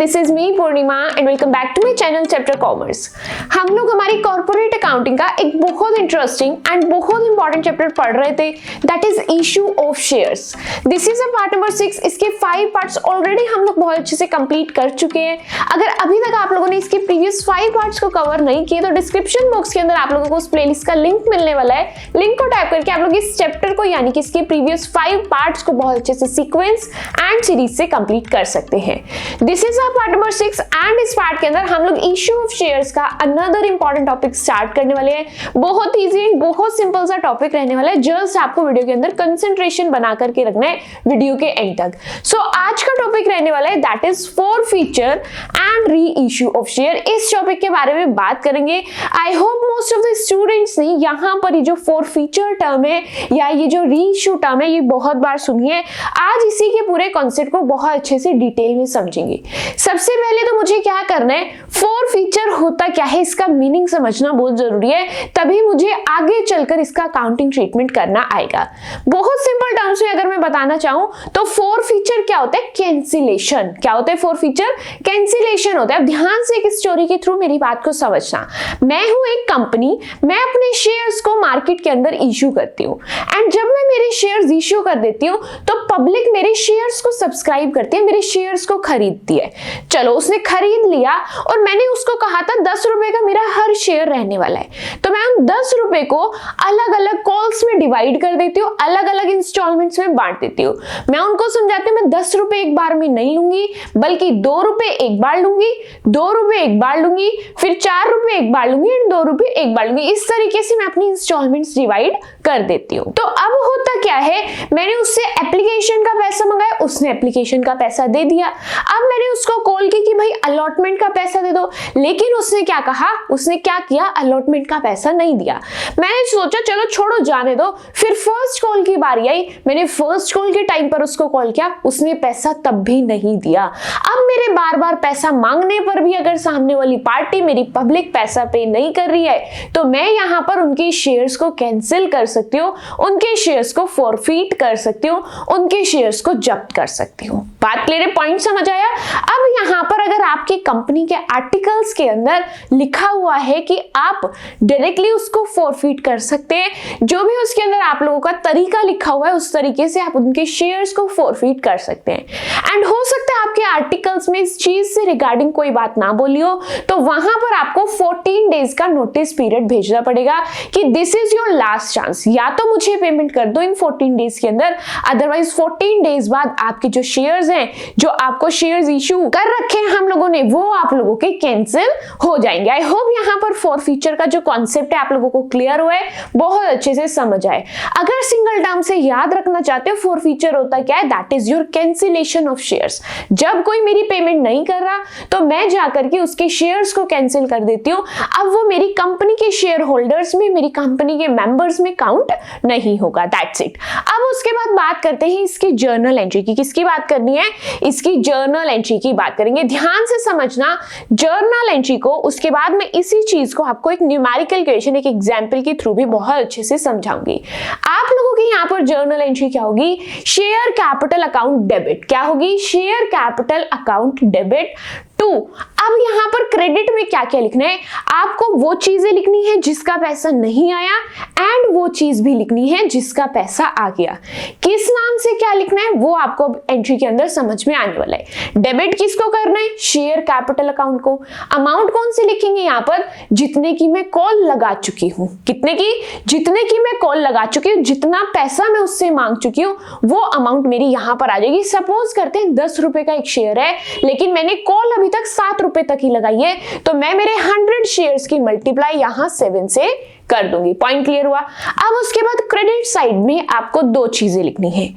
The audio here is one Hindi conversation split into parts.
This is me Purnima and welcome back to my channel chapter commerce. हम लोग हमारी कॉर्पोरेट अकाउंटिंग का एक बहुत इंटरेस्टिंग एंड बहुत इंपॉर्टेंट चैप्टर पढ़ रहे थे, that is issue of shares. This is a part number 6। इसके 5 पार्ट्स ऑलरेडी हम लोग बहुत अच्छे से कंप्लीट कर चुके हैं। अगर अभी तक आप लोगों ने इसके प्रीवियस 5 पार्ट्स को कवर नहीं किए तो डिस्क्रिप्शन बॉक्स के अंदर आप लोगों को उस प्लेलिस्ट का लिंक मिलने वाला है। लिंक को टैप करके आप लोग इस चैप्टर को यानी कि इसके प्रीवियस 5 पार्ट्स को बहुत अच्छे से सीक्वेंस एंड सीरीज से कंप्लीट कर सकते हैं। This is our part number 6 and इस पार्ट के अंदर हम लोग इशू ऑफ शेयर्स का अनदर इंपॉर्टेंट टॉपिक स्टार्ट करने वाले हैं। बहुत इजी एंड बहुत सिंपल सा टॉपिक रहने वाला है। जस्ट आपको वीडियो के अंदर कंसंट्रेशन बना करके रखना है वीडियो के एंड तक। सो आज का टॉपिक रहने वाला है that is forfeiture and re issue of share. इस टॉपिक के बारे में बात करेंगे। I hope most of the students ने यहाँ पर ये जो फॉरफीचर टर्म है या ये जो री इशू टर्म है ये बहुत बार सुनी है। आज इसी के पूरे कॉन्सेप्ट को बहुत अच्छे से डिटेल में समझेंगे। सबसे पहले तो मुझे क्या करना है, फॉरफीचर होता क्या है इसका मीनिंग समझना बहुत जरूरी है, तभी मुझे आगे चलकर इसका अकाउंटिंग ट्रीटमेंट करना आएगा। बहुत सिंपल टर्म्स में अगर मैं बताना चाहूं तो फॉरफीचर क्या होता है, कैंसिलेशन। क्या होता है फॉरफीचर? कैंसिलेशन होता है। अब ध्यान से एक स्टोरी के थ्रू मेरी बात को समझना। मैं हूं एक कंपनी, मैं अपने शेयर्स को मार्केट के अंदर इश्यू करती हूँ एंड जब मैं मेरे शेयर्स इश्यू कर देती हूँ तो पब्लिक मेरे शेयर्स को सब्सक्राइब करती है, मेरे शेयर्स को खरीदती है। चलो उसने खरीद लिया और मैंने उसको कहा था 10 रुपए का मेरा हर शेयर रहने वाला है, तो मैं उन 10 रुपए को अलग अलग कॉल्स में डिवाइड कर देती हूँ, अलग अलग इंस्टॉलमेंट्स में बांट देती हूँ। मैं उनको समझाती हूँ मैं 10 रुपए एक बार में नहीं लूंगी बल्कि 2 रुपए एक बार लूंगी, 2 रुपए एक बार लूंगी, फिर 4 रुपए एक बार लूंगी एंड 2 रुपए एक बार लूंगी। इस तरीके से मैं अपनी इंस्टॉलमेंट्स डिवाइड कर देती हूँ। तो अब होता क्या है, मैंने उससे एप्लीकेशन का पैसा मंगाया, उसने एप्लीकेशन का पैसा दे दिया। अब मैंने उसको कॉल की कि भाई अलॉटमेंट का पैसा दे दो, लेकिन उसने क्या कहा, उसने क्या किया, अलॉटमेंट का पैसा नहीं दिया। मैंने सोचा चलो छोड़ो जाने दो। फिर फर्स्ट कॉल की बारी आई, मैंने फर्स्ट कॉल के टाइम पर उसको कॉल किया, उसने पैसा तब भी नहीं दिया। अब मेरे बार बार पैसा मांगने पर भी अगर सामने वाली पार्टी मेरी पब्लिक पैसा पे नहीं कर रही है तो मैं यहाँ पर उनके शेयर्स को कैंसिल कर सकती हूँ, उनके शेयर्स को फॉरफीट कर सकती हूँ, उनके शेयर्स को जब्त कर सकती हूँ। बात क्लियर है? पॉइंट समझ आया? अब यहाँ पर अगर आपकी कंपनी के आर्टिकल्स के अंदर लिखा हुआ है कि आप डायरेक्टली उसको फॉरफीट कर सकते हैं, जो भी उसके अंदर आप लोगों का तरीका लिखा हुआ है उस तरीके से आप उनके शेयर्स को फॉरफीट कर सकते हैं। एंड हो सकता है आपके आर्टिकल्स में इस चीज से रिगार्डिंग कोई बात ना बोली हो तो वहां पर आपको 14 डेज का नोटिस पीरियड भेजना पड़ेगा कि this is your last chance, या तो मुझे पेमेंट कर दो इन 14 डेज के अंदर, अदरवाइज 14 डेज बाद आपके जो शेयर्स हैं, जो आपको शेयर्स इशू कर रखे हैं हम लोगों ने, वो आप लोगों के कैंसिल हो जाएंगे। आई होप यहाँ पर फॉरफीचर का जो कॉन्सेप्ट है आप लोगों को क्लियर हुआ है, बहुत अच्छे से समझ आए। अगर सिंगल टर्म से याद रखना चाहते हो फॉरफीचर होता क्या है, that is your cancellation of shares. जब कोई मेरी पेमेंट नहीं कर रहा तो मैं जाकर के उसके शेयर्स को कैंसिल कर देती हूँ। अब वो मेरी कंपनी के शेयर होल्डर्स में, मेरी कंपनी के मेंबर्स में काउंट नहीं होगा। That's it. अब उसके बाद बात करते हैं इसकी जर्नल एंट्री की। किसकी बात करनी है? इसकी जर्नल एंट्री की बात करेंगे। ध्यान से समझना जर्नल एंट्री को। उसके बाद में इसी चीज को आपको एक न्यूमेरिकल क्वेश्चन, एक एग्जांपल के थ्रू भी बहुत अच्छे से समझाऊंगी। आप लोगों की यहाँ पर जर्नल एंट्री क्या होगी? Share capital account debit. क्या होगी? Share capital account debit 2। अब यहाँ पर क्रेडिट में क्या क्या लिखना है? आपको वो चीजें लिखनी है जिसका पैसा नहीं आया एंड वो चीज भी लिखनी है जिसका पैसा आ गया। किस नाम से क्या लिखना है वो आपको एंट्री के अंदर समझ में आने वाला है। डेबिट किसको करना है? शेयर कैपिटल अकाउंट को। अमाउंट कौन सी लिखेंगे यहाँ पर? जितने की मैं कॉल लगा चुकी हूँ। कितने की? जितने की मैं कॉल लगा चुकी हूँ, जितना पैसा मैं उससे मांग चुकी हूँ वो अमाउंट मेरी यहाँ पर आ जाएगी। सपोज करते हैं 10 रुपए का एक शेयर है लेकिन मैंने कॉल अभी तक 7 रुपए तक ही लगाई है, तो मैं मेरे 100 शेयर्स की मल्टीप्लाई यहां 7 से कर दूंगी। पॉइंट क्लियर हुआ? अब उसके बाद क्रेडिट साइड में आपको 2 चीजें लिखनी है।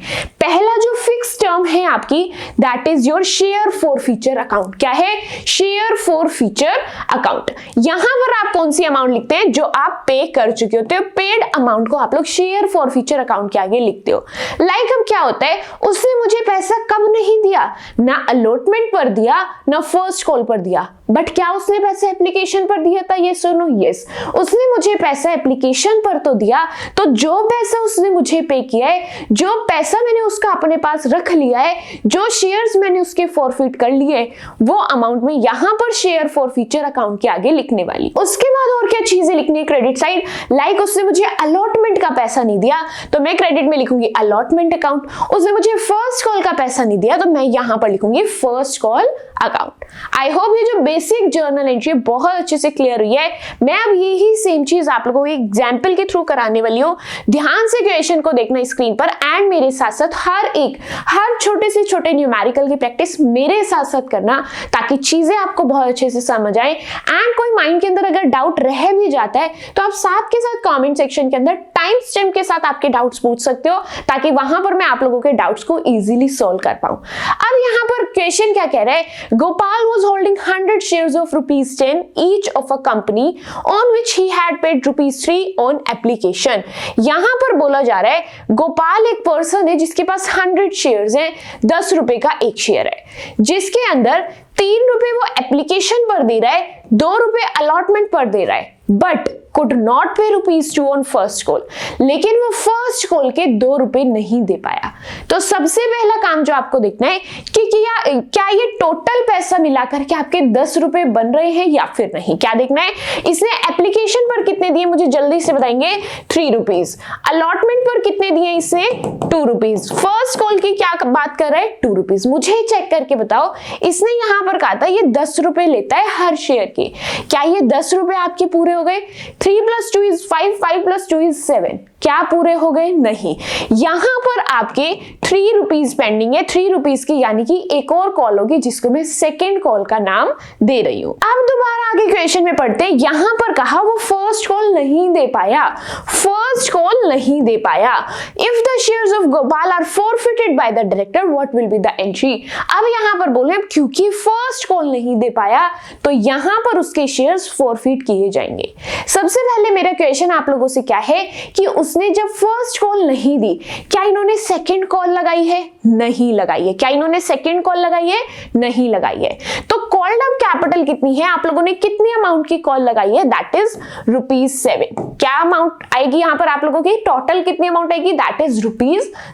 पहला जो फिक्स टर्म है आपकी, that is your share forfeiture account. क्या है? Share forfeiture account. यहां पर आप कौन सी अमाउंट लिखते हैं? जो आप पे कर चुके होते हो, पेड अमाउंट को आप लोग शेयर फॉरफीचर अकाउंट के आगे लिखते हो। लाइक अब क्या होता है, उसने मुझे पैसा कब नहीं दिया? ना अलॉटमेंट पर दिया, ना फर्स्ट कॉल पर दिया, बट क्या उसने पैसा एप्लीकेशन पर दिया था? यस और नो? यस, उसने मुझे पैसा एप्लीकेशन पर तो दिया। तो जो पैसा उसने मुझे पे किया है, जो पैसा मैंने उसका अपने पास रख लिया है, जो शेयर्स मैंने उसके फॉरफिट कर लिए, वो अमाउंट में यहां पर शेयर फॉरफीचर अकाउंट के आगे लिखने वाली। उसके बाद और क्या चीजें लिखनी है क्रेडिट साइड? लाइक उसने मुझे अलॉटमेंट का पैसा नहीं दिया तो मैं क्रेडिट में लिखूंगी अलॉटमेंट अकाउंट। उसने मुझे फर्स्ट कॉल का पैसा नहीं दिया तो मैं यहां पर लिखूंगी first call account. I hope ये जो बेसिक जर्नल एंट्री बहुत अच्छे से क्लियर हुई है। मैं अब यही सेम चीज आप लोगों को एग्जाम्पल के थ्रू कराने वाली हूँ। ध्यान से क्वेश्चन को देखना स्क्रीन पर एंड मेरे साथ साथ हर छोटे से छोटे न्यूमेरिकल की प्रैक्टिस मेरे साथ साथ करना, ताकि चीजें आपको बहुत अच्छे से समझ आए। एंड कोई माइंड के अंदर अगर डाउट रह भी जाता है तो आप साथ के साथ कमेंट सेक्शन के अंदर टाइम स्टैम्प के साथ आपके डाउट्स पूछ सकते हो, ताकि वहां पर मैं आप लोगों के डाउट्स को इजीली सॉल्व कर पाऊं। अब यहाँ पर क्वेश्चन क्या कह रहा है? Gopal was holding 100 shares of ₹10 each of a company on which he had paid ₹3 on application। यहां पर बोला जा रहा है गोपाल एक पर्सन है जिसके पास 100 शेयर्स हैं, 10 रुपए का एक शेयर है, जिसके अंदर 3 रुपए वो एप्लीकेशन पर दे रहा है, 2 रुपए अलॉटमेंट पर दे रहा है, but could not pay ₹2 on first call। लेकिन वो फर्स्ट कॉल के 2 रुपए नहीं दे पाया। तो सबसे पहला काम जो आपको देखना है कि क्या ये टोटल पैसा मिलाकर के आपके 10 रुपए बन रहे हैं या फिर नहीं। क्या देखना है? इसने एप्लीकेशन पर कितने दिए मुझे जल्दी से बताएंगे? 3 रुपीज। अलॉटमेंट पर कितने दिए इसने? 2 रुपीज। फर्स्ट कॉल की क्या बात कर रहा है? 2 रुपीज। मुझे चेक करके बताओ, इसने यहां पर कहा था ये 10 रुपए लेता है हर शेयर के। क्या ये 10 रुपए आपके पूरे हो गए? 3 + 2 = 5, 5 + 2 = 7। क्या पूरे हो गए? नहीं। यहां पर आपके 3 रुपीज पेंडिंग है, 3 रुपीज की, यानी कि एक और कॉल होगी जिसको मैं सेकेंड कॉल का नाम दे रही हूं। अब दोबारा आगे क्वेश्चन में पढ़ते हैं। यहां पर कहा वो फर्स्ट कॉल नहीं दे पाया, फर्स्ट कॉल नहीं दे पाया। If the shares of Gopal are forfeited by the director what will be the entry. अब यहां पर बोले क्योंकि फर्स्ट कॉल नहीं दे पाया तो यहां पर उसके शेयर्स फॉरफिट किए जाएंगे। सबसे पहले मेरा क्वेश्चन आप लोगों से क्या है कि उसने जब फर्स्ट कॉल नहीं दी, क्या इन्होंने सेकंड कॉल लगाई है? नहीं लगाई है। क्या इन्होंने सेकंड कॉल लगाई है? नहीं लगाई है। तो कॉल्ड अप कैपिटल कितनी है? आप लोगों ने कितनी अमाउंट की कॉल लगाई है? That is ₹7। क्या अमाउंट आएगी यहां पर आप लोगों की? टोटल कितनी अमाउंट आएगी? That is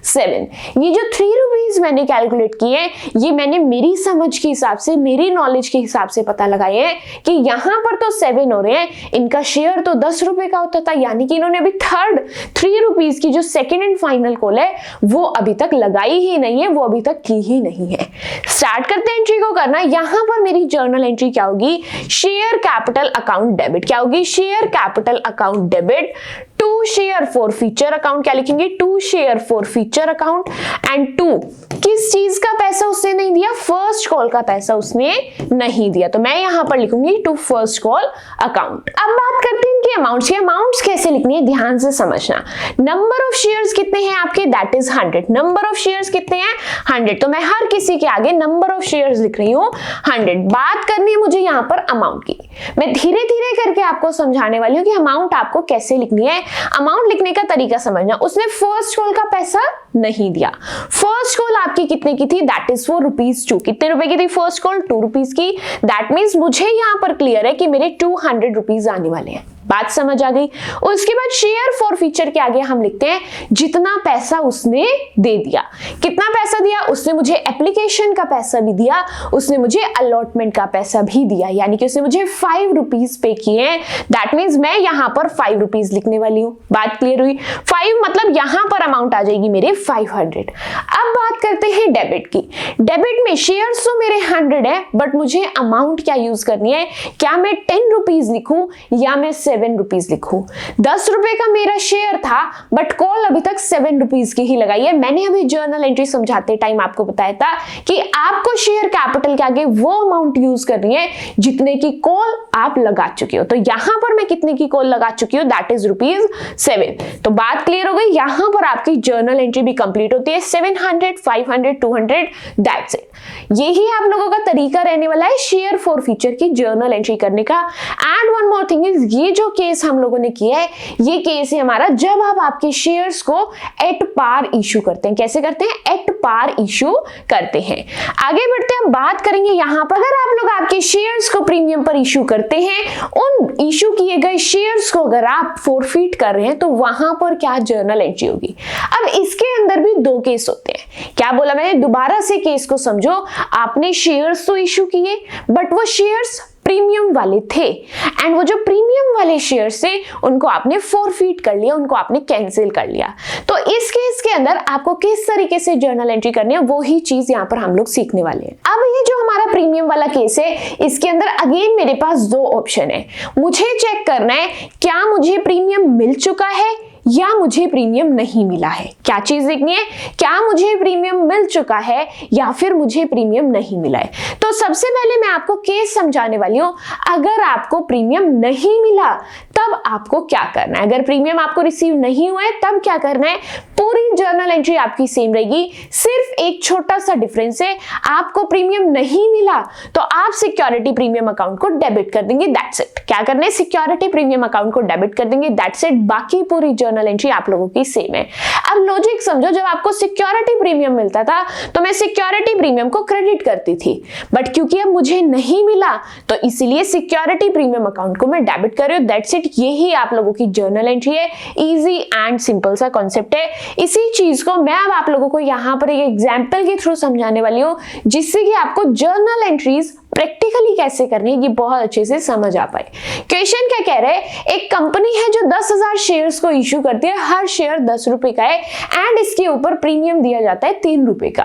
₹7। ये जो 3 रुपीज मैंने कैलकुलेट किए, ये मैंने मेरी समझ के हिसाब से, मेरी नॉलेज के हिसाब से पता लगाए हैं कि यहां पर तो 7 हो रहे हैं, इनका शेयर तो 10 रुपए का होता था, यानी कि इन्होंने अभी 3 रुपीज की जो सेकेंड एंड फाइनल कॉल है वो अभी तक लगाई ही नहीं है, वो अभी तक की ही नहीं है। स्टार्ट करते हैं एंट्री को करना। यहां पर मेरी जर्नल एंट्री क्या होगी? Share capital account debit. क्या होगी? Share capital account debit to share forfeiture account. क्या लिखेंगे? To share forfeiture account. And 2 किस चीज का पैसा उसने नहीं दिया? फर्स्ट कॉल का पैसा उसने नहीं दिया, तो मैं यहां पर लिखूंगी टू फर्स्ट कॉल अकाउंट। अब बात करते हैं इनके अमाउंट्स की। अमाउंट्स कैसे लिखनी है ध्यान से समझना। नंबर ऑफ शेयर्स कितने हैं आपके? That is 100। Number of shares कितने हैं? 100। तो मैं हर किसी के आगे नंबर ऑफ शेयर्स लिख रही हूं 100। बात करनी है मुझे यहां पर अमाउंट की। मैं धीरे धीरे करके आपको समझाने वाली हूं कि अमाउंट आपको कैसे लिखनी है। अमाउंट लिखने का तरीका समझना। उसने फर्स्ट कॉल का पैसा नहीं दिया। फर्स्ट कॉल आपकी कितने की थी? That is ₹2। कितने रुपए की थी फर्स्ट कॉल? 2 रुपीज की। दैट मीन्स मुझे यहां पर क्लियर है कि मेरे 200 रुपीज आने वाले हैं। बात समझ आ गई? उसके बाद शेयर फॉरफीचर के आगे हम लिखते हैं जितना पैसा उसने दे दिया। कितना पैसा दिया? उसने मुझे एप्लीकेशन का पैसा भी दिया, उसने मुझे अलॉटमेंट का पैसा भी दिया, यानी कि उसने मुझे 5 रुपीज पे किए। दैट मीन्स मैं यहां पर 5 रुपीज लिखने वाली हूं। बात क्लियर हुई? 5 मतलब यहां पर अमाउंट आ जाएगी मेरे 500। अब बात करते हैं डेबिट की। डेबिट में शेयर्स तो मेरे 100 है, बट मुझे अमाउंट क्या यूज करनी है? क्या मैं 10 रुपीज लिखूं या मैं 7 रुपीज लिखूं? 10 रुपए का मेरा शेयर था, बट कॉल अभी तक 7 रुपीज की ही लगाई है। मैंने अभी जर्नल एंट्री समझाते टाइम आपको बताया था कि आपको शेयर कैपिटल के आगे वो अमाउंट यूज करनी है जितने की कॉल आप लगा चुके हो। तो यहां पर मैं कितने की कॉल लगा चुकी हूं? That is ₹7। तो बात क्लियर हो गई? यहां पर आपकी जर्नल एंट्री भी कंप्लीट होती है। 700, 500, 200, दैट्स इट। यही आप लोगों का तरीका रहने वाला है शेयर फॉरफीचर की जर्नल एंट्री करने का। And one more thing is, ये जो केस हम लोगों ने किया है ये केस है हमारा जब आप आपके शेयर्स को एट पार इशू करते हैं। कैसे करते हैं? एट पार इशू करते हैं। आगे बढ़ते हैं, बात करेंगे यहां पर अगर आप लोग आपके शेयर्स को प्रीमियम पर इशू करते हैं, उन इशू किए गए शेयर्स को अगर आप फोरफीट कर रहे हैं तो वहां पर क्या जर्नल एंट्री होगी। अब इसके अंदर भी दो केस होते हैं। क्या बोला मैंने? दोबारा से केस को समझो। आपने शेयर्स तो इशू किए बट वो शेयर्स प्रीमियम वाले थे एंड वो जो प्रीमियम वाले शेयर्स थे उनको आपने फोरफीट कर लिया, उनको आपने कैंसिल कर लिया। तो इस केस के अंदर आपको किस तरीके से जर्नल एंट्री करनी है वो ही चीज यहाँ पर हम लोग सीखने वाले हैं। अब ये जो हमारा प्रीमियम वाला केस है इसके अंदर अगेन मेरे पास दो ऑप्शन है। मुझे चेक करना है क्या मुझे प्रीमियम मिल चुका है या मुझे प्रीमियम नहीं मिला है। क्या चीज देखनी है? क्या मुझे प्रीमियम मिल चुका है या फिर मुझे प्रीमियम नहीं मिला है। तो सबसे पहले मैं आपको केस समझाने वाली हूं। अगर आपको प्रीमियम नहीं मिला तब आपको क्या करना है। अगर प्रीमियम आपको रिसीव नहीं हुआ है तब क्या करना है? पूरी जर्नल एंट्री आपकी सेम रहेगी, सिर्फ एक छोटा सा डिफरेंस है। आपको प्रीमियम नहीं मिला तो आप सिक्योरिटी प्रीमियम अकाउंट को डेबिट कर देंगे, दैट्स इट। क्या करना है? सिक्योरिटी प्रीमियम अकाउंट को डेबिट कर देंगे, दैट्स इट। बाकी पूरी जर्नल एंट्री आप लोगों की सेम है। अब लॉजिक समझो, जब आपको सिक्योरिटी प्रीमियम मिलता था तो मैं सिक्योरिटी प्रीमियम को क्रेडिट करती थी, बट क्योंकि अब मुझे नहीं मिला तो इसीलिए सिक्योरिटी प्रीमियम अकाउंट को मैं डेबिट कर रही हूं, दैट्स इट। यही आप लोगों की जर्नल एंट्री है। इजी एंड सिंपल सा कॉन्सेप्ट है। इसी चीज को मैं अब आप लोगों को यहां पर एक एग्जांपल के थ्रू समझाने वाली हूं जिससे कि आपको जर्नल एंट्रीज प्रैक्टिकली कैसे करनी है ये बहुत अच्छे से समझ आ पाए। क्वेश्चन क्या कह रहा है? एक कंपनी है जो 10,000 शेयर्स को इश्यू करती है, हर शेयर 10 रुपए का है एंड इसके ऊपर प्रीमियम दिया जाता है 3 रुपए का।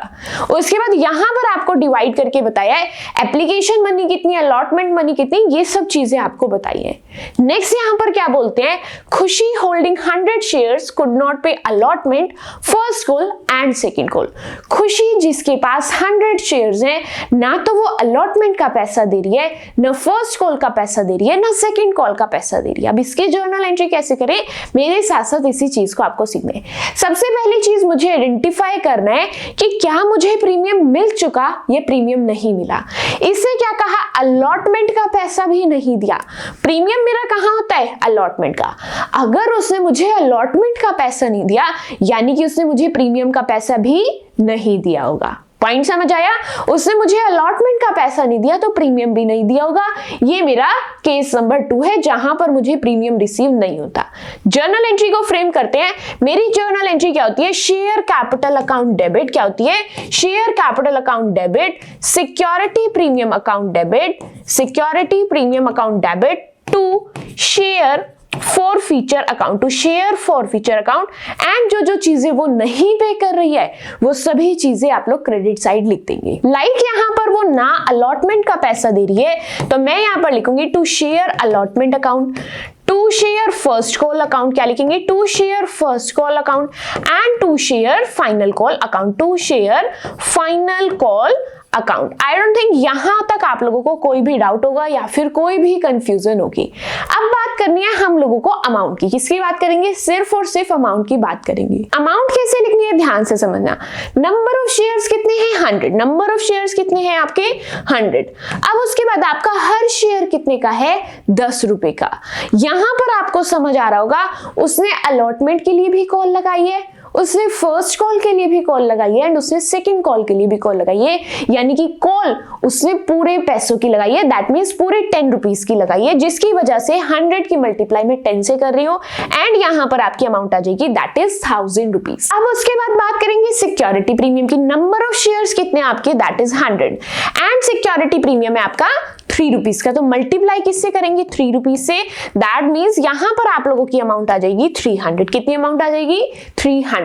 उसके बाद यहां पर आपको डिवाइड करके बताया है एप्लीकेशन मनी कितनी, अलॉटमेंट मनी कितनी, ये सब चीजें आपको बताई है। नेक्स्ट यहां पर क्या बोलते हैं? खुशी होल्डिंग 100 शेयर्स कुड नॉट पे allotment first call and second call. खुशी जिसके पास 100 शेयर्स हैं, ना तो वो अलॉटमेंट का पैसा दे रही है, ना फर्स्ट कॉल का पैसा दे रही है, ना सेकंड कॉल का पैसा दे रही है। अब इसकी जर्नल एंट्री कैसे करें मेरे साथ साथ इसी चीज को आपको सीखना है। सबसे पहली चीज मुझे आइडेंटिफाई करना है कि क्या मुझे प्रीमियम मिल चुका या प्रीमियम नहीं मिला। इससे क्या कहा? अलॉटमेंट का पैसा भी नहीं दिया। प्रीमियम मेरा कहां होता है? अलॉटमेंट का। अगर उसने मुझे अलॉटमेंट का पैसा नहीं दिया यानी कि उसने मुझे प्रीमियम का पैसा भी नहीं दिया होगा। पॉइंट समझ आया? उसने मुझे अलॉटमेंट का पैसा नहीं दिया तो प्रीमियम भी नहीं दिया होगा। ये मेरा केस नंबर 2 है जहां पर मुझे प्रीमियम रिसीव नहीं होता। जर्नल एंट्री को फ्रेम करते हैं। मेरी जर्नल एंट्री क्या होती है? Share capital account debit. क्या होती है? Share capital account debit, security premium account debit, security premium account debit to share forfeiture account, to share forfeiture account. And जो चीजें वो नहीं पे कर रही है वो सभी चीजें आप लोग क्रेडिट साइड लिख देंगे। लाइक यहां पर वो ना अलॉटमेंट का पैसा दे रही है तो मैं यहां पर लिखूंगी to share allotment account, to share first call account. क्या लिखेंगे? To share first call account and to share final call account, to share final call account. I don't think यहां तक आप लोगों को कोई भी डाउट होगा या फिर कोई भी कंफ्यूजन होगी। अब बात करनी है हम लोगों को अमाउंट की। किसकी बात करेंगे? सिर्फ और सिर्फ अमाउंट की बात करेंगे। अमाउंट कैसे लिखनी है ध्यान से समझना। नंबर ऑफ शेयर्स कितने हैं? 100। नंबर ऑफ शेयर्स कितने हैं आपके? 100। अब उसके बाद आपका हर शेयर कितने का है? 10 रुपए का। यहां पर आपको समझ आ रहा होगा उसने अलॉटमेंट के लिए भी कॉल लगाई है, उसने फर्स्ट कॉल के लिए भी कॉल लगाई है एंड उसने सेकंड कॉल के लिए भी कॉल लगाई है, यानी कि कॉल उसने पूरे पैसों की लगाई है, दैट मींस पूरे 10 रुपीस की लगाई है, जिसकी वजह से 100 की मल्टीप्लाई में 10 से कर रही हूं एंड यहां पर आपकी अमाउंट आ जाएगी दैट इज 1000 रुपीस। अब उसके बाद बात करेंगे सिक्योरिटी प्रीमियम की। नंबर ऑफ शेयर्स कितने आपके? That is 100 and security premium है आपका 3 रुपीस का। तो मल्टीप्लाई किससे करेंगे? 3 रुपीस से। दैट मींस यहां पर आप लोगों की अमाउंट आ जाएगी 300। कितनी अमाउंट आ जाएगी? 300।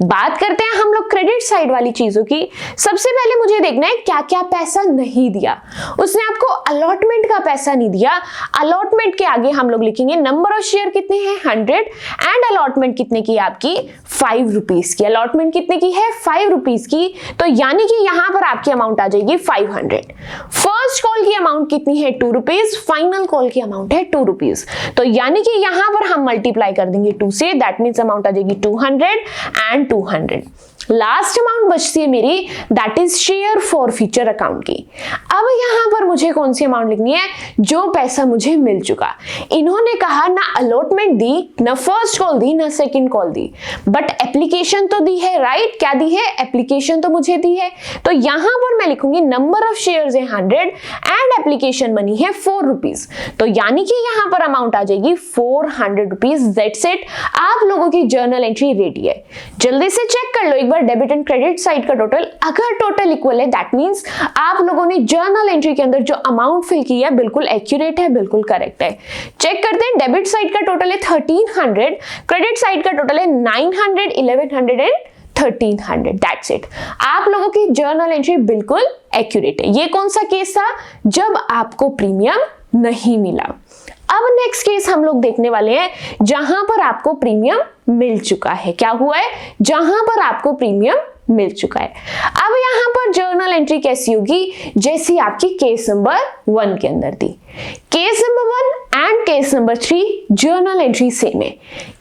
बात करते हैं हम लोग क्रेडिट साइड वाली चीजों की। सबसे पहले मुझे देखना है क्या क्या पैसा नहीं दिया। उसने आपको अलॉटमेंट का पैसा नहीं दिया। अलॉटमेंट के आगे हम लोग लिखेंगे नंबर ऑफ शेयर कितने हैं? 100 एंड अलॉटमेंट कितने की? आपकी 5 रुपीस की। अलॉटमेंट कितने की है? 5 रुपीस की। तो यानी कि यहां पर आपकी अमाउंट आ जाएगी 500। फर्स्ट कॉल की अमाउंट कितनी है? 2 रुपीस। फाइनल कॉल की अमाउंट है 2 रुपीस। तो यानी कि यहां पर हम मल्टीप्लाई कर देंगे 2 से, दैट मींस अमाउंट आ जाएगी 200 एंड 200। लास्ट अमाउंट बचती है मेरी, that is share forfeiture account की। अब यहां पर मुझे कौन सी अमाउंट लिखनी है, जो पैसा मुझे मिल चुका। इन्होंने कहा ना अलॉटमेंट दी, ना फर्स्ट कॉल दी, ना second call the, but application तो दी है, राइट? क्या दी है? एप्लीकेशन तो मुझे दी है। तो यहां पर मैं लिखूंगी नंबर ऑफ शेयर्स है 100 एंड एप्लीकेशन मनी है 4 रुपीज। तो यानी कि यहां पर अमाउंट आ जाएगी 400 रुपीज। दैट्स इट, आप लोगों की जर्नल एंट्री रेडी है। जल्दी से चेक कर लो एक बार डेबिट एंड क्रेडिट साइड का टोटल। अगर टोटल इक्वल है दैट मींस आप लोगों ने जर्नल एंट्री के अंदर जो अमाउंट फिल किया है बिल्कुल एक्यूरेट है, बिल्कुल करेक्ट है। चेक करते हैं, डेबिट साइड का टोटल है 1300, क्रेडिट साइड का टोटल है 900, 1100 एंड 1300। दैट्स इट, आप लोगों की जर्नल एंट्री बिल्कुल एक्यूरेट है। ये कौन सा केस था? जब आपको प्रीमियम नहीं मिला। अब नेक्स्ट केस हम लोग देखने वाले हैं जहां पर आपको प्रीमियम मिल चुका है। क्या हुआ है? जहां पर आपको प्रीमियम मिल चुका है। अब यहां पर जर्नल एंट्री कैसी होगी? जैसी आपकी केस नंबर 1 के अंदर थी। Case number 1 and case number 3 journal entry same है।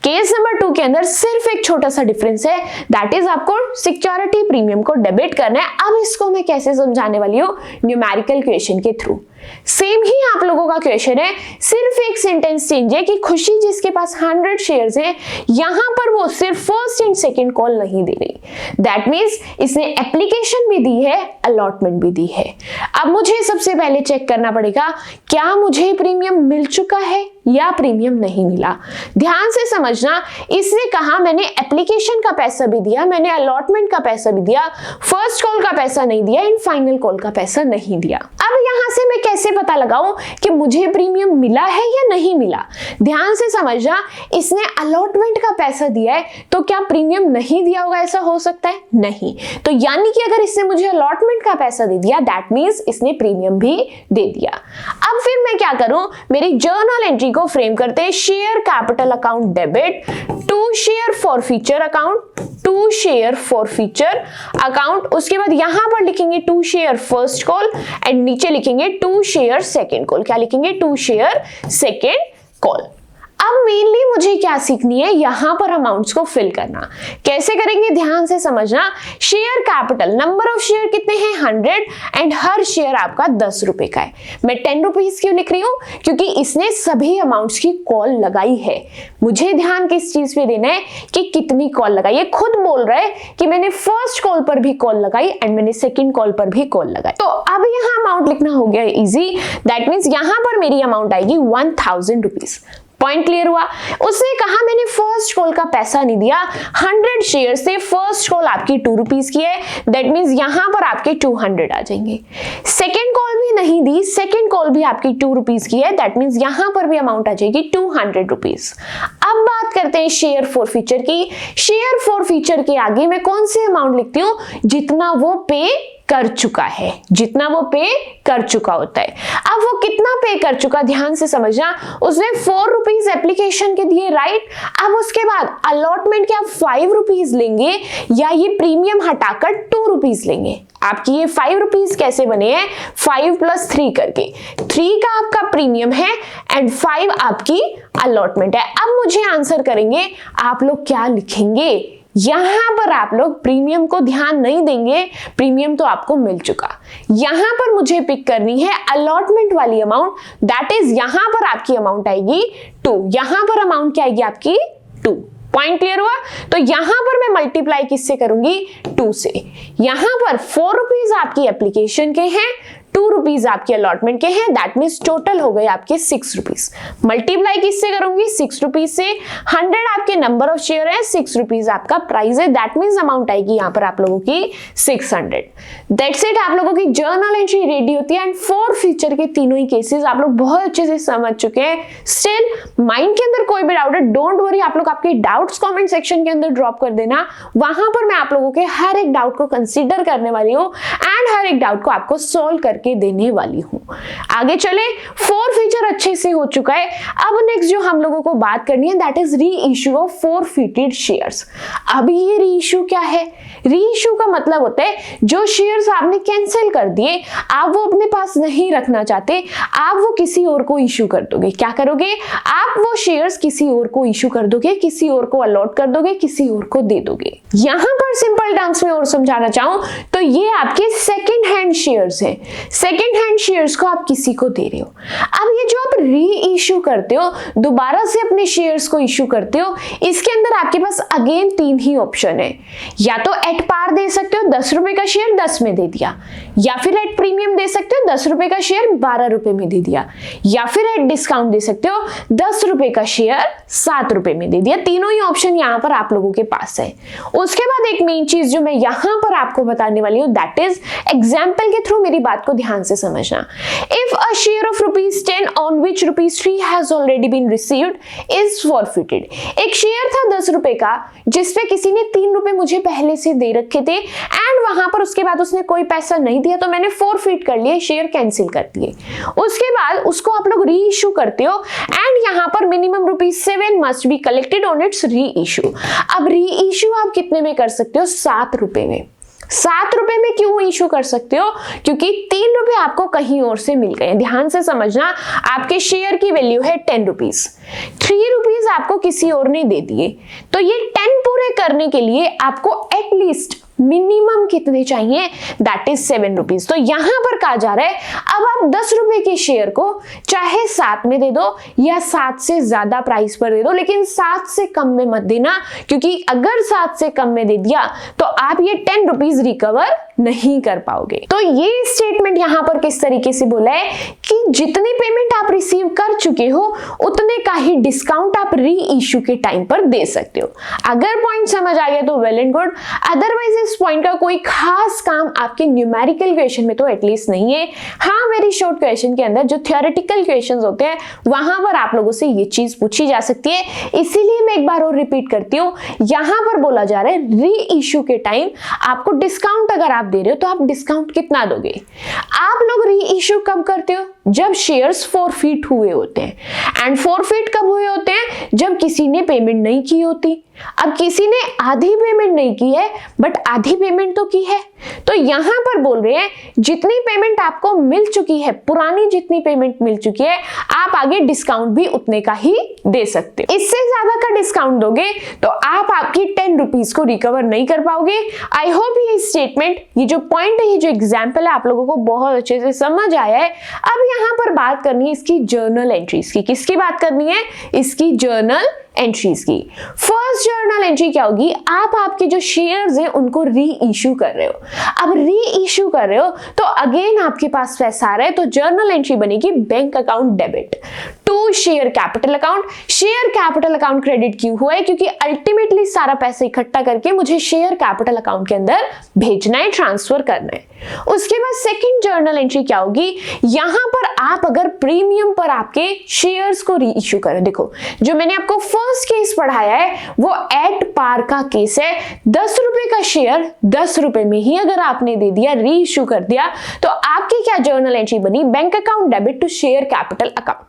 केस नंबर 2 के अंदर सिर्फ एक छोटा सा डिफरेंस है, दैट इज आपको सिक्योरिटी प्रीमियम को डेबिट करना है। अब इसको मैं कैसे समझाने वाली हूँ? न्यूमेरिकल क्वेश्चन के थ्रू। सेम ही आप लोगों का क्वेश्चन है, सिर्फ एक सेंटेंस चेंज है कि खुशी जिसके पास 100 शेयर्स हैं, यहां पर वो सिर्फ फर्स्ट एंड सेकंड कॉल नहीं दे रही। दैट मींस इसने एप्लीकेशन भी दी है, अलॉटमेंट भी दी है। अब मुझे सबसे पहले चेक करना पड़ेगा क्या मुझे प्रीमियम मिल चुका है या प्रीमियम नहीं मिला। ध्यान से समझना, इसने कहा मैंने एप्लीकेशन का पैसा भी दिया, मैंने अलॉटमेंट का पैसा भी दिया, फर्स्ट कॉल का पैसा नहीं दिया एंड फाइनल कॉल का पैसा नहीं दिया। अब यहां से मैं कैसे पता लगाऊं कि मुझे प्रीमियम मिला है या नहीं मिला? ध्यान से समझना, इसने अलॉटमेंट का पैसा दिया है तो क्या प्रीमियम नहीं दिया होगा? ऐसा हो सकता है? नहीं। तो यानी कि अगर इसने मुझे अलॉटमेंट का पैसा दे दिया दैट मींस इसने प्रीमियम भी दे दिया। अब फिर मैं क्या करूं? मेरी जर्नल एंट्री को फ्रेम करते हैं, share capital account debit to share forfeiture account, to share forfeiture account. उसके बाद यहां पर लिखेंगे to share first call and नीचे लिखेंगे टू शेयर सेकेंड कॉल। क्या लिखेंगे? To share second call. अब मेनली मुझे क्या सीखनी है? यहां पर अमाउंट्स को फिल करना। कैसे करेंगे? ध्यान से समझना। Share capital, number of share कितने हैं? 100 एंड हर शेयर आपका 10 रुपए का है। मैं 10 रुपीज क्यों लिख रही हूं? क्योंकि इसने सभी अमाउंट्स की कॉल लगाई है। मुझे ध्यान किस चीज पे देना है कि कितनी कॉल लगाई है। खुद बोल रहा है कि मैंने फर्स्ट कॉल पर भी कॉल लगाई एंड मैंने सेकेंड कॉल पर भी कॉल लगाई। तो अब यहां अमाउंट लिखना हो गया इजी। दैट मीन्स यहां पर मेरी अमाउंट आएगी 1000 रुपीज। पॉइंट क्लियर हुआ? उसने कहा मैंने फर्स्ट कॉल का पैसा नहीं दिया, 100 शेयर से फर्स्ट कॉल आपकी 2 रुपीज की है, दैट मींस यहां पर आपके 200 आ जाएंगे। सेकंड कॉल भी नहीं दी, सेकंड कॉल भी आपकी 2 रुपीज की है, दैट मींस यहां पर भी अमाउंट आ जाएगी 200 रुपीज। अब बात करते हैं शेयर फॉर फ्यूचर की। शेयर फॉर फ्यूचर के आगे मैं कौन सी अमाउंट लिखती हूँ? जितना वो पे कर चुका है, जितना वो पे कर चुका होता है। अब वो कितना पे कर चुका, ध्यान से समझना। उसने 4 रुपीज एप्लीकेशन के दिए, राइट? अब उसके बाद अलॉटमेंट के आप 5 रुपीज लेंगे या ये प्रीमियम हटाकर 2 रुपीज लेंगे? आपकी ये 5 रुपीज कैसे बने हैं? 5 + 3 करके। 3 का आपका प्रीमियम है एंड 5 आपकी अलॉटमेंट है। अब मुझे आंसर करेंगे, आप लोग क्या लिखेंगे? यहां पर आप लोग प्रीमियम को ध्यान नहीं देंगे, प्रीमियम तो आपको मिल चुका। यहां पर मुझे पिक करनी है अलॉटमेंट वाली अमाउंट, दैट इज यहां पर आपकी अमाउंट आएगी 2। यहां पर अमाउंट क्या आएगी आपकी? 2। पॉइंट क्लियर हुआ? तो यहां पर मैं मल्टीप्लाई किससे करूंगी? 2 से। यहां पर 4 रुपीज आपकी एप्लीकेशन के हैं, 2 रुपीज आपके अलॉटमेंट के हैं, दैट मीन्स टोटल हो गए आपके 6 रुपीज। मल्टीप्लाई किससे करूंगी? 6 रुपीज से। 100 आपके नंबर ऑफ शेयर है, 6 रुपीज आपका प्राइस है, दैट मीन्स अमाउंट आएगी यहाँ पर आप लोगों की 600। दैट्स इट, आप लोगों की जर्नल एंट्री रेडी होती है एंड फॉर फ्यूचर के तीनों ही केसेस आप लोग बहुत अच्छे से समझ चुके हैं। स्टिल माइंड के अंदर कोई भी डाउट है, डोंट वरी, आप लोग आपके डाउट्स कमेंट सेक्शन के अंदर ड्रॉप कर देना। वहां पर मैं आप लोगों के हर एक डाउट को कंसीडर करने वाली हूँ एंड हर एक डाउट को आपको सॉल्व करके देने देने वाली हूं। आगे चले, फोरफीचर अच्छे से हो चुका है। अब नेक्स्ट जो हम लोगों को बात करनी है दैट इज री इश्यू ऑफ फोरफिटेड शेयर्स। अब ये री इश्यू क्या है? री इश्यू का मतलब होता है जो शेयर्स आपने कैंसिल कर दिए, आप वो अपने पास नहीं रखना चाहते, आप वो किसी और को इश्यू कर दोगे। क्या करोगे? आप वो शेयर्स किसी और को इश्यू कर दोगे, किसी और को अलॉट कर दोगे, किसी और को दे दोगे। यहां पर सिंपल टर्म्स में और समझाना चाहूं तो ये आपके सेकंड हैंड शेयर्स हैं। सेकंड हैंड शेयर्स को आप किसी को दे रहे हो। अब ये जो आप री इश्यू करते हो, दोबारा से अपने शेयर्स को इश्यू करते हो, इसके अंदर आपके पास अगेन 3 ही ऑप्शन है। या तो एट पार दे सकते हो, 10 रुपए का शेयर 10 में दे दिया, या फिर एट प्रीमियम दे सकते हो, 10 रुपए का शेयर 12 रुपए में दे दिया, या फिर एट डिस्काउंट दे सकते हो, 10 रुपए का शेयर 7 रुपए में दे दिया। तीनों ही ऑप्शन यहां पर आप लोगों के पास है। उसके बाद एक मेन चीज जो मैं यहां पर आपको बताने वाली हूं दैट इज एग्जाम्पल के थ्रू मेरी बात को ध्यान से समझना। If a share of ₹10 on which ₹3 has already been received is forfeited. एक शेयर था 10 रुपए का जिसपे किसी ने 3 रुपए मुझे पहले से दे रखे थे एंड वहां पर उसके बाद उसने कोई पैसा नहीं दिया तो मैंने फॉरफिट कर लिए, शेयर कैंसिल कर दिए। उसके बाद उसको आप लोग री इश्यू करते हो एंड यहां पर minimum ₹7 must be collected on it's री इश्यू। अब री इश्यू आप कितने में कर सकते हो? 7 रुपए में। 7 रुपए में क्यों इश्यू कर सकते हो? क्योंकि 3 रुपए आपको कहीं और से मिल गए। ध्यान से समझना, आपके शेयर की वैल्यू है 10 रुपीज, 3 रुपीज आपको किसी और ने दे दिए, तो ये 10 पूरे करने के लिए आपको एटलीस्ट मिनिमम कितने चाहिए? That is 7 rupees. तो यहां पर कहा जा रहा है अब आप 10 रुपए के शेयर को चाहे 7 में दे दो या 7 से ज्यादा प्राइस पर दे दो, लेकिन 7 से कम में मत देना, क्योंकि अगर 7 से कम में दे दिया तो आप ये 10 रुपीज रिकवर नहीं कर पाओगे। तो ये स्टेटमेंट यहां पर किस तरीके से बोला है कि जितनी पेमेंट आप रिसीव कर चुके हो उतने का ही डिस्काउंट आप री इश्यू के टाइम पर दे सकते हो। अगर पॉइंट समझ आ गया तो वेल एंड गुड, अदरवाइज इस पॉइंट का कोई खास काम आपके न्यूमेरिकल क्वेश्चन में तो एटलीस्ट नहीं है। हाँ, वेरी शॉर्ट क्वेश्चन के अंदर जो थियोरेटिकल क्वेश्चंस होते हैं वहां पर आप लोगों से ये चीज पूछी जा सकती है। इसीलिए मैं एक बार और रिपीट करती हूँ, यहां पर बोला जा रहा है री इश्यू के टाइम आपको डिस्काउंट अगर आप दे रहे हो तो आप डिस्काउंट कितना दोगे? आप लोग री इश्यू कब करते हो? जब शेयर्स फॉरफिट हुए होते हैं। एंड फॉरफिट कब हुए होते हैं? जब किसी ने पेमेंट नहीं की होती। अब किसी ने आधी पेमेंट नहीं की है बट आधी पेमेंट तो की है, तो यहां पर बोल रहे हैं जितनी पेमेंट आपको मिल चुकी है, पुरानी जितनी पेमेंट मिल चुकी है, आप आगे डिस्काउंट भी उतने का ही दे सकते हो। इससे ज्यादा का डिस्काउंट दोगे तो आप आपकी 10 रुपीज को रिकवर नहीं कर पाओगे। आई होप ये स्टेटमेंट, ये जो पॉइंट है, ये जो एग्जाम्पल है, आप लोगों को बहुत अच्छे से समझ आया है। अब यहां पर बात करनी है इसकी जर्नल एंट्रीज की। किसकी बात करनी है? इसकी जर्नल एंट्रीज की। फर्स्ट जर्नल एंट्री क्या होगी? आप आपके जो शेयर्स हैं उनको री इश्यू कर रहे हो। अब री इश्यू कर रहे हो तो अगेन आपके पास पैसा आ रहा है, तो जर्नल एंट्री बनेगी bank account debit to share capital account. Share capital account credit क्यों हुआ है? क्योंकि अल्टीमेटली सारा पैसा इकट्ठा करके मुझे शेयर कैपिटल अकाउंट के अंदर भेजना है, ट्रांसफर करना है। उसके बाद सेकंड जर्नल एंट्री क्या होगी? यहां पर आप अगर प्रीमियम पर आपके शेयर्स को री इश्यू करें, देखो जो मैंने आपको फर्स्ट केस पढ़ाया है वो एट पार का केस है। 10 रुपए का शेयर 10 रुपए में ही अगर आपने दे दिया, री इश्यू कर दिया, तो आपकी क्या जर्नल एंट्री बनी? Bank account debit to share capital account.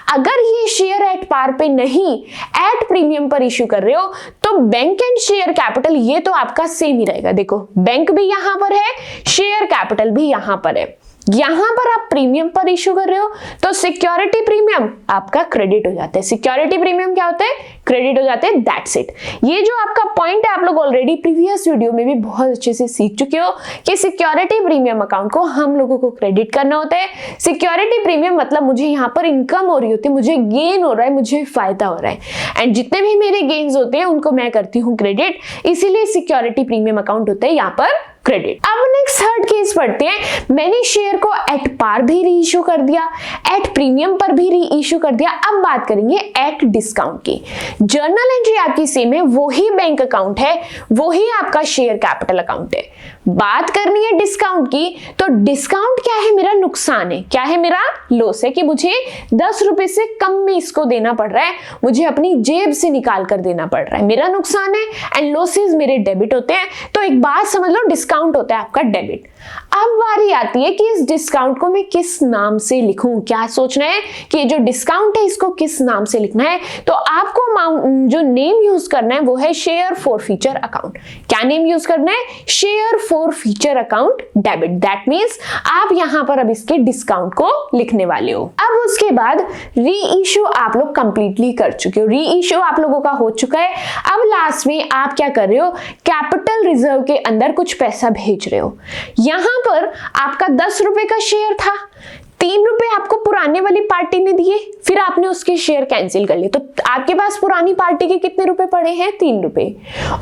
अगर ये शेयर एट पार पे नहीं, एट प्रीमियम पर इश्यू कर रहे हो, तो बैंक एंड शेयर कैपिटल ये तो आपका सेम ही रहेगा। देखो बैंक भी यहां पर है, शेयर कैपिटल भी यहां पर है। यहां पर आप प्रीमियम पर इश्यू कर रहे हो तो सिक्योरिटी प्रीमियम आपका क्रेडिट हो जाता है। सिक्योरिटी प्रीमियम क्या होता है? क्रेडिट हो जाते हैं। That's it. ये जो आपका पॉइंट है आप लोग ऑलरेडी प्रीवियस वीडियो में भी बहुत अच्छे से सीख चुके हो कि सिक्योरिटी प्रीमियम अकाउंट को हम लोगों को क्रेडिट करना होता है। सिक्योरिटी प्रीमियम मतलब मुझे यहाँ पर इनकम हो रही होती है, मुझे गेन हो रहा है, मुझे फायदा हो रहा है, एंड जितने भी मेरे गेन्स होते हैं उनको मैं करती हूँ क्रेडिट, इसीलिए सिक्योरिटी प्रीमियम अकाउंट होता है यहाँ पर क्रेडिट। अब नेक्स्ट थर्ड केस पढ़ते हैं। मैंने शेयर को एट पार भी री इश्यू कर दिया, एट प्रीमियम पर भी री इश्यू कर दिया। अब बात करेंगे एट डिस्काउंट की। जर्नल एंट्री आपकी सेम है, वही बैंक अकाउंट है, वही आपका शेयर कैपिटल अकाउंट है, बात करनी है डिस्काउंट की, तो डिस्काउंट क्या है? मेरा नुकसान है। क्या है? मेरा लॉस है कि मुझे 10 रुपए से कम में इसको देना पड़ रहा है, मुझे अपनी जेब से निकाल कर देना पड़ रहा है, मेरा नुकसान है। एंड लॉसेस मेरे डेबिट होते हैं। तो एक बात समझ लो, डिस्काउंट होता है आपका डेबिट। अब बारी आती है कि इस डिस्काउंट को मैं किस नाम से लिखूं। क्या सोचना है कि जो डिस्काउंट है इसको किस नाम से लिखना है? तो आपको जो नेम यूज करना है वो है शेयर फॉर फीचर अकाउंट। क्या नेम यूज करना है? Share forfeiture account debit. That means आप यहां पर अब इसके डिस्काउंट को लिखने वाले हो। अब उसके बाद री इश्यू आप लोग कंप्लीटली कर चुके हो, री इश्यू आप लोगों का हो चुका है। अब लास्ट में आप क्या कर रहे हो? कैपिटल रिजर्व के अंदर कुछ पैसा भेज रहे हो। यहां पर आपका 10 रुपए का शेयर था, 3 रुपए आपको पुराने वाली पार्टी ने दिए, फिर आपने उसके शेयर कैंसिल कर लिए, तो आपके पास पुरानी पार्टी के कितने रुपए पड़े हैं? 3 रुपए।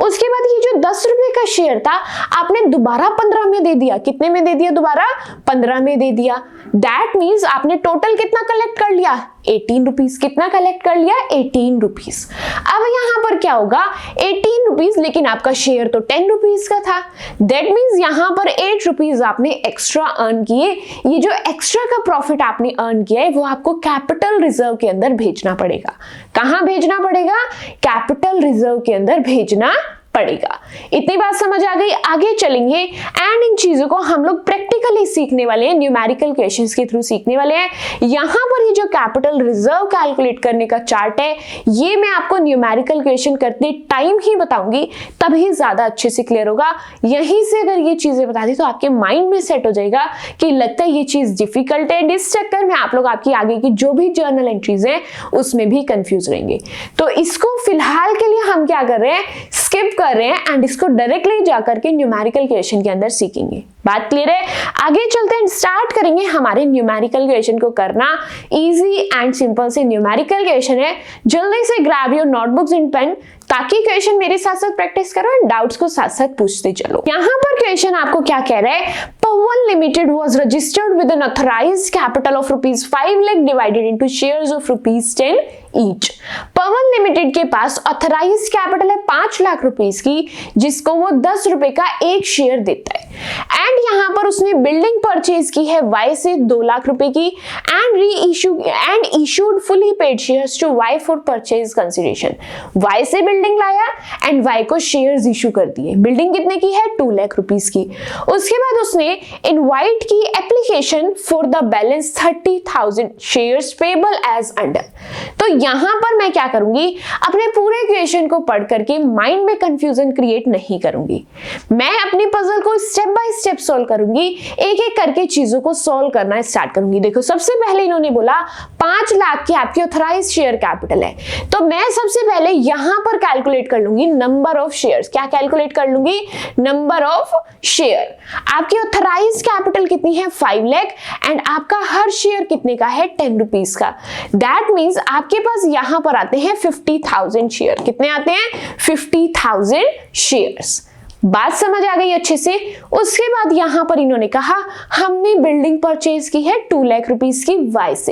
उसके बाद ये जो 10 रुपए का शेयर था आपने दोबारा 15 में दे दिया। कितने में दे दिया? दोबारा 15 में दे दिया। दैट मीन्स आपने टोटल कितना कलेक्ट कर लिया? 18 रुपीज। कितना कलेक्ट कर लिया? 18 रुपीज। अब यहां पर क्या होगा? 18 रुपीज, लेकिन आपका शेयर तो 10 रुपीज का था। दैट मीन्स यहां पर 8 रुपीज आपने एक्स्ट्रा अर्न किए। ये जो एक्स्ट्रा का प्रॉफिट आपने अर्न किया है वो आपको कैपिटल रिजर्व के अंदर भेजना पड़ेगा। कहां भेजना पड़ेगा? कैपिटल रिजर्व के अंदर भेजना पड़ेगा। इतनी बात समझ आ गई? आगे चलेंगे एंड इन चीजों को हम लोग प्रैक्टिकली सीखने वाले हैं, न्यूमेरिकल क्वेश्चंस के थ्रू सीखने वाले हैं। यहां पर ये जो कैपिटल रिजर्व कैलकुलेट करने का चार्ट है ये मैं आपको न्यूमेरिकल क्वेश्चन करते टाइम ही बताऊंगी, तभी ज्यादा अच्छे से क्लियर होगा। यहीं से अगर ये चीजें बता दी तो आपके माइंड में सेट हो जाएगा कि लगता है ये चीज डिफिकल्ट है। इस चक्कर में आप लोग आपकी आगे की जो भी जर्नल एंट्रीज है उसमें भी कंफ्यूज रहेंगे। तो इसको फिलहाल के लिए हम क्या कर रहे हैं? स्किप कर रहे हैं एंड इसको डायरेक्टली जाकर के न्यूमेरिकल क्वेश्चन के अंदर सीखेंगे। बात क्लियर है? आगे चलते हैं, स्टार्ट करेंगे हमारे न्यूमेरिकल क्वेश्चन को करना। इजी एंड सिंपल से न्यूमेरिकल क्वेश्चन है। जल्दी से grab your notebooks and pen ताकि क्वेश्चन मेरे साथ साथ प्रैक्टिस करो एंड डाउट्स को साथ साथ पूछते चलो। यहाँ पर क्वेश्चन आपको क्या कह रहा है? Pawan limited was registered with an authorised capital of ₹5 lakh divided into shares of ₹10 each. Pawan limited के पास ऑथराइज्ड कैपिटल है 5 लाख रुपीस की, जिसको वो 10 रुपए का एक शेयर देता है। एंड यहाँ पर उसने बिल्डिंग परचेज की है Y से 2 लाख रुपए की and issued fully paid shares to Y for purchase consideration. Y से बिल्डिंग लाया एंड Y को शेयर्स इशू कर दिए। बिल्डिंग कितने की है? 2 लाख रुपीस की। उसके बाद उसने इनवाइट की application for the balance 30,000 shares payable as under. तो यहां पर मैं क्या करूंगी? अपने पूरे क्वेश्चन को पढ़ करके माइंड में कंफ्यूजन क्रिएट नहीं करूंगी। मैं अपनी पजल को स्टेप बाय स्टेप सॉल्व करूंगी, एक एक करके चीजों को सॉल्व करना स्टार्ट करूंगी। देखो, सबसे पहले इन्होंने बोला 5 लाख की आपकी ऑथराइज्ड शेयर कैपिटल है, तो मैं सबसे पहले यहां पर कैलकुलेट कर लूंगी नंबर ऑफ शेयर्स। क्या कैलकुलेट कर लूंगी? Number of share. आपकी ऑथराइज्ड कैपिटल कितनी है? 5 लाख एंड आपका हर शेयर कितने का है? 10 रुपीज का। दैट मींस आपके पास यहां पर आते हैं 50,000 शेयर। कितने आते हैं? 50,000 शेयर्स। बात समझ आ गई अच्छे से? उसके बाद यहां पर इन्होंने कहा हमने बिल्डिंग परचेज की है 2 लाख रुपीस की Y से।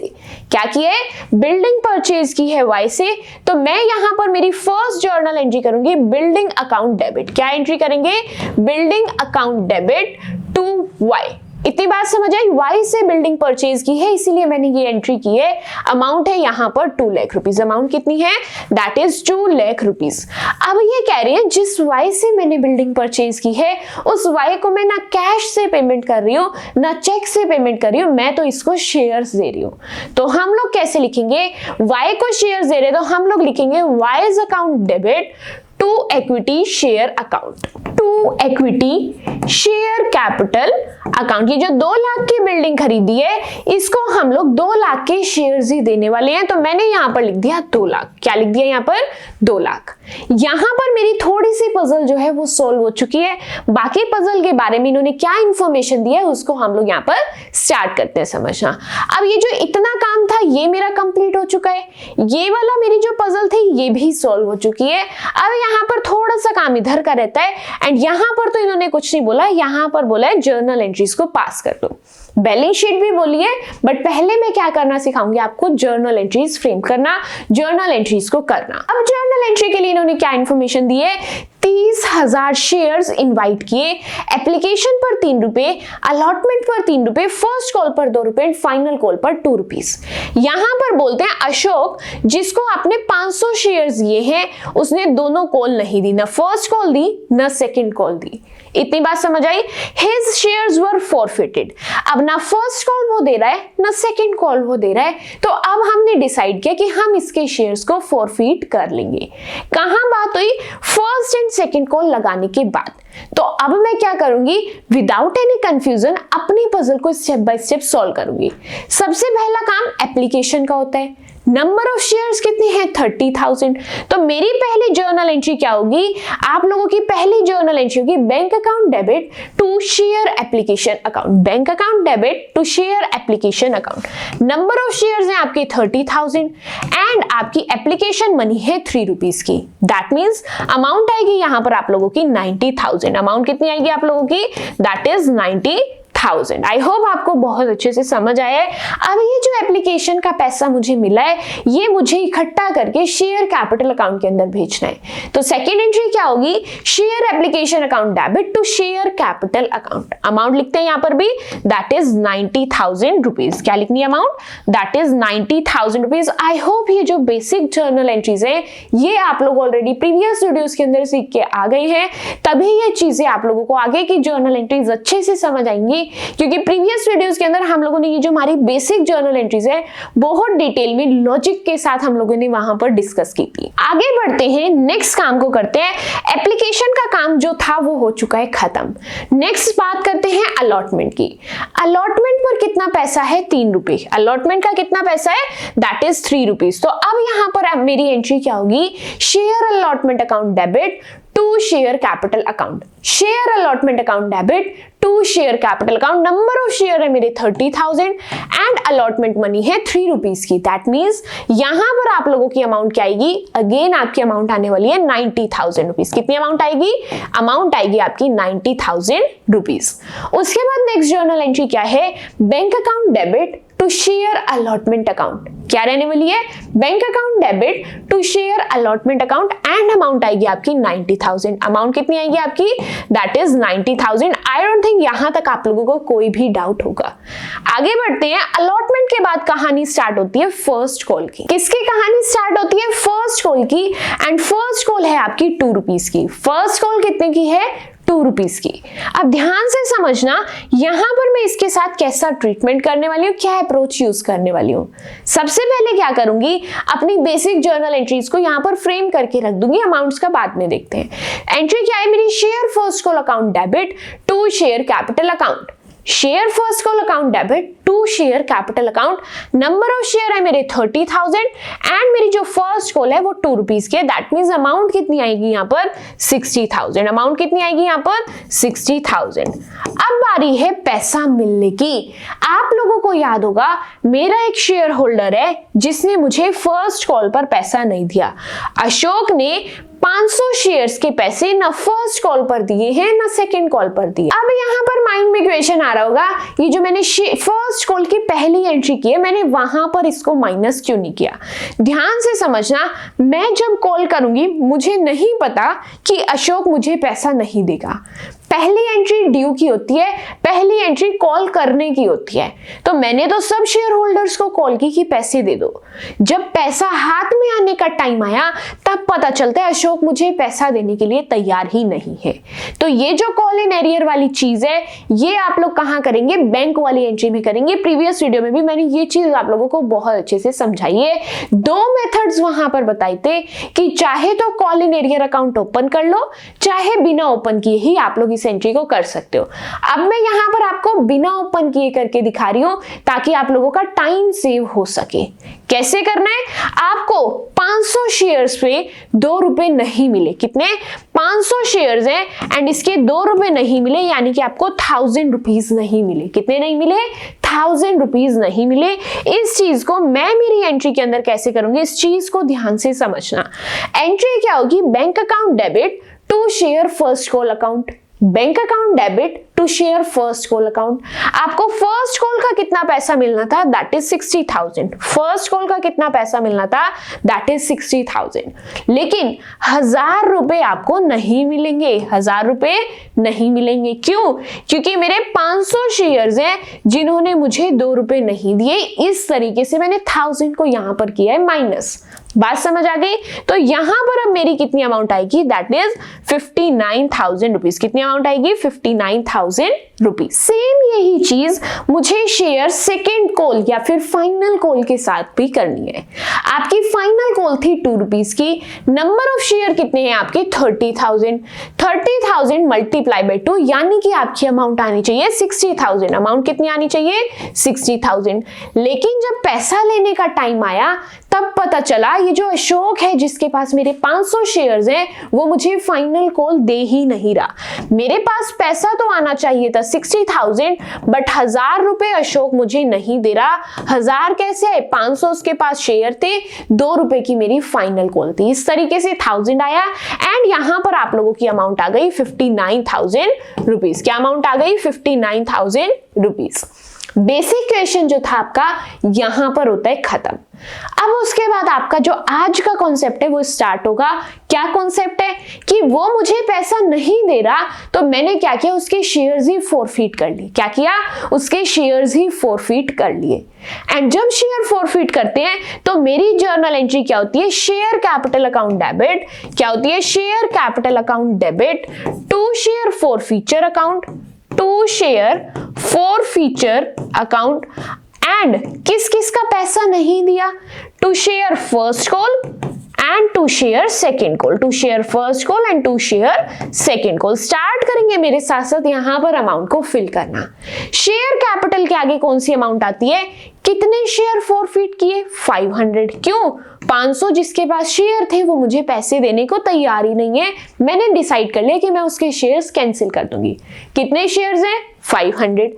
क्या किया है? बिल्डिंग परचेज की है Y से। तो मैं यहां पर मेरी फर्स्ट जर्नल एंट्री करूंगी बिल्डिंग अकाउंट डेबिट। क्या एंट्री करेंगे? Building account debit to Y। इतनी बात समझ आई? Y से बिल्डिंग परचेज की है इसीलिए मैंने ये एंट्री की है। अमाउंट है यहाँ पर 2 लाख रुपीस। अमाउंट कितनी है? That is 2 lakh rupees. अब ये कह रही है जिस Y से मैंने बिल्डिंग परचेज की है उस Y को मैं ना कैश से पेमेंट कर रही हूँ ना चेक से पेमेंट कर रही हूँ, मैं तो इसको शेयर्स दे रही हूँ। तो हम लोग कैसे लिखेंगे? Y को शेयर्स दे रहे तो हम लोग लिखेंगे Y's account debit to equity share account, to equity share capital account. ये जो 2 लाख की बिल्डिंग खरीदी है इसको हम लोग 2 लाख के शेयर्स ही देने वाले हैं, तो मैंने यहां पर लिख दिया 2 लाख। क्या लिख दिया यहाँ पर? 2 लाख। यहां पर मेरी थोड़ी सी पजल जो है वो सोल्व हो चुकी है। बाकी पजल के बारे में इन्होंने क्या इंफॉर्मेशन दिया है उसको हम लोग यहाँ पर स्टार्ट करते हैं समझना। अब ये जो इतना काम था ये मेरा कंप्लीट हो चुका है। ये वाला मेरी जो पजल थी ये भी सोल्व हो चुकी है। अब यहाँ पर थोड़ा सा काम इधर का रहता है एंड यहाँ पर तो इन्होंने कुछ नहीं बोला, यहाँ पर बोला है जर्नल एंट्रीज को पास कर दो। बैलेंस शीट भी बोली है बट पहले मैं क्या करना सिखाऊंगी आपको? जर्नल एंट्रीज फ्रेम करना, जर्नल एंट्रीज को करना। अब जर्नल एंट्री के लिए इन्होंने क्या इंफॉर्मेशन दी है? 30,000 शेयर्स इनवाइट किए, एप्लीकेशन पर 3 रुपए, अलॉटमेंट पर 3 रुपए, फर्स्ट कॉल पर 2 रुपए एंड फाइनल कॉल पर 2 रुपीस। यहां पर बोलते हैं अशोक जिसको आपने 500 शेयर्स दिए हैं उसने दोनों कॉल नहीं दी, ना फर्स्ट कॉल दी ना सेकंड कॉल दी। इतनी बात समझ आई? His shares were forfeited। अब ना फर्स्ट कॉल वो दे रहा है ना सेकंड कॉल वो दे रहा है, तो अब हमने डिसाइड किया कि हम इसके शेयर्स को फॉरफिट कर लेंगे। कहां बात हुई? फर्स्ट एंड सेकंड कॉल लगाने के बाद। तो अब मैं क्या करूंगी? विदाउट एनी कंफ्यूजन अपनी पजल को स्टेप बाय स्टेप सॉल्व करूंगी। सबसे पहला काम एप्लीकेशन का होता है। नंबर ऑफ शेयर्स कितनी है? 30,000। तो मेरी पहली जर्नल एंट्री क्या होगी? आप लोगों की पहली जर्नल एंट्री होगी bank account debit to share application account. Bank account debit to share application account. Number of shares हैं आपके 30,000 एंड आपकी एप्लीकेशन मनी है 3 रुपीज की। दैट मीन्स अमाउंट आएगी यहां पर आप लोगों की 90,000। अमाउंट कितनी आएगी आप लोगों की? That is 90,000। आई होप आपको बहुत अच्छे से समझ आया है। अब ये जो एप्लीकेशन का पैसा मुझे मिला है ये मुझे इकट्ठा करके शेयर कैपिटल अकाउंट के अंदर भेजना है। तो सेकेंड एंट्री क्या होगी? Share application account debit to share capital account. Amount लिखते हैं यहां पर भी, दैट इज 90,000 रुपीज। क्या लिखनी है amount? That is 90,000 rupees. I hope ये जो बेसिक जर्नल एंट्रीज हैं ये आप लोग ऑलरेडी प्रीवियस वीडियोस के अंदर सीख के आ गए हैं, तभी ये चीजें आप लोगों को आगे की जर्नल एंट्रीज अच्छे से समझ आएंगी, क्योंकि प्रीवियस वीडियोस के अंदर हम लोगों ने ये जो हमारी बेसिक जर्नल एंट्रीज है बहुत डिटेल में लॉजिक के साथ हम लोगों ने वहां पर डिस्कस की थी। आगे बढ़ते हैं, नेक्स्ट काम को करते हैं। एप्लीकेशन का काम जो था वो हो चुका है खत्म। नेक्स्ट बात करते हैं अलॉटमेंट की। अलॉटमेंट पर कितना पैसा है? 3 रुपए। अलॉटमेंट का कितना पैसा है? That is 3 rupees. तो अब यहां पर मेरी एंट्री क्या होगी? Share allotment account debit to share capital account. Share allotment account debit to share capital account. Number of share है मेरे 30,000 एंड अलॉटमेंट मनी है 3 रुपीज की। दैट मीन्स यहां पर आप लोगों की अमाउंट क्या आएगी? अगेन आपकी अमाउंट आने वाली है 90,000 रुपीज। कितनी अमाउंट आएगी? अमाउंट आएगी आपकी 90,000 रुपीज। उसके बाद नेक्स्ट जर्नल एंट्री क्या है? Bank account debit to share allotment account. क्या रहने वाली है? Bank account debit to share allotment account and amount आएगी आपकी 90,000। अमाउंट कितनी आएगी आपकी? That is 90,000। I don't think यहां तक आप लोगों को कोई भी डाउट होगा। आगे बढ़ते हैं। अलॉटमेंट के बाद कहानी स्टार्ट होती है फर्स्ट कॉल की। किसकी कहानी स्टार्ट होती है? फर्स्ट कॉल की। एंड फर्स्ट कॉल है आपकी 2 रुपीज की। फर्स्ट कॉल कितने की है? 2 रुपीज की। अब ध्यान से समझना यहां पर मैं इसके साथ कैसा ट्रीटमेंट करने वाली हूं, क्या अप्रोच यूज करने वाली हूं। सबसे पहले क्या करूंगी? अपनी बेसिक जर्नल एंट्रीज को यहां पर फ्रेम करके रख दूंगी। अमाउंट्स का बाद में देखते हैं। एंट्री क्या है मेरी? Share first call account debit to share capital account. Share first call account debit to share capital account. Number of share है मेरे 30,000 एंड मेरी जो फर्स्ट कॉल है वो 2 रुपीज की है। दैट मीन्स अमाउंट कितनी आएगी यहाँ पर? 60,000। अमाउंट कितनी आएगी यहाँ पर? 60,000। अब बारी है पैसा मिलने की। आप लोगों को याद होगा मेरा एक शेयर होल्डर है जिसने मुझे फर्स्ट कॉल पर पैसा नहीं दिया। अशोक ने 500 शेयर्स के पैसे ना फर्स्ट कॉल पर दिए हैं ना सेकंड कॉल पर दिए। अब यहाँ पर माइंड में क्वेश्चन आ रहा होगा, ये जो मैंने फर्स्ट कॉल की पहली एंट्री की है मैंने वहां पर इसको माइनस क्यों नहीं किया? ध्यान से समझना, मैं जब कॉल करूंगी मुझे नहीं पता कि अशोक मुझे पैसा नहीं देगा। पहली एंट्री ड्यू की होती है, पहली एंट्री कॉल करने की होती है। तो मैंने तो सब शेयर होल्डर्स को कॉल की कि पैसे दे दो। जब पैसा हाथ में आने का टाइम आया तब पता चलता है अशोक मुझे पैसा देने के लिए तैयार ही नहीं है। तो ये जो कॉल इन एरियर वाली चीज है ये आप लोग कहां करेंगे? बैंक वाली एंट्री में करेंगे। प्रीवियस वीडियो में भी मैंने ये चीज आप लोगों को बहुत अच्छे से समझाई है। 2 मेथड्स वहां पर बताए थे कि चाहे तो call in arrear account open कर लो, चाहे बिना ओपन किए ही आप लोग एंट्री को कर सकते हो। अब मैं यहां पर आपको बिना ओपन किए करके दिखा रही हूं ताकि आप लोगों का टाइम सेव हो सके। कैसे करना है? आपको 500 शेयर्स पे 2 रुपए नहीं मिले। कितने? 500 शेयर्स हैं एंड इसके 2 रुपए नहीं मिले, यानी कि आपको 1000 रुपीज नहीं मिले। कितने नहीं मिले? 1000 रुपीज नहीं मिले। इस चीज को मैं मेरी एंट्री के अंदर कैसे करूंगी, इस चीज को ध्यान से समझना। एंट्री क्या होगी? Bank account debit to share first call account. Bank account debit to to share first call account. आपको फर्स्ट कॉल का कितना पैसा मिलना था, दैट इज 60,000। फर्स्ट कॉल का कितना पैसा मिलना था, दैट इज 60,000। लेकिन 1000 रुपए आपको नहीं मिलेंगे, 1000 रुपए नहीं मिलेंगे। क्यों? क्योंकि मेरे 500 शेयर्स हैं जिन्होंने मुझे 2 रुपए नहीं दिए। इस तरीके से मैंने 1000 को यहां पर किया है माइनस। बात समझ आ गई? तो यहां पर अब मेरी कितनी अमाउंट आएगी, दैट इज 59,000 रुपीज। कितनी अमाउंट आएगी, 59,000 रुपीज। सेम यही चीज मुझे शेयर सेकेंड कॉल या फिर फाइनल कॉल के साथ भी करनी है। आपकी फाइनल कॉल थी 2 रुपीज की, नंबर ऑफ शेयर कितने हैं आपके, 30,000। 30,000 मल्टीप्लाई बाय 2 यानी कि आपकी अमाउंट आनी चाहिए 60,000। अमाउंट कितनी आनी चाहिए, 60,000। लेकिन जब पैसा लेने का टाइम आया तब पता चला ये जो अशोक है जिसके पास मेरे 500 शेयर्स हैं वो मुझे फाइनल कॉल दे ही नहीं रहा। मेरे पास पैसा तो आना चाहिए था 60,000 बट 1000 रुपए अशोक मुझे नहीं दे रहा। 1000 कैसे है, 500 उसके पास शेयर थे, 2 रुपए की मेरी फाइनल कॉल थी। इस तरीके से 1000 आया एंड यहां पर आप लोगों की अमाउंट आ गई 59,000 रुपीज। क्या अमाउंट आ गई, 59,000 रुपीज। बेसिक क्वेश्चन जो था आपका यहां पर होता है खत्म। अब उसके बाद आपका जो आज का कॉन्सेप्ट है वो स्टार्ट होगा। क्या कॉन्सेप्ट है कि वो मुझे पैसा नहीं दे रहा तो मैंने क्या किया, उसके शेयर्स ही फॉरफिट कर लिए। क्या किया, उसके शेयर्स ही फॉरफिट कर लिए। एंड जब शेयर फॉरफिट करते हैं तो मेरी जर्नल एंट्री क्या होती है, शेयर कैपिटल अकाउंट डेबिट। क्या होती है, share capital account debit to share forfeiture account, to share forfeiture account. And किस किस का पैसा नहीं दिया, to share first call and to share second call, to share first call and to share second call. Start करेंगे मेरे साथ साथ यहां पर अमाउंट को फिल करना। शेयर कैपिटल के आगे कौन सी अमाउंट आती है, कितने शेयर फॉरफिट किए, 500। क्यों, 500 जिसके पास शेयर थे वो मुझे पैसे देने को तैयार ही नहीं है। मैंने डिसाइड कर लिया कि मैं उसके शेयर्स कैंसिल कर दूंगी। कितने शेयर्स हैं, 500।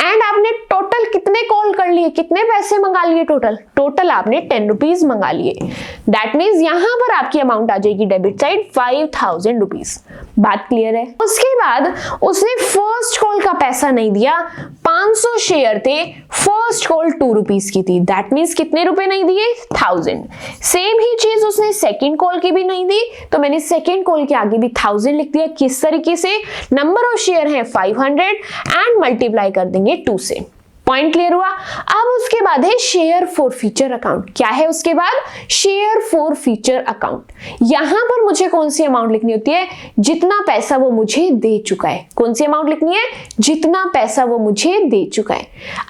एंड आपने टोटल कितने कॉल कर लिए, कितने पैसे मंगा लिए, टोटल आपने 10 रुपीज मंगा लिए। दैट मीन्स यहां पर आपकी अमाउंट आ जाएगी डेबिट साइड 5,000 रुपीज। बात क्लियर है? उसके बाद उसने फर्स्ट कॉल का पैसा नहीं दिया, 500 शेयर थे, फर्स्ट कॉल 2 रुपीज की थी। दैट मीन्स कितने रुपए नहीं दिए, 1000। सेम ही चीज उसने सेकेंड कॉल की भी नहीं दी तो मैंने सेकेंड कॉल के आगे भी 1000 लिख दिया। किस तरीके से, नंबर ऑफ शेयर है 500 एंड मल्टीप्लाई कर देंगे 2 से। पॉइंट क्लियर हुआ? अब उसके बाद है शेयर फॉरफीचर अकाउंट। क्या है उसके बाद, शेयर फॉरफीचर अकाउंट। यहां पर मुझे कौन सी अमाउंट लिखनी होती है, जितना पैसा वो मुझे दे चुका है। कौन सी अमाउंट लिखनी है, जितना पैसा वो मुझे दे चुका है।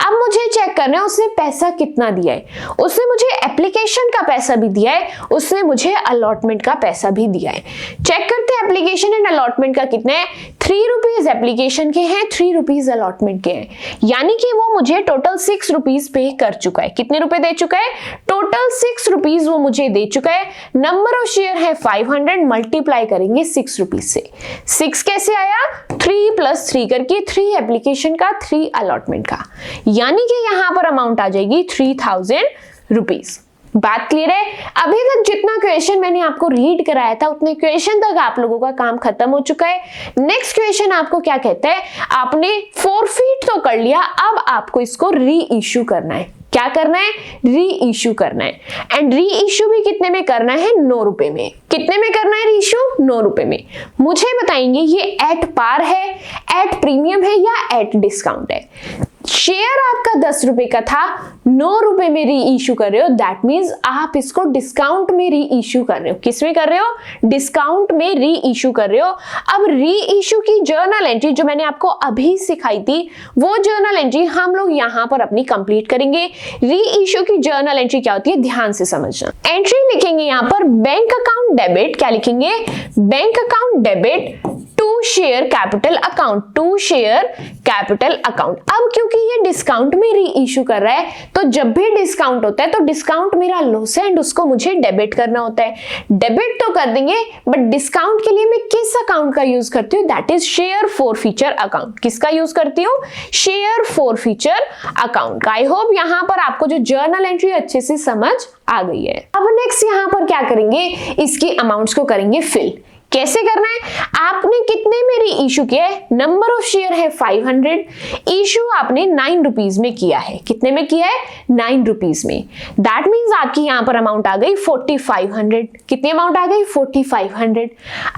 अब मुझे चेक करना है उसने पैसा कितना दिया है। उसने मुझे एप्लीकेशन का पैसा भी दिया है, उसने मुझे अलॉटमेंट का पैसा भी दिया है। चेक करते हैं एप्लीकेशन एंड अलॉटमेंट का कितना है। 3 रुपीज एप्लीकेशन के हैं, 3 रुपीज अलॉटमेंट के हैं, यानी कि वो मुझे टोटल 6 रुपीज पे कर चुका है। कितने रुपए दे चुका है, टोटल 6 रुपीज वो मुझे दे चुका है। नंबर ऑफ शेयर है 500, मल्टीप्लाई करेंगे 6 रुपीज से। 6 कैसे आया, 3 + 3 करके, 3 एप्लीकेशन का, 3 अलॉटमेंट का, यानी कि यहां पर अमाउंट आ जाएगी 3000 रुपीज। बात क्लियर है? अभी तक जितना क्वेश्चन मैंने आपको रीड कराया था उतने क्वेश्चन तक आप लोगों का काम खत्म हो चुका है। नेक्स्ट क्वेश्चन आपको क्या कहता है, आपने फॉरफिट तो कर लिया, अब आपको इसको री इश्यू करना है। क्या करना है, री इश्यू करना है। एंड री इश्यू भी कितने में करना है, 9 रुपए में। कितने में करना है री इश्यू, 9 रुपए में। मुझे बताएंगे ये एट पार है, एट प्रीमियम है या एट डिस्काउंट है। शेयर आपका 10 रुपए का था, 9 रुपए में री इश्यू कर रहे हो, दैट मीन्स आप इसको डिस्काउंट में री इश्यू कर रहे हो। किस में कर रहे हो, डिस्काउंट में री इश्यू कर रहे हो। अब री इश्यू की जर्नल एंट्री जो मैंने आपको अभी सिखाई थी वो जर्नल एंट्री हम लोग यहां पर अपनी कंप्लीट करेंगे। री इश्यू की जर्नल एंट्री क्या होती है, ध्यान से समझना। एंट्री लिखेंगे यहां पर बैंक अकाउंट डेबिट, क्या लिखेंगे, bank account debit to share capital account, to share capital account. अब क्योंकि ये डिस्काउंट में री इश्यू कर रहा है तो जब भी डिस्काउंट होता है तो डिस्काउंट मेरा लॉस है एंड उसको मुझे डेबिट करना होता है। डेबिट तो कर देंगे बट डिस्काउंट के लिए मैं किस अकाउंट का यूज करती हूँ, that is share forfeiture account. किसका यूज करती हूँ, शेयर फॉरफीचर अकाउंट का। आई होप यहां पर आपको जो जर्नल एंट्री अच्छे से समझ आ गई है। अब नेक्स्ट यहां पर क्या करेंगे, इसकी अमाउंट्स को करेंगे फिल। कैसे करना है, आपने कितने में री इशू किया है, नंबर ऑफ शेयर है 500, इशू आपने 9 रुपीज में किया है। कितने में किया है, 9 रुपीज में। दैट मीन्स आपकी यहां पर अमाउंट आ गई 4500। कितनी अमाउंट आ गई, 4500।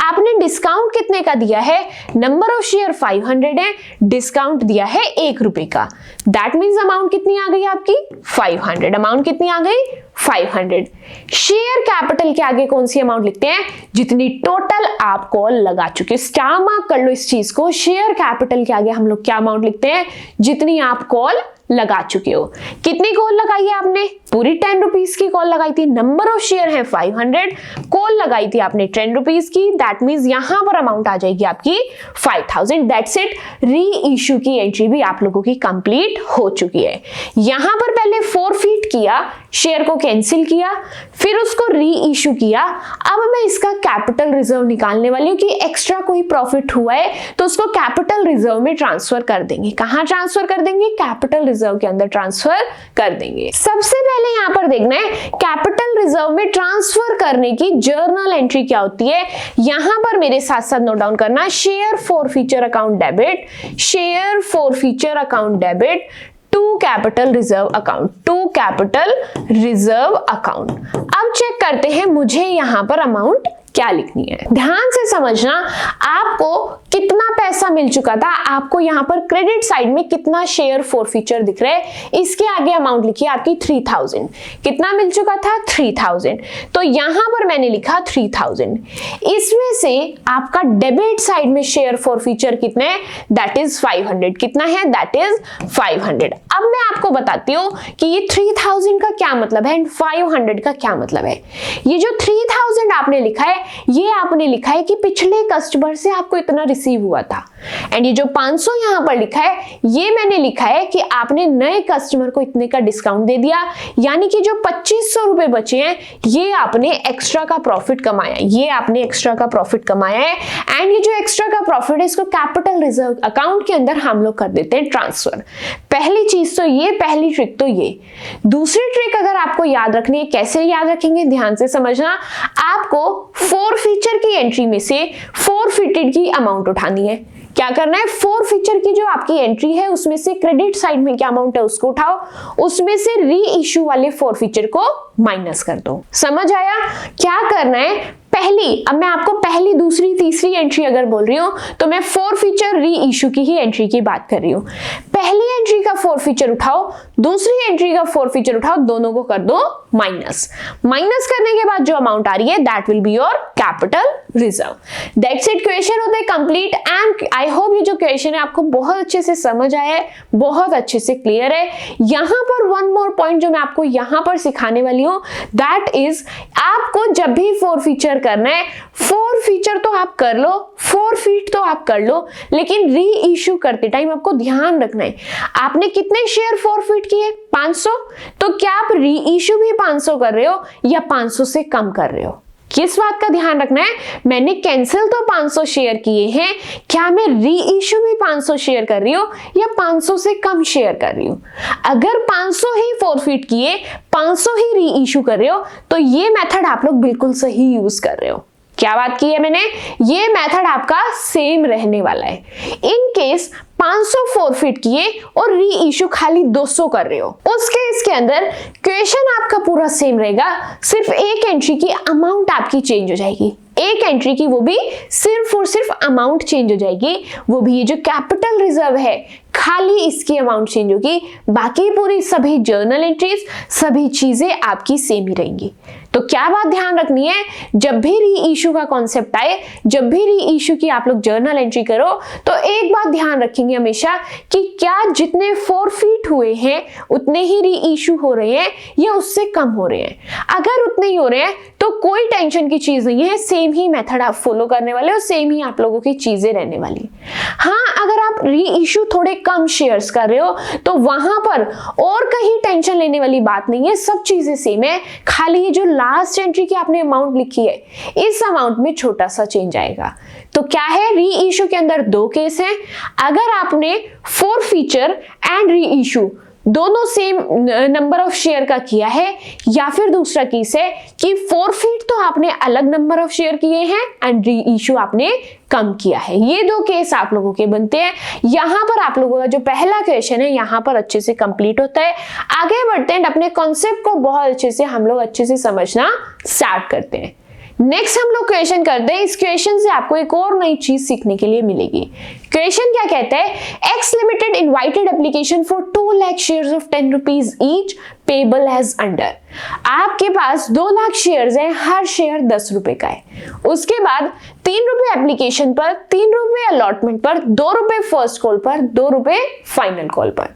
आपने डिस्काउंट कितने का दिया है, नंबर ऑफ शेयर 500 है, डिस्काउंट दिया है 1 रुपए का। दैट मीन्स अमाउंट कितनी आ गई आपकी, 500। अमाउंट कितनी आ गई, 500। शेयर कैपिटल के आगे कौन सी अमाउंट लिखते हैं, जितनी टोटल आप कॉल लगा चुके। स्टार मार्क कर लो इस चीज को, शेयर कैपिटल के आगे हम लोग क्या अमाउंट लिखते हैं, जितनी आप कॉल लगा चुके हो। कितनी कॉल लगाई है आपने, पूरी 10 रुपीज की कॉल लगाई थी। नंबर ऑफ शेयर है 500, कॉल लगाई थी आपने 10 रुपीज की। दैट मीन्स यहां पर अमाउंट आ जाएगी आपकी 5000। दैट्स इट, री इशू की एंट्री भी आप लोगों की कंप्लीट हो चुकी है। यहां पर पहले फॉरफिट किया, शेयर को कैंसिल किया, फिर उसको री इशू किया। अब मैं इसका कैपिटल रिजर्व निकालने वाली हूं कि एक्स्ट्रा कोई प्रॉफिट हुआ है तो उसको कैपिटल रिजर्व में ट्रांसफर कर देंगे। कहां ट्रांसफर कर देंगे, कैपिटल रिजर्व के अंदर ट्रांसफर कर देंगे। सबसे पहले यहां पर देखना है कैपिटल रिजर्व में ट्रांसफर करने की जर्नल एंट्री क्या होती है। यहां पर मेरे साथ साथ नोट डाउन करना, share forfeiture account debit, share forfeiture account debit to capital reserve account, to capital reserve account. अब चेक करते हैं मुझे यहां पर अमाउंट क्या लिखनी है। ध्यान से समझना, आपको कितना पैसा मिल चुका था, आपको यहां पर क्रेडिट साइड में कितना शेयर फॉरफीचर दिख रहा है, इसके आगे अमाउंट लिखी है आपकी 3000। कितना मिल चुका था, 3000। तो यहां पर मैंने लिखा 3000। इसमें से आपका डेबिट साइड में शेयर फॉरफीचर कितने, दैट इज 500। कितना है, दैट इज 500। अब मैं आपको बताती हूं कि ये 3000 का क्या मतलब है एंड 500 का क्या मतलब है। ये जो 3000 आपने लिखा है, ये आपने लिखा है कि पिछले कस्टमर से आपको इतना रिसीव हुआ था, एंड ये जो 500 यहां पर लिखा है, ये मैंने लिखा है कि आपने नए कस्टमर को इतने का डिस्काउंट दे दिया, यानी कि जो 2500 रुपए बचे हैं ये आपने एक्स्ट्रा का प्रॉफिट कमाया है, ये आपने एक्स्ट्रा का प्रॉफिट कमाया है। एंड ये जो एक्स्ट्रा का प्रॉफिट है इसको कैपिटल रिजर्व अकाउंट के अंदर हम लोग कर देते हैं ट्रांसफर। पहली चीज तो ये, पहली ट्रिक तो ये। दूसरी ट्रिक अगर आपको याद रखनी है, कैसे याद रखेंगे, ध्यान से समझना। आपको फॉरफीचर की एंट्री में से फॉरफिटेड की अमाउंट उठानी है। क्या करना है, फॉरफीचर की जो आपकी एंट्री है उसमें से क्रेडिट साइड में क्या अमाउंट है उसको उठाओ, उसमें से री इशू वाले फॉरफीचर को माइनस कर दो। समझ आया क्या करना है। पहली, अब मैं आपको पहली, दूसरी, तीसरी एंट्री अगर बोल रही हूं तो मैं फॉरफीचर री इशू की ही एंट्री की बात कर रही हूं। पहली एंट्री का फॉरफीचर उठाओ, दूसरी एंट्री का फॉरफीचर उठाओ, दोनों को कर दो माइनस। माइनस करने के बाद जो अमाउंट आ रही है that will be your capital reserve. That's it, question होते हैं कंप्लीट। एंड आई होप ये जो क्वेश्चन है आपको बहुत अच्छे से समझ आया है, बहुत अच्छे से क्लियर है। यहां पर वन मोर पॉइंट जो मैं आपको यहां पर सिखाने वाली हूं, दैट इज आपको जब भी फॉरफीचर करना है, फॉरफीचर तो आप कर लो, फॉरफीट तो आप कर लो, लेकिन री इशू करते टाइम आपको ध्यान रखना है आपने कितने शेयर फॉरफीट किए, 500। तो क्या आप री इशू भी 500 कर रहे हो या 500 से कम कर रहे हो, किस बात का ध्यान रखना है। मैंने कैंसिल तो 500 शेयर किए हैं, क्या मैं री इशू भी 500 शेयर कर रही हूं या 500 से कम शेयर कर रही हूं। अगर 500 ही फॉरफिट किए, 500 ही री इशू कर रहे हो तो ये मेथड आप लोग बिल्कुल सही यूज कर रहे हो। क्या बात की है मैंने, ये मेथड आपका सेम रहने वाला है। इन केस 500 फॉरफिट किए और री इशू खाली 200 कर रहे हो, उस केस के अंदर क्वेश्चन आपका पूरा सेम रहेगा, सिर्फ एक एंट्री की अमाउंट आपकी चेंज हो जाएगी। एक एंट्री की वो भी सिर्फ और सिर्फ अमाउंट चेंज हो जाएगी, वो भी ये जो कैपिटल रिजर्व है खाली इसकी अमाउंट चेंज होगी, बाकी पूरी सभी जर्नल एंट्रीज, सभी चीजें आपकी सेम ही रहेंगी। तो क्या बात ध्यान रखनी है, जब भी री इशू का कॉन्सेप्ट आए, जब भी री इशू की आप लोग जर्नल एंट्री करो तो एक बात ध्यान रखेंगे हमेशा कि क्या जितने फॉरफिट हुए हैं उतने ही री इशू हो रहे हैं या उससे कम हो रहे हैं। अगर उतने ही हो रहे हैं तो कोई टेंशन की चीज नहीं है, सेम ही मेथड आप फॉलो करने वाले हो, सेम ही आप लोगों की चीजें रहने वाली। हाँ, अगर आप री इशू थोड़े कम शेयर्स कर रहे हो तो वहां पर और कहीं टेंशन लेने वाली बात नहीं है, सब चीजें सेम है, खाली ये जो लास्ट एंट्री की आपने अमाउंट लिखी है इस अमाउंट में छोटा सा चेंज आएगा। तो क्या है, री इशू के अंदर दो केस हैं। अगर आपने फॉरफीचर एंड री इशू दोनों सेम नंबर ऑफ शेयर का किया है, या फिर दूसरा केस है कि फॉरफिट तो आपने अलग नंबर ऑफ शेयर किए हैं एंड री इशू आपने कम किया है। ये दो केस आप लोगों के बनते हैं। यहां पर आप लोगों का जो पहला क्वेश्चन है यहां पर अच्छे से कंप्लीट होता है। आगे बढ़ते हैं, अपने कॉन्सेप्ट को बहुत अच्छे से हम लोग अच्छे से समझना स्टार्ट करते हैं। नेक्स्ट हम लोग क्वेश्चन करते हैं। इस क्वेश्चन से आपको एक और नई चीज सीखने के लिए मिलेगी। क्वेश्चन क्या कहता है, X limited invited application for 2 lakh shares of 10 rupees each payable as under. आपके पास 2 लाख शेयर्स हैं, हर शेयर 10 रुपए का है। उसके बाद 3 रुपए एप्लीकेशन पर, 3 रुपए अलॉटमेंट पर, 2 रुपए फर्स्ट कॉल पर, 2 रुपए फाइनल कॉल पर।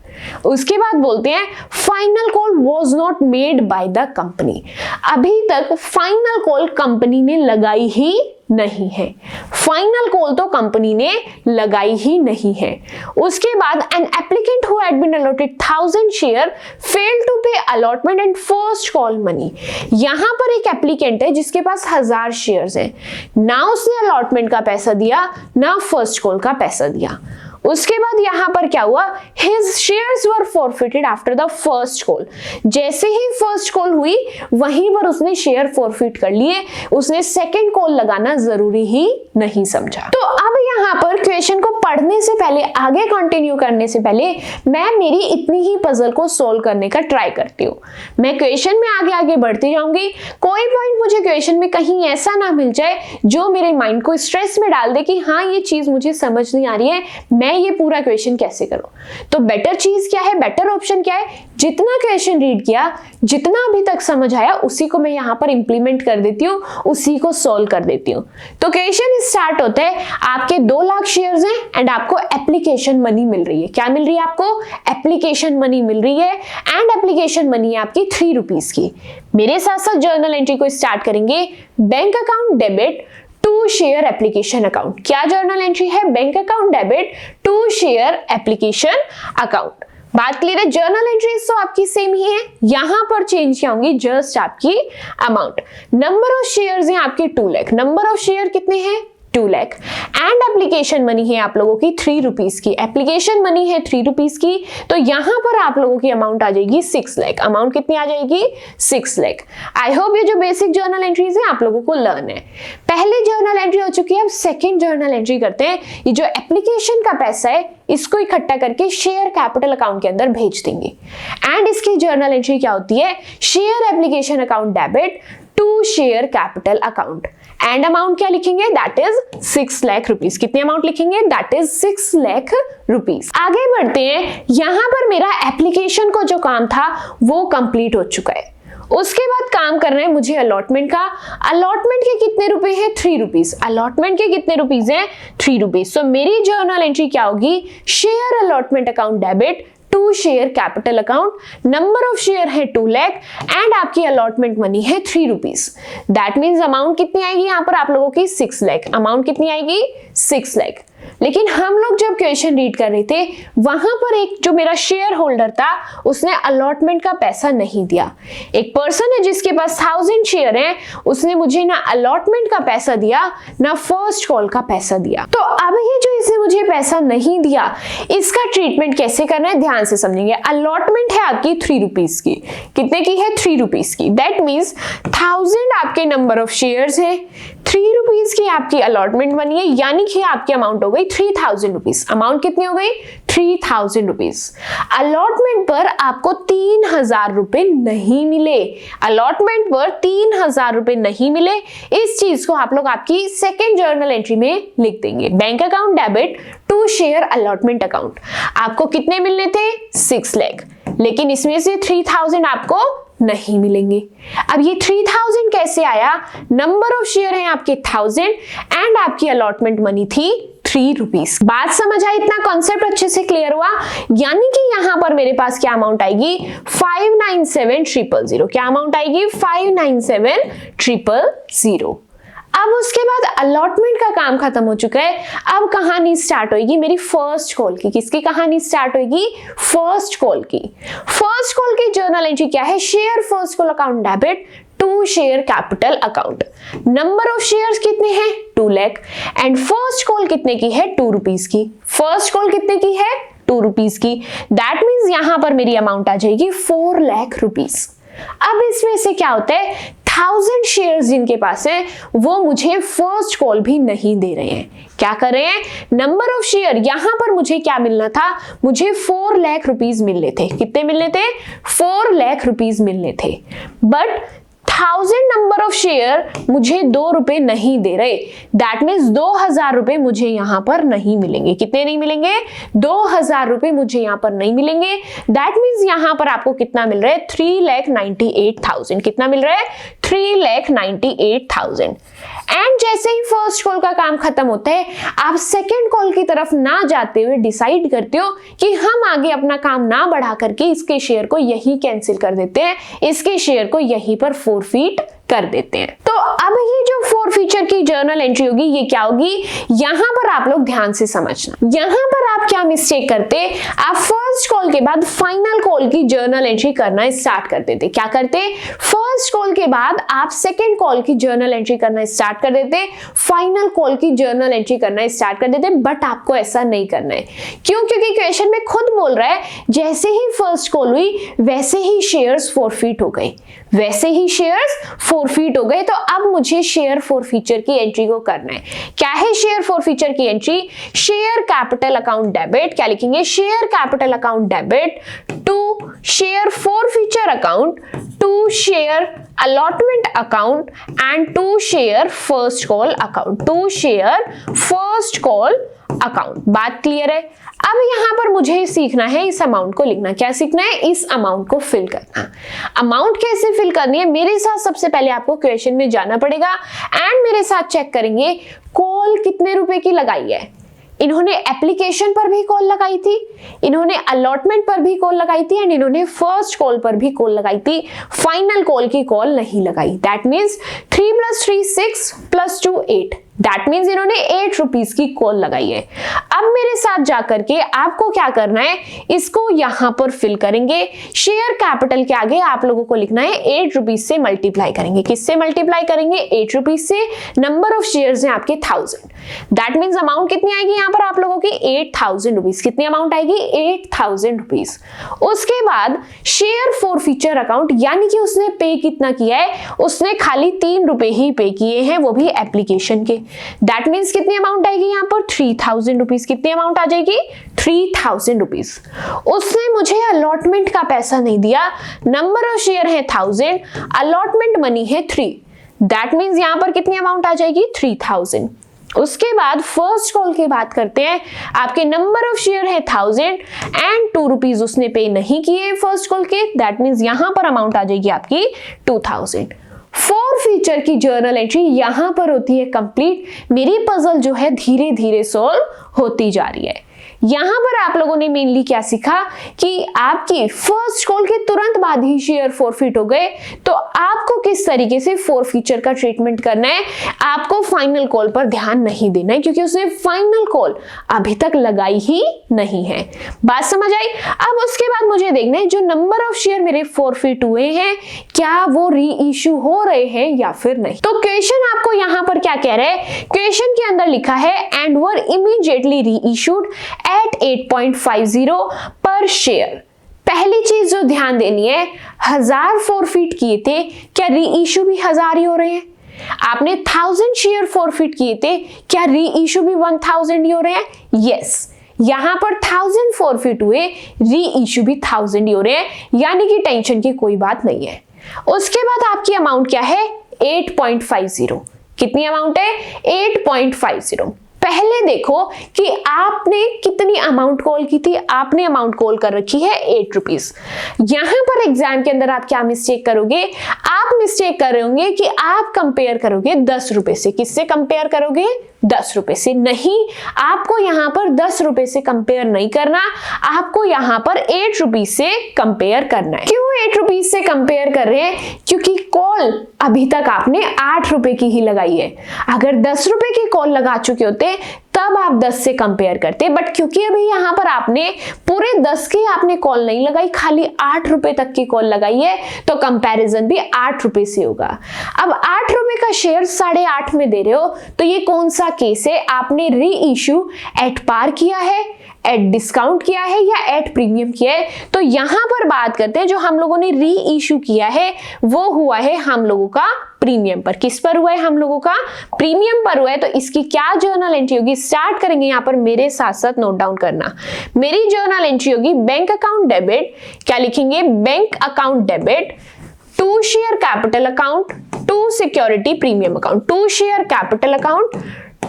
उसके बाद बोलते हैं final call was not made by the company. अभी तक फाइनल कॉल कंपनी ने लगाई ही नहीं है। फाइनल कॉल तो कंपनी ने लगाई ही नहीं है। उसके बाद an applicant who had been allotted 1000 share failed to pay allotment and first call money. यहां पर एक एप्लीकेंट है जिसके पास 1000 शेयर्स हैं, ना उसने अलॉटमेंट का पैसा दिया ना फर्स्ट कॉल का पैसा दिया। उसके बाद यहां पर क्या हुआ, his shares were forfeited after the first call। जैसे ही फर्स्ट कॉल हुई वहीं पर उसने शेयर फॉरफिट कर लिए, उसने सेकंड कॉल लगाना जरूरी ही नहीं समझा। तो अब यहां पर क्वेश्चन को पढ़ने से पहले, आगे कंटिन्यू करने से पहले मैं मेरी इतनी ही पजल को सोल्व करने का ट्राई करती हूँ। मैं क्वेश्चन में आगे आगे बढ़ती जाऊंगी। कोई पॉइंट मुझे क्वेश्चन में कहीं ऐसा ना मिल जाए जो मेरे माइंड को स्ट्रेस में डाल दे कि हाँ ये चीज मुझे समझ नहीं आ रही है, मैं ये पूरा क्वेश्चन कैसे करूं। तो बेटर चीज क्या है, बेटर ऑप्शन क्या है, जितना क्वेश्चन रीड किया, जितना अभी तक समझ आया उसी को मैं यहां पर इंप्लीमेंट कर देती हूँ, उसी को सॉल्व कर देती हूँ। तो क्वेश्चन स्टार्ट होता है, आपके 2 लाख शेयर्स हैं एंड आपको एप्लीकेशन मनी मिल रही है। क्या मिल रही है आपको, एप्लीकेशन मनी मिल रही है एंड एप्लीकेशन मनी है आपकी 3 रुपीज की। मेरे साथ साथ जर्नल एंट्री को स्टार्ट करेंगे। Bank account debit to share application account. क्या जर्नल एंट्री है, bank account debit to share application account. बात क्लियर है, जर्नल एंट्रीज तो आपकी सेम ही है, यहां पर चेंज क्या होंगी, जस्ट आपकी अमाउंट। नंबर ऑफ शेयर्स हैं आपके 2 लाख, नंबर ऑफ शेयर कितने हैं 2 लाख एंड एप्लीकेशन मनी है आप लोगों की 3 रुपीज की। एप्लीकेशन मनी है 3 रुपीज की, तो यहां पर आप लोगों की अमाउंट आ जाएगी 6 लाख। अमाउंट कितनी आ जाएगी 6 लाख। आई होप ये जो बेसिक जर्नल एंट्रीज है आप लोगों को लर्न है। पहले जर्नल एंट्री हो चुकी है, अब सेकंड जर्नल एंट्री करते हैं। ये जो एप्लीकेशन का पैसा है इसको इकट्ठा करके शेयर कैपिटल अकाउंट के अंदर भेज देंगे एंड इसकी जर्नल एंट्री क्या होती है, share application account debit to share capital account and amount क्या लिखेंगे, दैट इज 6 लाख रुपीज। कितनी अमाउंट लिखेंगे, दैट इज 6 लाख रुपीज। आगे बढ़ते हैं, यहां पर मेरा एप्लीकेशन को जो काम था वो कंप्लीट हो चुका है। उसके बाद काम करना है मुझे अलॉटमेंट का। अलॉटमेंट के कितने रुपए हैं 3 रुपीज। अलॉटमेंट के कितने रुपीज हैं 3 रुपीज। सो मेरी जर्नल एंट्री क्या होगी, share allotment account debit to share capital account. Number of share है 2 लाख एंड आपकी अलॉटमेंट मनी है 3 रुपीज। दैट मीन्स अमाउंट कितनी आएगी यहां पर आप लोगों की 6 लाख। अमाउंट कितनी आएगी 6 लाख। लेकिन हम लोग जब क्वेश्चन रीड कर रहे थे वहां पर एक जो मेरा शेयर होल्डर था उसने अलॉटमेंट का पैसा नहीं दिया। एक पर्सन है जिसके पास 1000 शेयर हैं, उसने मुझे ना अलॉटमेंट का पैसा दिया ना फर्स्ट कॉल का पैसा दिया। तो अब ये जो इसने मुझे पैसा नहीं दिया इसका ट्रीटमेंट कैसे करना है ध्यान से समझेंगे। अलॉटमेंट है आपकी 3 रुपीज की। कितने की है 3 रुपीज की। दैट मीन्स 1000 आपके नंबर ऑफ शेयर्स है, 3 रुपीज की आपकी अलॉटमेंट बनी है, यानी कि आपकी अमाउंट हो गई 3000 रुपीज। अमाउंट कितनी हो गई 3000 रुपीज। अलॉटमेंट पर आपको 3000 रुपए नहीं मिले। अलॉटमेंट पर 3000 रुपए नहीं मिले। इस चीज को आप लोग आपकी सेकेंड जर्नल एंट्री में लिख देंगे। Bank account debit to share allotment account. आपको कितने मिलने थे 6 लाख, लेकिन इसमें से 3000 आपको नहीं मिलेंगे। अब ये 3000 कैसे आया, नंबर ऑफ शेयर है आपके 1000 एंड आपकी अलॉटमेंट मनी थी 3 रुपीज। बात समझ आई, इतना कॉन्सेप्ट अच्छे से क्लियर हुआ। यानी कि यहां पर मेरे पास क्या अमाउंट आएगी 597000। क्या अमाउंट आएगी 597000। अब उसके बाद अलॉटमेंट का काम खत्म हो चुका है। अब कहानी स्टार्ट होगी मेरी फर्स्ट कॉल की। किसकी कहानी स्टार्ट होगी, फर्स्ट कॉल की। फर्स्ट कॉल की जर्नल एंट्री क्या है, share first call account debit to share capital account. Number of shares कितने हैं 2 लाख एंड फर्स्ट कॉल कितने की है 2 रुपीज की। फर्स्ट कॉल कितने की है 2 रुपीज की। दैट मीन्स यहां पर मेरी अमाउंट आ जाएगी 4 लाख रुपीज। अब इसमें से क्या होता है, 1000 शेयर्स जिनके पास है वो मुझे फर्स्ट कॉल भी नहीं दे रहे हैं। क्या कर रहे हैं, नंबर ऑफ शेयर, यहां पर मुझे क्या मिलना था, मुझे 4 लाख रुपीज मिलने थे। कितने मिलने थे, 4 लाख रुपीज मिलने थे। बट 1000 नंबर ऑफ शेयर मुझे 2 रुपए नहीं दे रहे। दैट मीन्स 2000 रुपए मुझे यहां पर नहीं मिलेंगे। कितने नहीं मिलेंगे, 2000 रुपए मुझे यहां पर नहीं मिलेंगे। दैट मीन्स यहां पर आपको कितना मिल रहा है, 3,98,000। कितना मिल रहा है, 3,98,000। एंड जैसे ही फर्स्ट कॉल का काम खत्म होता है, आप सेकेंड कॉल की तरफ ना जाते हुए डिसाइड करते हो कि हम आगे अपना काम ना बढ़ा करके इसके शेयर को यही कैंसिल कर देते हैं, इसके शेयर को यहीं पर फोरफीट कर देते हैं। तो अब ये जो फोरफीचर की जर्नल एंट्री होगी ये क्या होगी, यहां पर आप लोग ध्यान से समझना। यहां पर आप क्या मिस्टेक करते, आप फर्स्ट कॉल के बाद फाइनल कॉल की जर्नल एंट्री करना स्टार्ट कर देते। क्या करते, फर्स्ट कॉल के बाद आप सेकेंड कॉल की जर्नल एंट्री करना स्टार्ट कर देते, फाइनल कॉल की जर्नल एंट्री करना स्टार्ट कर देते। बट आपको ऐसा नहीं करना है। क्यों, क्योंकि क्वेश्चन में खुद बोल रहा है जैसे ही फर्स्ट कॉल हुई वैसे ही शेयर्स फोरफीट हो गए, वैसे ही शेयर्स फोरफीट हो गए। तो अब मुझे शेयर फोरफीचर की एंट्री को करना है। क्या है शेयर फोरफीचर की entry, share capital account debit, क्या लिखेंगे, share capital account debit to share forfeiture account to share allotment account and to share first call account, to share first call account. बात क्लियर है। अब यहां पर मुझे सीखना है इस अमाउंट को लिखना। क्या सीखना है, इस अमाउंट को फिल करना। अमाउंट कैसे फिल करनी है, मेरे साथ सबसे पहले आपको क्वेश्चन में जाना पड़ेगा एंड मेरे साथ चेक करेंगे कॉल कितने रुपए की लगाई है। इन्होंने एप्लीकेशन पर भी कॉल लगाई थी, इन्होंने अलॉटमेंट पर भी कॉल लगाई थी एंड इन्होंने फर्स्ट कॉल पर भी कॉल लगाई थी। फाइनल कॉल की कॉल नहीं लगाई। That means 3 + 3 6 + 2 8। दैट मीन्स इन्होंने 8 रुपीज की कॉल लगाई है। अब मेरे साथ जाकर के आपको क्या करना है, इसको यहां पर फिल करेंगे। शेयर कैपिटल के आगे आप लोगों को लिखना है 8 रुपीज से मल्टीप्लाई करेंगे। किससे मल्टीप्लाई करेंगे, 8 रुपीज से। नंबर ऑफ शेयर्स हैं आपके 1000। दैट मीन्स अमाउंट कितनी आएगी यहां पर आप लोगों की, 8000 रुपीज। कितनी अमाउंट आएगी, 8000 रुपीज। उसके बाद शेयर फोरफीचर अकाउंट, यानी कि उसने पे कितना किया है, उसने खाली 3 रुपए ही पे किए हैं, वो भी एप्लीकेशन के। दैट मीन्स कितनी अमाउंट आएगी यहां पर, 3000 रुपीज। कितनी अमाउंट आ जाएगी, 3000 रुपीज। उसने मुझे अलॉटमेंट का पैसा नहीं दिया, नंबर ऑफ शेयर है 1000, अलॉटमेंट मनी है 3। दैट मीन्स यहां पर कितनी अमाउंट आ जाएगी, 3000। उसके बाद फर्स्ट कॉल की बात करते हैं। आपके नंबर ऑफ शेयर है 1000 एंड 2 रुपीज उसने पे नहीं किए फर्स्ट कॉल के। दैट मीन्स यहां पर अमाउंट आ जाएगी आपकी 2000। फोरफीचर की जर्नल एंट्री यहां पर होती है कंप्लीट। मेरी पजल जो है धीरे धीरे सॉल्व होती जा रही है। यहां पर आप लोगों ने मेनली क्या सीखा कि आपकी फर्स्ट कॉल के तुरंत बाद ही शेयर फोरफीट हो गए, तो आपको किस तरीके से फोरफीचर का ट्रीटमेंट करना है। आपको फाइनल कॉल पर ध्यान नहीं देना है क्योंकि उसने फाइनल कॉल अभी तक लगाई ही नहीं है। बात समझ आई। अब उसके बाद मुझे देखना है जो नंबर ऑफ शेयर मेरे फोरफीट हुए हैं क्या वो री इश्यू हो रहे हैं या फिर नहीं। तो क्वेश्चन आपको यहां पर क्या कह रहा है, क्वेश्चन के अंदर लिखा है एंड वर इमीडिएटली री इश्यूड at 8.50 पर शेयर। पहली चीज जो ध्यान देनी है, 1000 फोरफीट किए थे, क्या री इश्यू भी 1000 ही हो रहे हैं। आपने 1000 शेयर फोरफीट किए थे, क्या री इश्यू भी 1000 ही हो रहे हैं। यस, यहां पर 1000 फोरफीट हुए, री इश्यू भी 1000 ही हो रहे हैं, यानी कि टेंशन की कोई बात नहीं है। उसके बाद आपकी अमाउंट क्या है, 8.50। कितनी अमाउंट है, 8.50। पहले देखो कि आपने कितनी अमाउंट कॉल की थी। आपने अमाउंट कॉल कर रखी है 8 रुपीज। यहां पर एग्जाम के अंदर आप क्या मिस्टेक करोगे, आप मिस्टेक कर रहे होंगे कि आप कंपेयर करोगे 10 रुपए से। किससे कंपेयर करोगे, 10 रुपए से। नहीं, आपको यहां पर 10 रुपए से कंपेयर नहीं करना, आपको यहां पर 8 रुपीज से कंपेयर करना है। क्यों 8 रुपीज से कंपेयर कर रहे हैं, क्योंकि कॉल अभी तक आपने 8 रुपए की ही लगाई है। अगर 10 रुपए की कॉल लगा चुके होते तब आप 10 से कंपेयर करते, बट क्योंकि अभी यहां पर आपने पूरे 10 की आपने कॉल नहीं लगाई, खाली 8 रुपए तक की कॉल लगाई है, तो कंपैरिजन भी 8 रुपए से होगा। अब 8 रुपए का शेयर 8.5 में दे रहे हो, तो ये कौन सा केस है, आपने री इश्यू एट पार किया है। एट डिस्काउंट किया है या एट प्रीमियम किया है। तो यहां पर बात करते हैं जो हम लोगों ने री इशू किया है वो हुआ है हम लोगों का प्रीमियम पर। किस पर हुआ है? हम लोगों का प्रीमियम पर हुआ है। तो इसकी क्या जर्नल एंट्री होगी? स्टार्ट करेंगे यहां पर, मेरे साथ साथ नोट डाउन करना। मेरी जर्नल एंट्री होगी बैंक अकाउंट डेबिट, क्या लिखेंगे? Bank account debit to share capital account to security premium account, to share capital account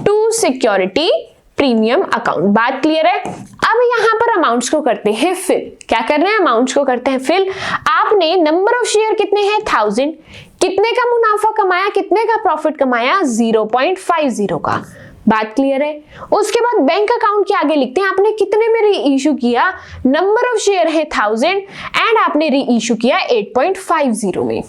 to security premium account. बात क्लियर है? अब यहां पर अमाउंट्स को करते हैं फिल। क्या कर रहे हैं? अमाउंट्स को करते हैं फिल। आपने नंबर ऑफ शेयर कितने हैं? 1000। कितने का मुनाफा कमाया? कितने का प्रॉफिट कमाया? 0.50 का। बात क्लियर है? उसके बाद बैंक अकाउंट के आगे लिखते हैं आपने कितने में री इशू किया। नंबर ऑफ शेयर है 1000 एंड आपने री इशू किया 8.50 में।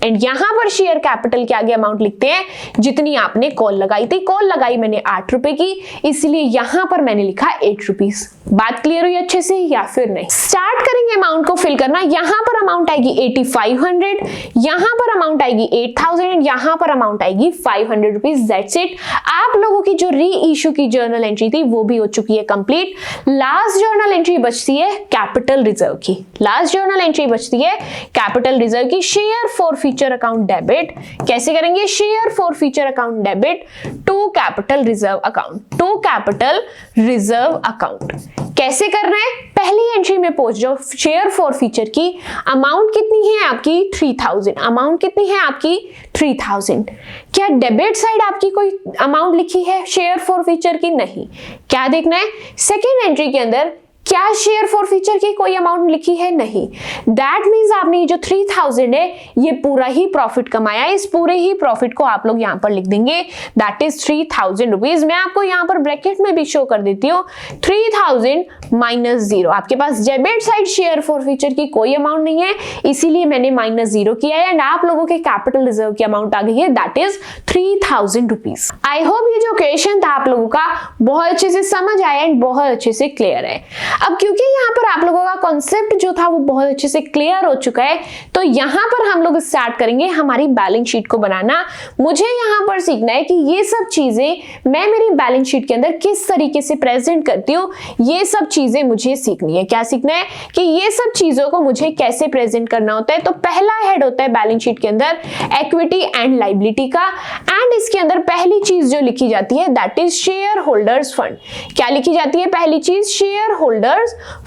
एंड यहां पर शेयर कैपिटल के आगे अमाउंट लिखते हैं जितनी आपने कॉल लगाई थी। कॉल लगाई मैंने 8 रुपए की, इसलिए यहां पर मैंने लिखा 8 रुपीज। बात क्लियर हुई अच्छे से या फिर नहीं? स्टार्ट करेंगे अमाउंट को फिल करना। यहां पर अमाउंट आएगी 8500, यहां पर अमाउंट आएगी 8000, यहां पर अमाउंट आएगी 500 रुपीज। That's it. आप लोगों की जो री इशू की जर्नल एंट्री थी वो भी हो चुकी है कंप्लीट। लास्ट जर्नल एंट्री बचती है कैपिटल रिजर्व की। लास्ट जर्नल एंट्री बचती है कैपिटल रिजर्व की। Share forfeiture account debit कैसे करेंगे? Share forfeiture account debit to capital reserve account, to capital reserve account. कैसे करना है? पहली एंट्री में पहुंच जाओ। शेयर फॉर फीचर की अमाउंट कितनी है आपकी? 3000। अमाउंट कितनी है आपकी? 3000। क्या डेबिट साइड आपकी कोई अमाउंट लिखी है शेयर फॉर फीचर की? नहीं। क्या देखना है? सेकेंड एंट्री के अंदर क्या शेयर फॉर फीचर की कोई अमाउंट लिखी है? नहीं। दैट मीन्स आपने जो 3000 है ये पूरा ही प्रॉफिट कमाया। इस पूरे ही प्रॉफिट को आप लोग यहां पर लिख देंगे, दैट इज 3000 रुपीज। मैं आपको यहां पर ब्रैकेट में भी शो कर देती हूँ, 3000 माइनस 0। आपके पास debit side share forfeiture की कोई अमाउंट नहीं है, इसीलिए मैंने -0 किया है। एंड आप लोगों के कैपिटल रिजर्व की अमाउंट आ गई है, that is 3000 rupees. I hope ये जो क्वेश्चन था आप लोगों का बहुत अच्छे से समझ आया एंड बहुत अच्छे से क्लियर है। अब क्योंकि यहाँ पर आप लोगों का कॉन्सेप्ट जो था वो बहुत अच्छे से क्लियर हो चुका है, तो यहाँ पर हम लोग स्टार्ट करेंगे हमारी बैलेंस शीट को बनाना। मुझे यहाँ पर सीखना है कि ये सब चीजें मैं मेरी बैलेंस शीट के अंदर किस तरीके से प्रेजेंट करती हूँ, ये सब चीजें मुझे सीखनी है। क्या सीखना है? कि ये सब चीजों को मुझे कैसे प्रेजेंट करना होता है। तो पहला हेड होता है बैलेंस शीट के अंदर इक्विटी एंड लायबिलिटी का, एंड इसके अंदर पहली चीज जो लिखी जाती है that is share holders fund. क्या लिखी जाती है? पहली चीज share holders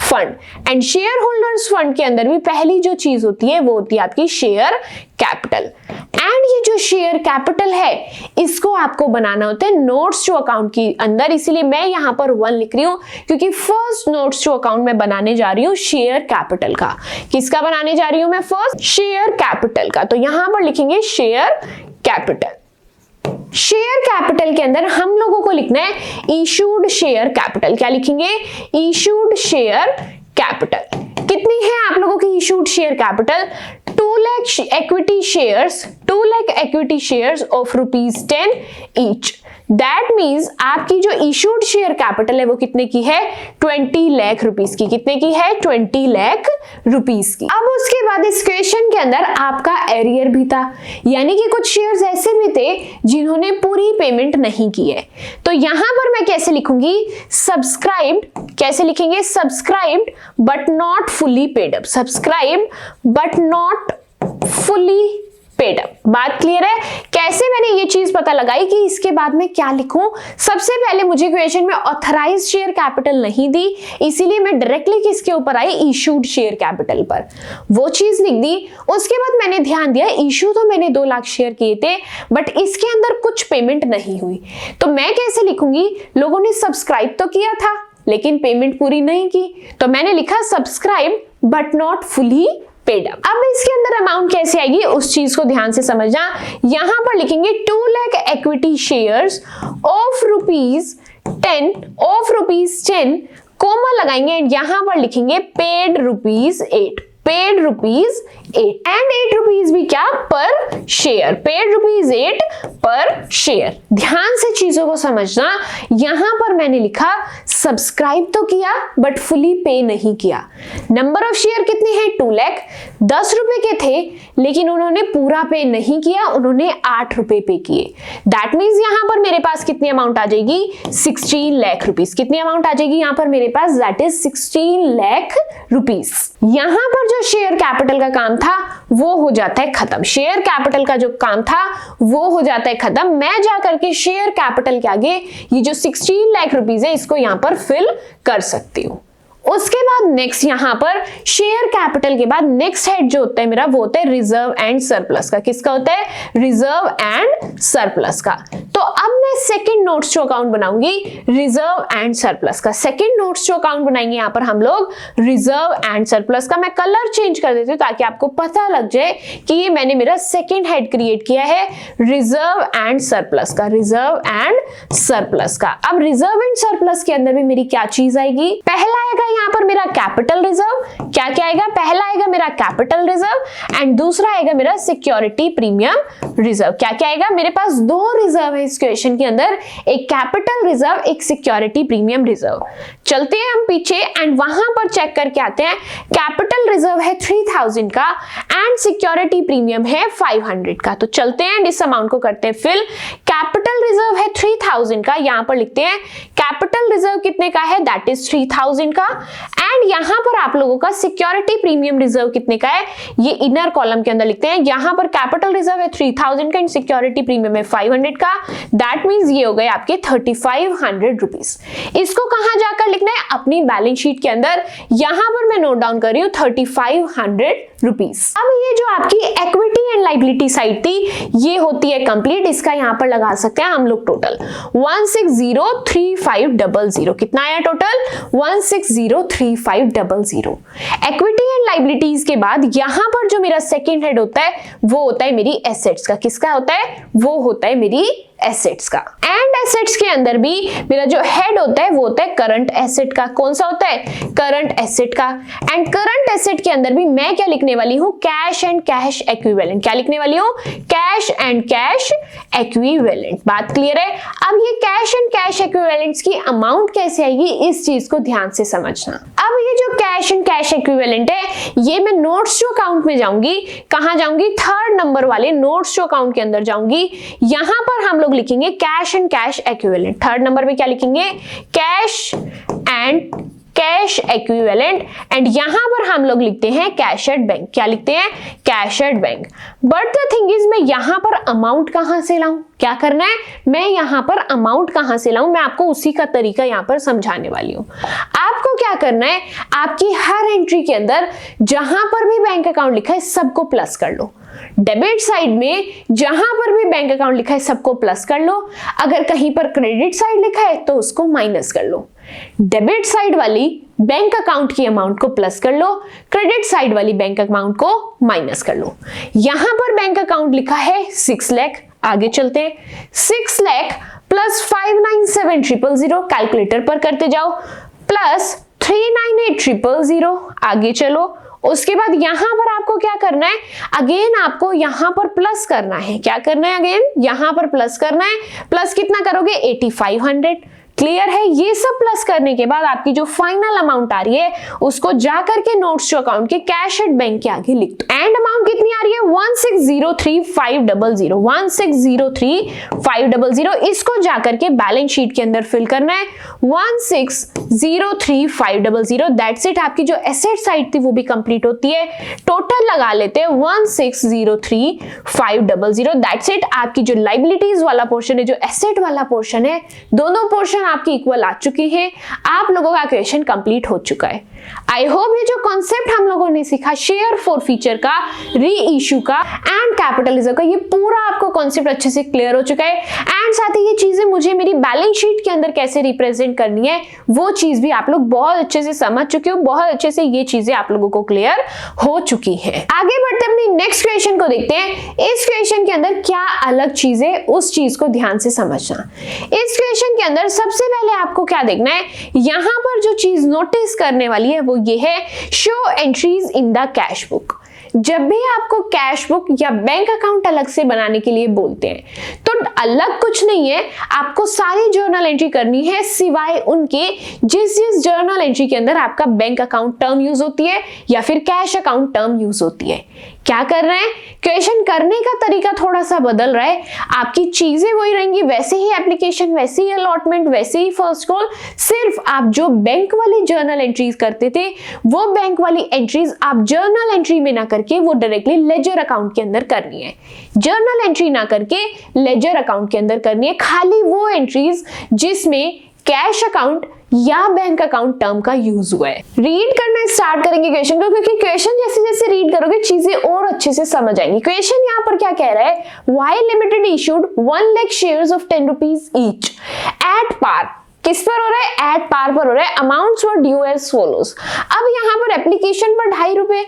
fund. And share holders fund के अंदर भी पहली जो चीज होती है वो होती है आपकी शेयर कैपिटल। एंड ये जो शेयर कैपिटल है इसको आपको बनाना होता है नोट्स टू अकाउंट के अंदर, इसीलिए मैं यहां पर 1 लिख रही हूं क्योंकि फर्स्ट नोट्स टू अकाउंट में बनाने जा रही हूं शेयर कैपिटल का। किसका बनाने जा रही हूं मैं? फर्स्ट शेयर कैपिटल का। तो यहां पर लिखेंगे शेयर कैपिटल। शेयर कैपिटल के अंदर हम लोगों को लिखना है इशूड शेयर कैपिटल। क्या लिखेंगे? Issued share capital. कितनी है आप लोगों की issued share capital? 2 lakh equity shares, 2 lakh equity shares of ₹10 each. That means आपकी जो इशूड शेयर कैपिटल है वो कितने की है? 20 लाख रुपीस की। कितने की है? 20 लाख रुपीस की। अब उसके बाद इस क्वेश्चन के अंदर आपका एरियर भी था, यानी कि कुछ शेयर्स ऐसे भी थे जिन्होंने पूरी पेमेंट नहीं की है। तो यहां पर मैं कैसे लिखूंगी? सब्सक्राइब्ड। कैसे लिखेंगे? Subscribed but not fully paid up. Subscribed but not fully paid up. बात क्लियर है? कैसे मैंने ये चीज पता लगाई कि इसके बाद में क्या लिखूं? सबसे पहले मुझे क्वेश्चन में ऑथराइज्ड शेयर कैपिटल नहीं दी, इसीलिए मैं डायरेक्टली किसके ऊपर आई? इशूड शेयर कैपिटल पर वो चीज लिख दी। उसके बाद मैंने ध्यान दिया इशू तो मैंने 2 लाख शेयर किए थे बट इसके अंदर कुछ पेमेंट नहीं हुई, तो मैं कैसे लिखूंगी? लोगों ने सब्सक्राइब तो किया था लेकिन पेमेंट पूरी नहीं की, तो मैंने लिखा subscribe but not fully paid up. अब इसके अंदर अमाउंट कैसे आएगी उस चीज को ध्यान से समझना। यहां पर लिखेंगे 2 lakh equity shares of ₹10 comma लगाएंगे एंड यहां पर लिखेंगे पेड ₹8। पेड 8 एंड 8 रुपीज भी क्या पर शेयर, पेड रुपीज 8 पर शेयर। ध्यान से चीजों को समझना, यहां पर मैंने लिखा सब्सक्राइब तो किया बट फुली पे नहीं किया। नंबर ऑफ शेयर कितने हैं 2 लाख, 10 रुपए के थे लेकिन उन्होंने पूरा पे नहीं किया, उन्होंने 8 रुपए पे किए। दैट मीन्स यहां पर मेरे पास कितनी अमाउंट आ जाएगी 16 लाख रुपीस। कितनी अमाउंट आ जाएगी यहां पर मेरे पास, दैट इज 16 लाख रुपीस। यहां पर जो शेयर कैपिटल का काम था वो हो जाता है खत्म, शेयर कैपिटल का जो काम था वो हो जाता है खत्म। मैं जा करके शेयर कैपिटल के आगे ये जो 16 लाख रुपीस है इसको यहां पर फिल कर सकती हूं। उसके बाद नेक्स्ट यहां पर शेयर कैपिटल के बाद नेक्स्ट हेड जो होता है मेरा वो होता है रिजर्व एंड सरप्लस का। किसका होता है, रिजर्व एंड सरप्लस का। तो अब मैं सेकंड नोट्स टू अकाउंट बनाऊंगी रिजर्व एंड सरप्लस का। सेकंड नोट्स टू अकाउंट बनाएंगे यहां पर हम लोग रिजर्व एंड सरप्लस का। मैं कलर चेंज कर देती हूँ ताकि आपको पता लग जाए कि ये मैंने मेरा सेकंड हेड क्रिएट किया है रिजर्व एंड सरप्लस का, रिजर्व एंड सरप्लस का। अब रिजर्व एंड सरप्लस के अंदर भी मेरी क्या चीज आएगी, पहला आएगा यहां पर मेरा कैपिटल रिजर्व। क्या क्या आएगा, पहला आएगा मेरा कैपिटल रिजर्व एंड दूसरा आएगा मेरा सिक्योरिटी प्रीमियम रिजर्व। क्या क्या आएगा, मेरे पास 2 रिजर्व है इस क्वेश्चन के अंदर, एक कैपिटल रिजर्व एक सिक्योरिटी प्रीमियम रिजर्व। चलते हैं हम पीछे एंड वहां पर चेक करके आते हैं। कैपिटल रिजर्व है 3000 का एंड सिक्योरिटी प्रीमियम है 500 का। तो चलते हैं एंड इस अमाउंट को करते हैं फिल। कैपिटल रिजर्व है 3000 का, यहां पर लिखते हैं कैपिटल रिजर्व कितने का है, दैट इज 3000 का। एंड यहां पर आप लोगों का सिक्योरिटी प्रीमियम रिजर्व कितने का है, ये इनर कॉलम के अंदर लिखते हैं। यहां पर कैपिटल रिजर्व है 3000 का एंड सिक्योरिटी प्रीमियम है 500 का। दैट मींस ये हो गए आपके 3500 रुपीस। इसको कहां जाकर लिखना है, अपनी बैलेंस शीट के अंदर। यहां पर मैं नोट डाउन कर रही हूं 3500 रुपीस। अब ये जो आपकी इक्विटी एंड लायबिलिटी साइड थी ये होती है कंप्लीट। इसका यहां पर लगा सकते हैं हम लोग टोटल 1603,500। कितना आया टोटल 1603,500। इक्विटी एंड लायबिलिटीज के बाद यहां पर जो मेरा सेकंड हेड होता है वो होता है मेरी एसेट्स का। किसका होता है, वो होता है मेरी एसेट्स का। एंड एसेट्स के अंदर भी मेरा जो हेड होता है वो होता है करंट एसेट का। कौन सा होता है, करंट एसेट का। एंड करंट एसेट के अंदर भी मैं क्या लिखने वाली हूं, कैश एंड कैश एक्विवेलेंट। क्या लिखने वाली हूं, कैश एंड कैश एक्विवेलेंट। बात क्लियर है। अब ये कैश एंड कैश एक्विवेलेंट्स की अमाउंट कैसे आएगी इस चीज को ध्यान से समझना। अब ये जो कैश एंड कैश एक्विवेलेंट है ये मैं नोट्स टू अकाउंट में जाऊंगी। कहां जाऊंगी, थर्ड नंबर वाले नोट्स टू अकाउंट के अंदर जाऊंगी। यहां पर हम लोग लिखेंगे cash and cash equivalent. Third number पे क्या लिखेंगे, cash and cash equivalent. And यहां पर हम लोग लिखते हैं कैश एट बैंक। क्या लिखते हैं, cash at bank. But the thing is मैं यहां पर अमाउंट कहां से लाऊं, क्या करना है, मैं यहां पर अमाउंट कहां से लाऊं, मैं आपको उसी का तरीका यहां पर समझाने वाली हूं। आपको क्या करना है, आपकी हर एंट्री के अंदर जहां पर भी बैंक अकाउंट लिखा है सबको प्लस कर लो। डेबिट साइड में जहां पर भी बैंक अकाउंट लिखा है सबको प्लस कर लो। अगर कहीं पर क्रेडिट साइड लिखा है तो उसको माइनस कर लो। डेबिट साइड वाली बैंक अकाउंट की अमाउंट को प्लस कर लो, क्रेडिट साइड वाली बैंक अकाउंट को माइनस कर लो। यहां पर बैंक अकाउंट लिखा है 6 लाख, आगे चलते हैं। 6 लाख प्लस 597,000 कैलकुलेटर पर करते जाओ, प्लस 398,000, आगे चलो। उसके बाद यहां पर आपको क्या करना है, अगेन आपको यहां पर प्लस करना है। क्या करना है, अगेन यहां पर प्लस करना है। प्लस कितना करोगे, 8500। क्लियर है। ये सब प्लस करने के बाद आपकी जो फाइनल अमाउंट आ रही है उसको जाकर के नोट्स टू अकाउंट के कैश एट बैंक के आगे लिख दो। एंड अमाउंट कितनी आ रही है, 1603,500। 1603,500 इसको जाकर के बैलेंस शीट के अंदर फिल करना है। 1603,500 दैट्स इट। आपकी जो एसेट साइड थी वो भी कंप्लीट होती है। टोटल लगा लेते हैं 1603,500 दैट्स इट। आपकी जो लायबिलिटीज वाला पोर्शन है, जो एसेट वाला पोर्शन है, दोनों पोर्शन आपकी इक्वल आ चुकी है। आप लोगों का क्वेश्चन कंप्लीट हो चुका है। आई होप ये जो कॉन्सेप्ट हम लोगों ने सीखा शेयर फॉरफीचर का, री इश्यू का एंड कैपिटलिज्म का, ये पूरा आपको कॉन्सेप्ट अच्छे से क्लियर हो चुका है। एंड साथ ही ये चीजें मुझे मेरी बैलेंस शीट के अंदर कैसे रिप्रेजेंट करनी है वो चीज भी आप लोग बहुत अच्छे से समझ चुके हो। बहुत अच्छे से ये चीजें आप लोगों को क्लियर हो चुकी है। आगे बढ़ते अपनी नेक्स्ट क्वेश्चन को देखते हैं। इस क्वेश्चन के अंदर क्या अलग चीज है उस चीज को ध्यान से समझना। इस क्वेश्चन के अंदर सबसे पहले आपको क्या देखना है, यहां पर जो चीज नोटिस करने वाली है वो ये है, show entries in the cash book. जब भी आपको कैश बुक या बैंक अकाउंट अलग से बनाने के लिए बोलते हैं तो अलग कुछ नहीं है, आपको सारी जर्नल एंट्री करनी है सिवाय उनके जिस जिस जर्नल एंट्री के अंदर आपका बैंक अकाउंट टर्म यूज होती है या फिर कैश अकाउंट टर्म यूज होती है। क्या कर रहे हैं, क्वेश्चन करने का तरीका थोड़ा सा बदल रहा है, आपकी चीजें वही रहेंगी, वैसे ही एप्लीकेशन, वैसे ही अलॉटमेंट, वैसे ही फर्स्ट कॉल, सिर्फ आप जो बैंक वाली जर्नल एंट्रीज करते थे वो बैंक वाली एंट्रीज आप जर्नल एंट्री में ना करके वो डायरेक्टली लेजर अकाउंट के अंदर करनी है। जर्नल एंट्री ना करके लेजर अकाउंट के अंदर करनी है, खाली वो एंट्रीज जिसमें कैश अकाउंट या बैंक अकाउंट टर्म का यूज हुआ है। रीड करना स्टार्ट करेंगे क्वेश्चन को, क्योंकि क्वेश्चन जैसे जैसे रीड करोगे चीजें और अच्छे से समझ आएंगी। क्वेश्चन यहाँ पर क्या कह रहा है, Y limited issued 1 lakh shares of 10 rupees each at par. किस पर हो रहा है, एट पार पर हो रहा है। Amounts were due as follows. अब यहाँ पर एप्लीकेशन पर 2.5 रुपए,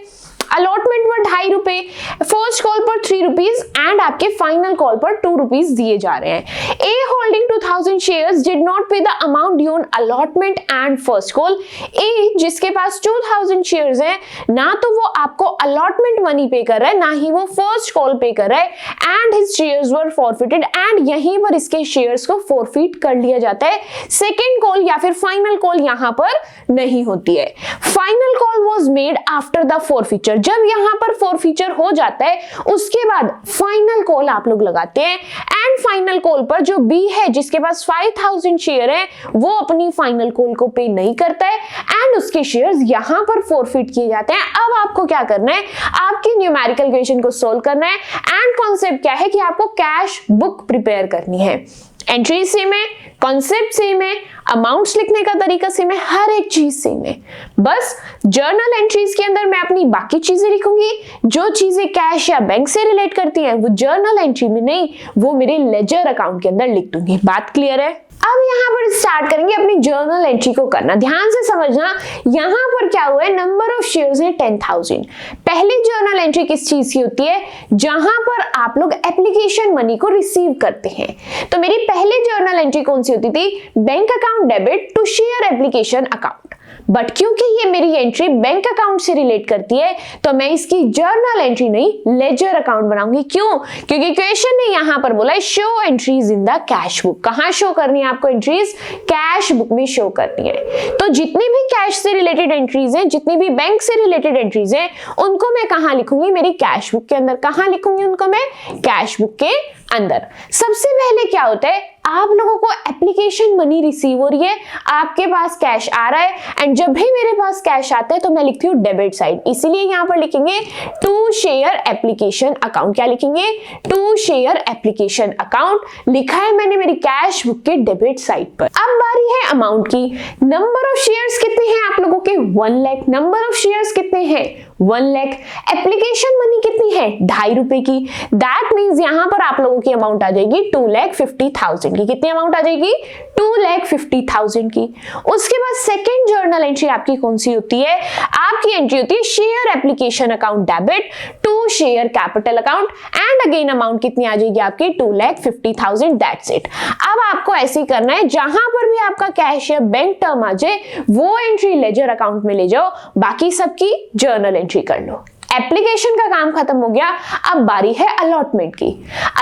अलॉटमेंट पर 2.5 रुपए, फर्स्ट कॉल पर 3 रुपीज एंड आपके फाइनल कॉल पर 2 रुपीज दिए जा रहे हैं। A holding 2000 shares did not pay the amount due on allotment and first call. A जिसके पास 2000 शेयर्स हैं, ना तो वो आपको अलॉटमेंट मनी पे कर रहा है, ना ही वो फर्स्ट कॉल पे कर रहा है, and his shares were forfeited, and यहीं पर इसके शेयर्स को फॉरफिट कर लिया जाता है। सेकेंड कॉल या फिर फाइनल कॉल यहाँ पर नहीं होती है। Final call was made after the forfeiture. जब यहां पर फॉरफिचर हो जाता है उसके बाद फाइनल कॉल आप लोग लगाते हैं, एंड फाइनल कॉल पर जो बी है जिसके पास 5000 शेयर है वो अपनी फाइनल कॉल को पे नहीं करता है एंड उसके शेयर्स यहां पर फॉरफिट किए जाते हैं। अब आपको क्या करना है, आपकी न्यूमेरिकल इक्वेशन को सोल्व करना है, एंड कॉन्सेप्ट क्या है कि आपको कैश बुक प्रिपेयर करनी है। एंट्री सेम है, कॉन्सेप्ट सेम है, अमाउंट्स लिखने का तरीका सेम है, हर एक चीज सेम है। बस जर्नल एंट्रीज के अंदर मैं अपनी बाकी चीजें लिखूंगी, जो चीजें कैश या बैंक से रिलेट करती हैं वो जर्नल एंट्री में नहीं, वो मेरे लेजर अकाउंट के अंदर लिख दूंगी। बात क्लियर है? अब यहाँ पर स्टार्ट करेंगे अपनी जर्नल एंट्री को करना। ध्यान से समझना, यहाँ पर क्या हुआ है, नंबर ऑफ शेयर्स है 10,000। पहली जर्नल एंट्री किस चीज की होती है, जहां पर आप लोग एप्लीकेशन मनी को रिसीव करते हैं। तो मेरी पहली जर्नल एंट्री कौन सी होती थी, bank account debit to share application account. But क्योंकि ये मेरी एंट्री बैंक अकाउंट से रिलेट करती है तो मैं इसकी जर्नल एंट्री नहीं लेजर अकाउंट बनाऊंगी। क्यों? क्योंकि क्वेश्चन ने यहां पर बोला है show entries in the cash book. कहां शो करनी है आपको एंट्रीज, कैश बुक में शो करनी है। तो जितनी भी कैश से रिलेटेड एंट्रीज हैं, जितनी भी बैंक से रिलेटेड एंट्रीज हैं, उनको मैं कहां लिखूंगी, मेरी कैश बुक के अंदर। कहां लिखूंगी उनको मैं, कैश बुक के अंदर। सबसे पहले क्या होता है, आप लोगों को एप्लीकेशन मनी रिसीव हो रही है, आपके पास कैश आ रहा है, एंड जब भी मेरे पास कैश आता है तो मैं लिखती हूँ डेबिट साइड। इसीलिए यहां पर लिखेंगे टू शेयर एप्लीकेशन अकाउंट। क्या लिखेंगे, टू शेयर एप्लीकेशन अकाउंट लिखा है मैंने मेरी कैश बुक के डेबिट साइड पर। अब बारी है अमाउंट की। नंबर ऑफ शेयर्स कितने हैं आप लोगों के, 1 लाख। नंबर ऑफ शेयर्स कितने हैं, 1 लाख। एप्लीकेशन मनी कितनी है, 2.5 रुपए की। दैट मींस यहां पर आप लोगों की अमाउंट आ जाएगी 2,50,000 की। कितनी अमाउंट आ जाएगी, 2,50,000 की। उसके बाद सेकेंड जर्नल एंट्री आपकी कौन सी होती है, आपकी एंट्री होती है share application account debit to share capital account, and again amount कितनी आ जाएगी आपकी 2,50,000। That's it. अब आपको ऐसे ही करना है, जहां पर भी आपका कैश या बैंक टर्म आ जाए वो एंट्री लेजर अकाउंट में ले जाओ, बाकी सबकी जर्नल एंट्री कर लो। एप्लीकेशन का काम खत्म हो गया। अब बारी है अलॉटमेंट की।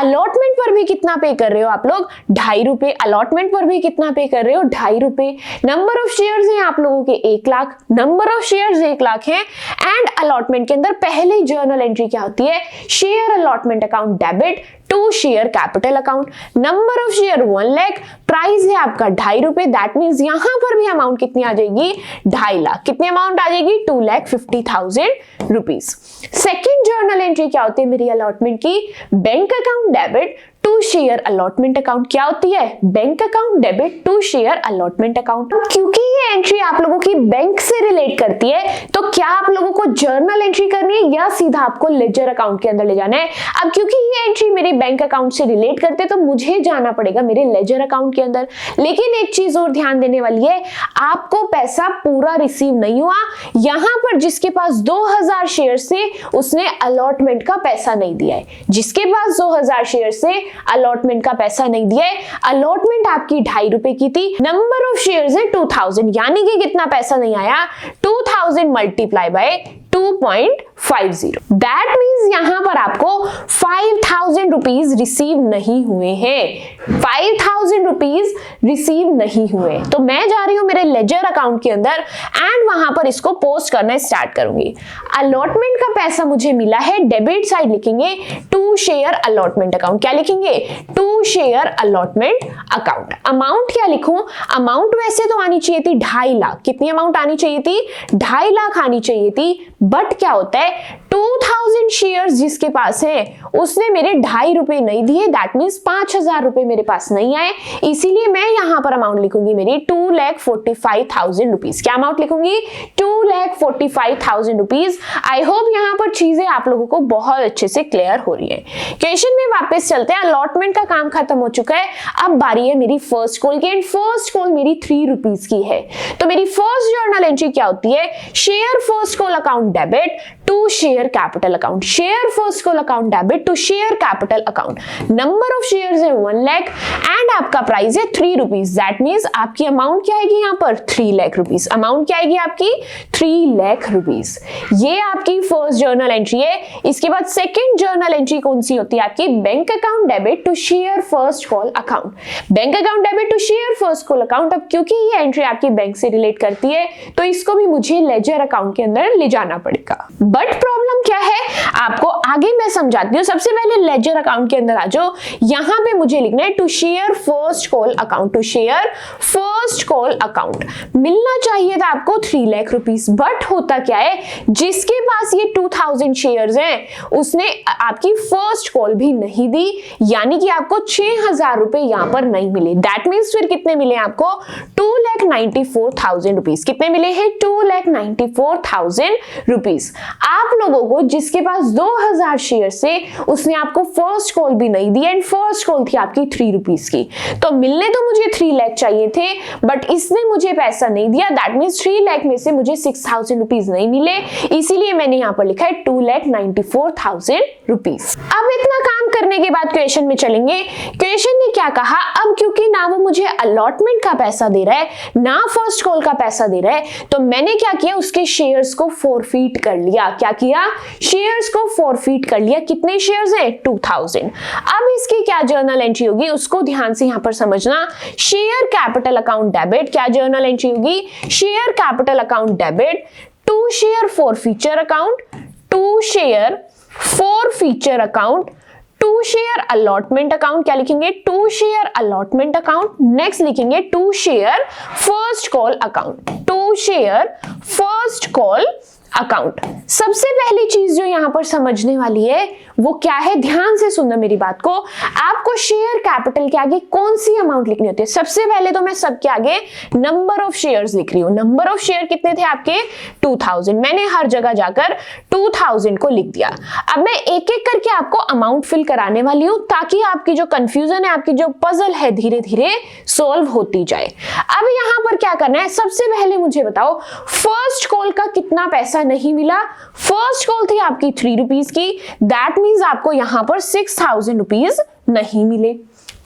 अलॉटमेंट पर भी कितना पे कर रहे हो आप लोग, 2.5 रुपए। अलॉटमेंट पर भी कितना पे कर रहे हो, 2.5 रुपए। नंबर ऑफ शेयर्स हैं आप लोगों के 1 lakh. Number of shares 1 lakh हैं, एंड अलॉटमेंट के अंदर पहली जर्नल एंट्री क्या होती है, share allotment account debit to share capital account. Number of share 1 lakh, price है आपका 2.5 रुपए। दैट मींस यहां पर भी अमाउंट कितनी आ जाएगी, 2.5 लाख। कितनी अमाउंट आ जाएगी, 2,50,000 रुपीज। सेकेंड जर्नल एंट्री क्या होती है मेरी अलॉटमेंट की, bank account debit to share allotment account. क्या होती है, bank account debit to share allotment account. क्योंकि ये एंट्री आप लोगों की बैंक से रिलेट करती है तो क्या आप लोगों को जर्नल एंट्री करनी है या सीधा आपको लेजर अकाउंट के अंदर ले जाना है। अब क्योंकि ये एंट्री मेरे बैंक अकाउंट से रिलेट करते हैं तो मुझे जाना पड़ेगा मेरे लेजर अकाउंट के अंदर। लेकिन एक चीज और ध्यान देने वाली है, आपको पैसा पूरा रिसीव नहीं हुआ। यहां पर जिसके पास 2000 शेयर से उसने अलॉटमेंट का पैसा नहीं दिया है, जिसके पास 2000 शेयर से अलॉटमेंट का पैसा नहीं दिया है। अलॉटमेंट आपकी 2.5 रुपए की थी, नंबर ऑफ शेयर्स है 2000, यानी कि कितना पैसा नहीं आया, 2000 मल्टीप्लाई बाय 2.5 50। दैट मीन्स यहां पर आपको 5000 रुपीज रिसीव नहीं हुए हैं, 5000 रुपीज रिसीव नहीं हुए। तो मैं जा रही हूं मेरे लेजर अकाउंट के अंदर एंड वहां पर इसको पोस्ट करना स्टार्ट करूंगी। अलॉटमेंट का पैसा मुझे मिला है, डेबिट साइड लिखेंगे टू शेयर अलॉटमेंट अकाउंट। क्या लिखेंगे? To share allotment account. Amount क्या लिखूं? अमाउंट वैसे तो आनी चाहिए थी 2.5 लाख। कितनी अमाउंट आनी चाहिए थी? 2.5 लाख आनी चाहिए थी। बट क्या होता है, 2000 शेयर्स जिसके पास है उसने मेरे 2.5 रुपए नहीं दिए, दैट मीन्स 5000 रुपए मेरे पास नहीं आए। इसीलिए मैं यहां पर अमाउंट लिखूंगी मेरी 2,45,000 रुपीज। क्या अमाउंट लिखूंगी? 2,45,000 रुपीज। आई होप यहां पर चीजें आप लोगों को बहुत अच्छे से क्लियर हो रही है। क्वेश्चन में वापस चलते हैं। अलॉटमेंट का काम खत्म हो चुका है, अब बारी है मेरी फर्स्ट कॉल की एंड फर्स्ट कॉल मेरी 3 रुपीज की है। तो मेरी फर्स्ट जर्नल एंट्री क्या होती है? Share first call account debit to share capital account. Share first call account debit to share capital account. Number of shares है 1 लाख एंड आपका प्राइस है 3 रुपीज। दैट मीन्स आपकी अमाउंट क्या आएगी यहां पर? 3 लाख रुपीज। अमाउंट क्या आएगी आपकी? 3 लाख रुपीज। ये आपकी फर्स्ट जर्नल एंट्री है। इसके बाद सेकंड जर्नल एंट्री कौन सी होती है आपकी? Bank account debit to share first call account. Bank account debit to share first call account. अब क्योंकि ये एंट्री आपकी बैंक से रिलेट करती है तो इसको भी मुझे लेजर अकाउंट के अंदर ले जाना पड़ेगा। बट प्रॉब्लम क्या है आपको आगे मैं समझाती हूँ। सबसे पहले लेजर अकाउंट के अंदर आ जाओ। यहां पे मुझे लिखना है to share first call account. To share first call account मिलना चाहिए था आपको 3 लाख रुपीस। बट होता क्या है, जिसके पास ये 2000 शेयर्स हैं उसने आपकी फर्स्ट कॉल भी नहीं दी, यानी कि आपको 6000 रुपए यहां पर नहीं मिले। दैट मीन्स फिर कितने मिले आपको? 2,94,000 रुपीज। कितने मिले हैं? 2,94,000 रुपीज। आप लोगों को जिसके पास 2000 शेयर से उसने आपको फर्स्ट कॉल भी नहीं दी एंड फर्स्ट कॉल थी आपकी 3 रुपीज की। तो मिलने तो मुझे 3 लाख चाहिए थे बट इसने मुझे पैसा नहीं दिया। दैट मीन्स 3 लाख में से मुझे 6000 रुपीज नहीं मिले, इसीलिए मैंने यहां पर लिखा है 2,94,000 रुपीज। अब इतना काम करने के बाद क्वेश्चन में चलेंगे। क्वेश्चन ने क्या कहा, अब क्योंकि ना वो मुझे अलॉटमेंट का पैसा दे रहा है ना फर्स्ट कॉल का पैसा दे रहा है, तो मैंने क्या किया, उसके शेयर्स को फॉरफीट कर लिया। क्या किया? शेयर्स को फॉरफीट कर लिया। कितने शेयर्स हैं? 2000। अब इसकी क्या जर्नल एंट्री होगी उसको ध्यान से यहां पर समझना। Share capital account debit. क्या जर्नल एंट्री होगी? Share capital account debit to share forfeiture account, to share forfeiture account, to share allotment account. क्या लिखेंगे? To share allotment account. Next लिखेंगे to share first call account, to share first call account. सबसे पहली चीज जो यहां पर समझने वाली है वो क्या है, ध्यान से सुनना मेरी बात को। आपको शेयर कैपिटल के आगे कौन सी अमाउंट लिखनी होती है? सबसे पहले तो मैं सबके आगे नंबर ऑफ शेयर्स लिख रही हूं। नंबर ऑफ शेयर कितने थे आपके? 2000। मैंने हर जगह जाकर 2000 को लिख दिया। अब मैं एक एक करके आपको अमाउंट फिल कराने वाली हूं ताकि आपकी जो कंफ्यूजन है, आपकी जो पजल है, धीरे धीरे सोल्व होती जाए। अब यहां पर क्या करना है, सबसे पहले मुझे बताओ फर्स्ट कॉल का कितना पैसा नहीं मिला? फर्स्ट कॉल थी आपकी 3 रुपीज की। दैट मींस आपको यहां पर 6000 रुपीज नहीं मिले।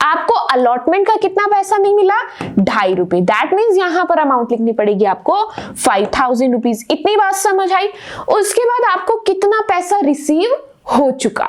आपको अलॉटमेंट का कितना पैसा नहीं मिला? 2.5 रुपए। दैट मींस यहां पर अमाउंट लिखनी पड़ेगी आपको 5000 रुपीज। इतनी बात समझ आई? उसके बाद आपको कितना पैसा रिसीव हो चुका,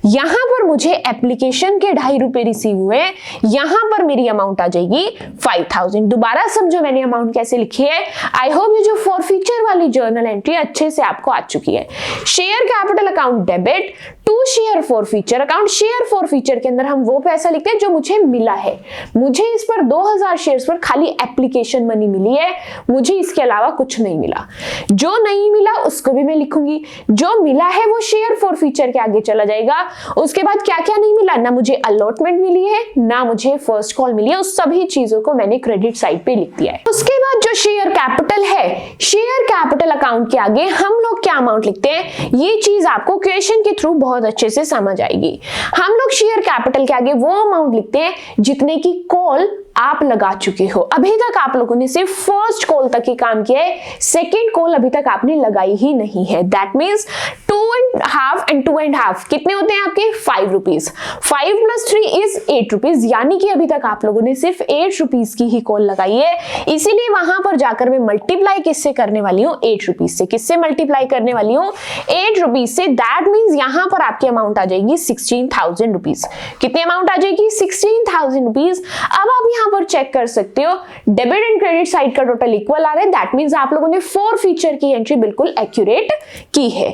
यहां पर मुझे एप्लीकेशन के 2.5 रुपए रिसीव हुए, यहां पर मेरी अमाउंट आ जाएगी 5000। दोबारा समझो मैंने अमाउंट कैसे लिखी है। आई होप ये जो फॉरफीचर वाली जर्नल एंट्री अच्छे से आपको आ चुकी है। Share capital account debit to share forfeiture account. Share forfeiture के अंदर हम वो पैसा लिखते हैं जो मुझे मिला है। मुझे इस पर 2000 शेयर्स पर खाली एप्लीकेशन मनी मिली है, मुझे इसके अलावा कुछ नहीं मिला। जो नहीं मिला उसको भी मैं लिखूंगी, जो मिला है वो शेयर फॉरफीचर के आगे चला जाएगा। उसके बाद क्या क्या नहीं मिला, ना मुझे अलॉटमेंट मिली है ना मुझे फर्स्ट कॉल मिली है, उस सभी चीजों को मैंने क्रेडिट साइड पे लिख दिया है। उसके बाद जो शेयर कैपिटल है, शेयर कैपिटल अकाउंट के आगे हम लोग क्या अमाउंट लिखते हैं, ये चीज आपको क्वेश्चन के थ्रू बहुत अच्छे से समझ आएगी। हम लोग शेयर कैपिटल के आगे वो अमाउंट लिखते हैं जितने की कॉल आप लगा चुके हो। अभी तक आप लोगों ने सिर्फ फर्स्ट कॉल तक ही काम किया है, सेकेंड कॉल अभी तक आपने लगाई ही नहीं है। दैट मीन्स 2.5 एंड 2.5 कितने होते हैं आपके 5 रुपीज, 5 + 3 इज 8 रुपीज, यानी कि अभी तक आप लोगों ने सिर्फ 8 रुपीज की ही कॉल लगाई है। इसीलिए वहां पर जाकर मैं मल्टीप्लाई किससे करने वाली हूँ 8 रुपीज से। किससे मल्टीप्लाई करने वाली हूँ 8 रुपीज से। दैट मीन्स यहां पर आपकी अमाउंट आ जाएगी 16,000 रुपीज। कितनी अमाउंट आ जाएगी 16,000 रुपीज। अब आप यहां पर चेक कर सकते हो डेबिट एंड क्रेडिट साइड का टोटल इक्वल आ रहा है। दैट मीन्स आप लोगों ने 4 फीचर की एंट्री बिल्कुल एक्यूरेट की है।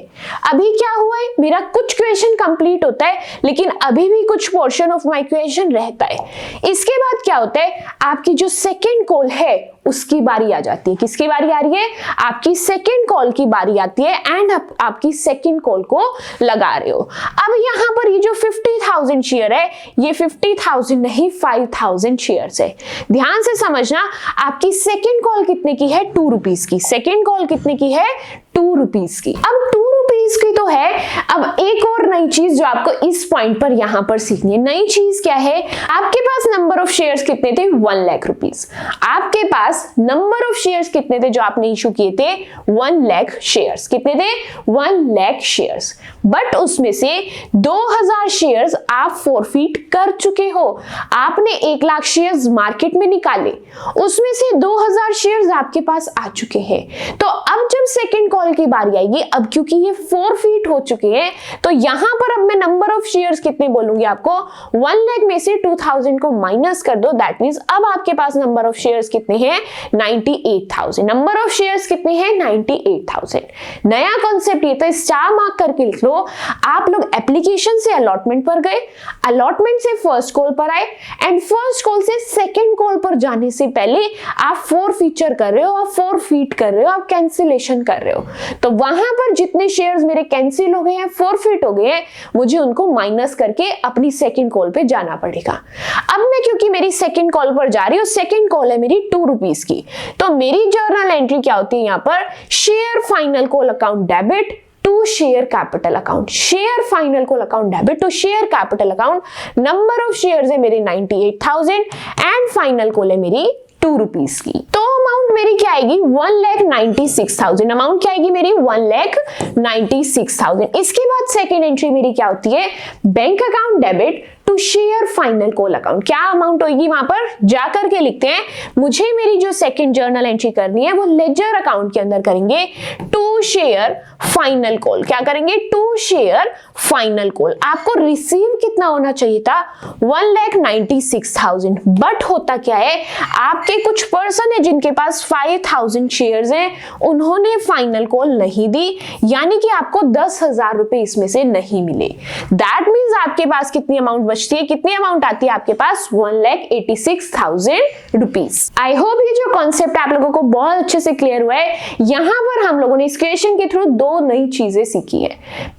अभी क्या हुआ है, मेरा कुछ क्वेश्चन कंप्लीट होता है लेकिन अभी भी कुछ पोर्शन ऑफ माय क्वेश्चन रहता है। इसके बाद क्या होता है, आपकी जो सेकेंड कॉल है उसकी बारी आ जाती है। किसकी बारी आ रही है, आपकी सेकेंड कॉल की बारी आती है एंड आपकी सेकेंड कॉल को लगा रहे हो। अब यहां पर ये जो 50,000 शेयर है, ये 50,000 नहीं 5,000 शेयर्स है। ध्यान से समझना, आपकी सेकेंड कॉल कितने की है 2 रुपीज की। सेकेंड कॉल कितने की है 2 रुपीज की। अब 2 रुपीज की तो है। अब एक और नई चीज जो आपको इस पॉइंट पर यहां पर सीखनी है, नई चीज क्या है, आपके पास नंबर ऑफ शेयर्स कितने थे 1 लाख रुपीज। आपके पास नंबर ऑफ शेयर्स कितने थे जो आपने इशू किए थे 1 लाख शेयर्स। कितने थे 1 लाख शेयर्स। बट उसमें से 2000 शेयर्स आप फॉरफिट कर चुके हो। आपने 1 लाख शेयर्स मार्केट में निकाले, उसमें से 2000 शेयर्स आपके पास आ चुके हैं। तो अब जब सेकेंड कॉल की बारी आएगी, अब क्योंकि ये फॉरफिट हो चुके हैं, तो यहां पर अब मैं नंबर ऑफ शेयर्स कितने बोलूंगी आपको 1 लाख में से 2000 को माइनस कर दो। दैट मींस अब आपके पास नंबर ऑफ शेयर्स कितने हैं 98,000। नंबर ऑफ शेयर्स कितने हैं 98,000। नया कॉन्सेप्ट ये तो स्टार मार्क करके लिख लो। आप लोग एप्लीकेशन से अलॉटमेंट पर गए, अलॉटमेंट से फर्स्ट कॉल पर आए एंड फर्स्ट कॉल से सेकेंड कॉल पर जाने से पहले आप 4 फीचर कर रहे हो, आप 4 फीट कर रहे हो, आप कैंसिलेशन कर रहे हो। तो वहां पर जितने शेयर्स मेरे कैंसिल हो गए हैं, फॉरफिट हो गए हैं, मुझे उनको माइनस करके अपनी सेकंड कॉल पे जाना पड़ेगा। अब मैं क्योंकि मेरी सेकंड कॉल पर जा रही हूँ, सेकंड कॉल है मेरी 2 रुपीज की, तो मेरी जर्नल एंट्री क्या होती है यहाँ पर, share final call account debit to share capital account. Share final call account debit to share capital account. Number of shares है मेरे 98,000 एंड फाइनल कॉल है मेरी 2 रुपीज की। तो अमाउंट मेरी क्या आएगी 1,96,000। अमाउंट क्या आएगी मेरी 1,96,000। इसके बाद सेकेंड एंट्री मेरी क्या होती है, bank account debit to share final call account. क्या अमाउंट होगी वहां पर जाकर के लिखते हैं, मुझे मेरी जो सेकंड जर्नल एंट्री करनी है वो लेजर अकाउंट के अंदर करेंगे टू शेयर फाइनल कॉल। क्या करेंगे टू शेयर फाइनल कॉल। आपको रिसीव कितना होना चाहिए था 1,96,000। बट होता क्या है, आपके कुछ पर्सन है जिनके पास 5,000 शेयर्स हैं, उन्होंने फाइनल कॉल नहीं दी, यानी कि आपको 10,000 रुपए इसमें से नहीं मिले। दैट मीन्स आपके पास कितनी अमाउंट बचती है, कितनी अमाउंट आती है आपके पास 1,86,000 रुपीज। आई होप ये जो कॉन्सेप्ट आप लोगों को बहुत अच्छे से क्लियर हुआ है। यहां पर हम लोगों ने इस क्वेश्चन के थ्रू 2 नई चीजें सीखी है।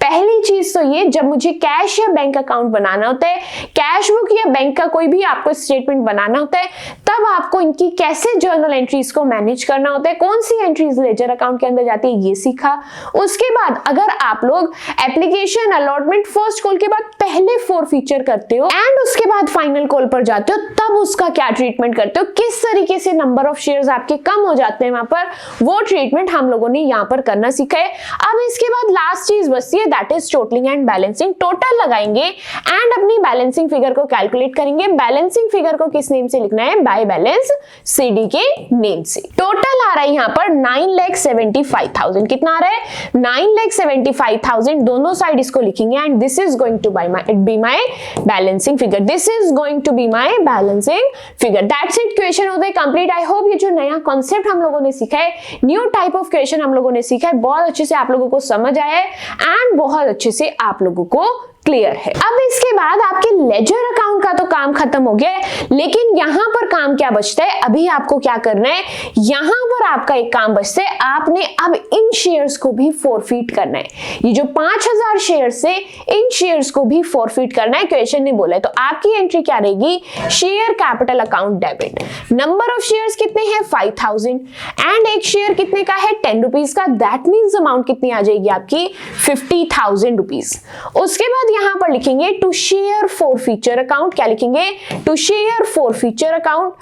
पहली चीज तो ये, जब मुझे कैश या बैंक अकाउंट बनाना होता है, कैश बुक या बैंक का कोई भी आपको स्टेटमेंट बनाना होता है, तब आपको इनकी कैसे जर्नल एंट्रीज को मैनेज करना होता है, कौन सी एंट्रीज लेजर अकाउंट के अंदर जाती है, ये सीखा। उसके बाद अगर आप लोग एप्लीकेशन अलॉटमेंट फर्स्ट कॉल के बाद पहले 4 फीचर करते हो एंड उसके बाद फाइनल कॉल पर जाते हो, तब उसका क्या ट्रीटमेंट करते हो, किस तरीके से नंबर ऑफ शेयर्स आपके कम हो जाते हैं वहां पर, वो ट्रीटमेंट हम लोगों ने यहाँ पर करना सीखा है। अब इसके बाद लास्ट चीज बचती है, that is totalling and balancing. Total लगाएंगे एंड अपनी बैलेंसिंग फिगर को कैलकुलेट करेंगे। बैलेंसिंग फिगर को किस नेम से लिखना है, बाय बैलेंस सीडी के नेम से। टोटल आ रहा है यहाँ पर 9,75,000। कितना आ रहा है 9,75,000। दोनों साइड इसको लिखेंगे and this is going to be my balancing figure. This is going to be my balancing figure. That's it, question होता है कंप्लीट। आई होप ये जो नया कॉन्सेप्ट हम लोगों ने सीखा है, न्यू टाइप ऑफ क्वेश्चन हम लोगों ने सीखा है, बहुत अच्छे से आप लोगों को समझ आया है एंड बहुत अच्छे से आप लोगों को क्लियर है। अब इसके बाद आपके लेजर अकाउंट का तो काम खत्म हो गया है, लेकिन यहां पर काम क्या बचता है, अभी आपको क्या करना है, यहां पर आपका एक काम बचता है, आपने अब इन शेयर्स को भी फॉरफिट करना है। ये जो 5,000 शेयर्स है, इन शेयर्स को भी फॉरफिट करना है, क्वेश्चन ने बोला है। तो आपकी एंट्री क्या रहेगी, share capital account debit. Number of shares कितने हैं 5,000 एंड एक शेयर कितने का है 10 रुपीज का। दैट मीन्स अमाउंट कितनी आ जाएगी आपकी 50,000 रुपीज। उसके बाद यहां पर लिखेंगे to share forfeiture account. Account क्या लिखेंगे, to share forfeiture account,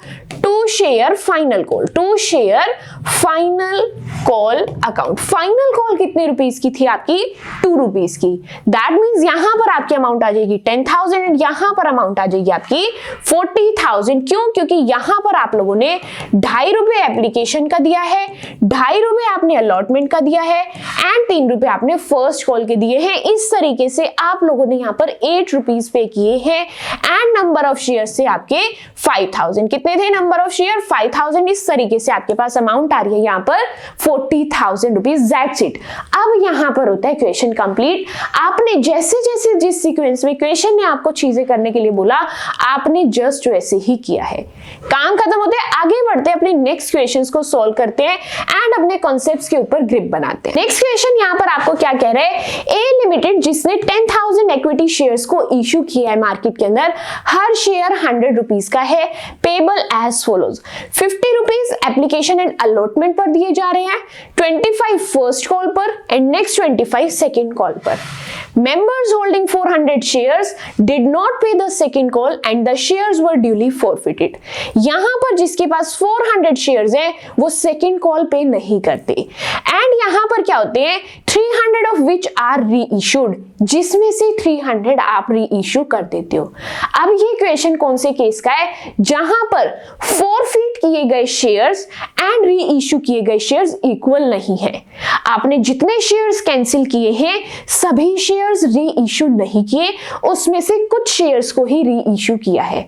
to share final call, to share final call account. Final call कितने रुपीस की थी आपकी, 2 रुपीस की। दैट मीन्स यहां पर आपकी अमाउंट आ जाएगी 10,000 एंड यहां पर अमाउंट आ जाएगी आपकी 40,000। क्यों, क्योंकि यहां पर आप लोगों ने 2.5 रुपए एप्लीकेशन का दिया है, 2.5 रुपए आपने अलॉटमेंट का दिया है एंड 3 रुपए आपने फर्स्ट कॉल के दिए हैं। इस तरीके से आप लोगों ने यहां पर 8 रुपीस पे किए हैं एंड नंबर ऑफ शेयर से आपके 5,000 कितने थे, नंबर ऑफ शेयर 5,000। इस तरीके से आपके पास अमाउंट आ रही है यहां पर 40,000 रुपीज। That's it. अब यहां पर होता है क्वेश्चन कंप्लीट। आपने जैसे जैसे जिस सीक्वेंस में क्वेश्चन ने आपको चीजें करने के लिए बोला आपने जस्ट वैसे ही किया है। काम खत्म होता है, आगे बढ़ते हैं, अपने नेक्स्ट क्वेश्चंस को सॉल्व करते हैं एंड अपने कॉन्सेप्ट्स के ऊपर ग्रिप बनाते हैं। नेक्स्ट क्वेश्चन यहां पर आपको क्या कह रहा है, ए लिमिटेड जिसने 10,000 इक्विटी शेयर्स को इश्यू किया है मार्केट के अंदर, हर शेयर 100 रुपीज का है, payable as follows. 50 rupees application and allotment पर दिए जा रहे हैं, 25 फर्स्ट कॉल पर एंड नेक्स्ट 25 सेकेंड कॉल पर। Members holding 400 shares did not pay the second call and the shares were duly forfeited. यहां पर जिसके पास 400 शेयर्स हैं वो सेकेंड कॉल पे नहीं करते एंड यहां पर क्या होते हैं, 300 ऑफ विच आर री इशूड, जिसमें से 300 आप री इशू कर देते हो। अब ये क्वेश्चन कौन से केस का है, जहां पर फॉरफिट किए गए शेयर्स एंड री इशू किए गए शेयर्स इक्वल नहीं है। आपने जितने शेयर्स कैंसिल किए हैं सभी शेयर्स री इशू नहीं किए, उसमें से कुछ शेयर्स को ही री इशू किया है।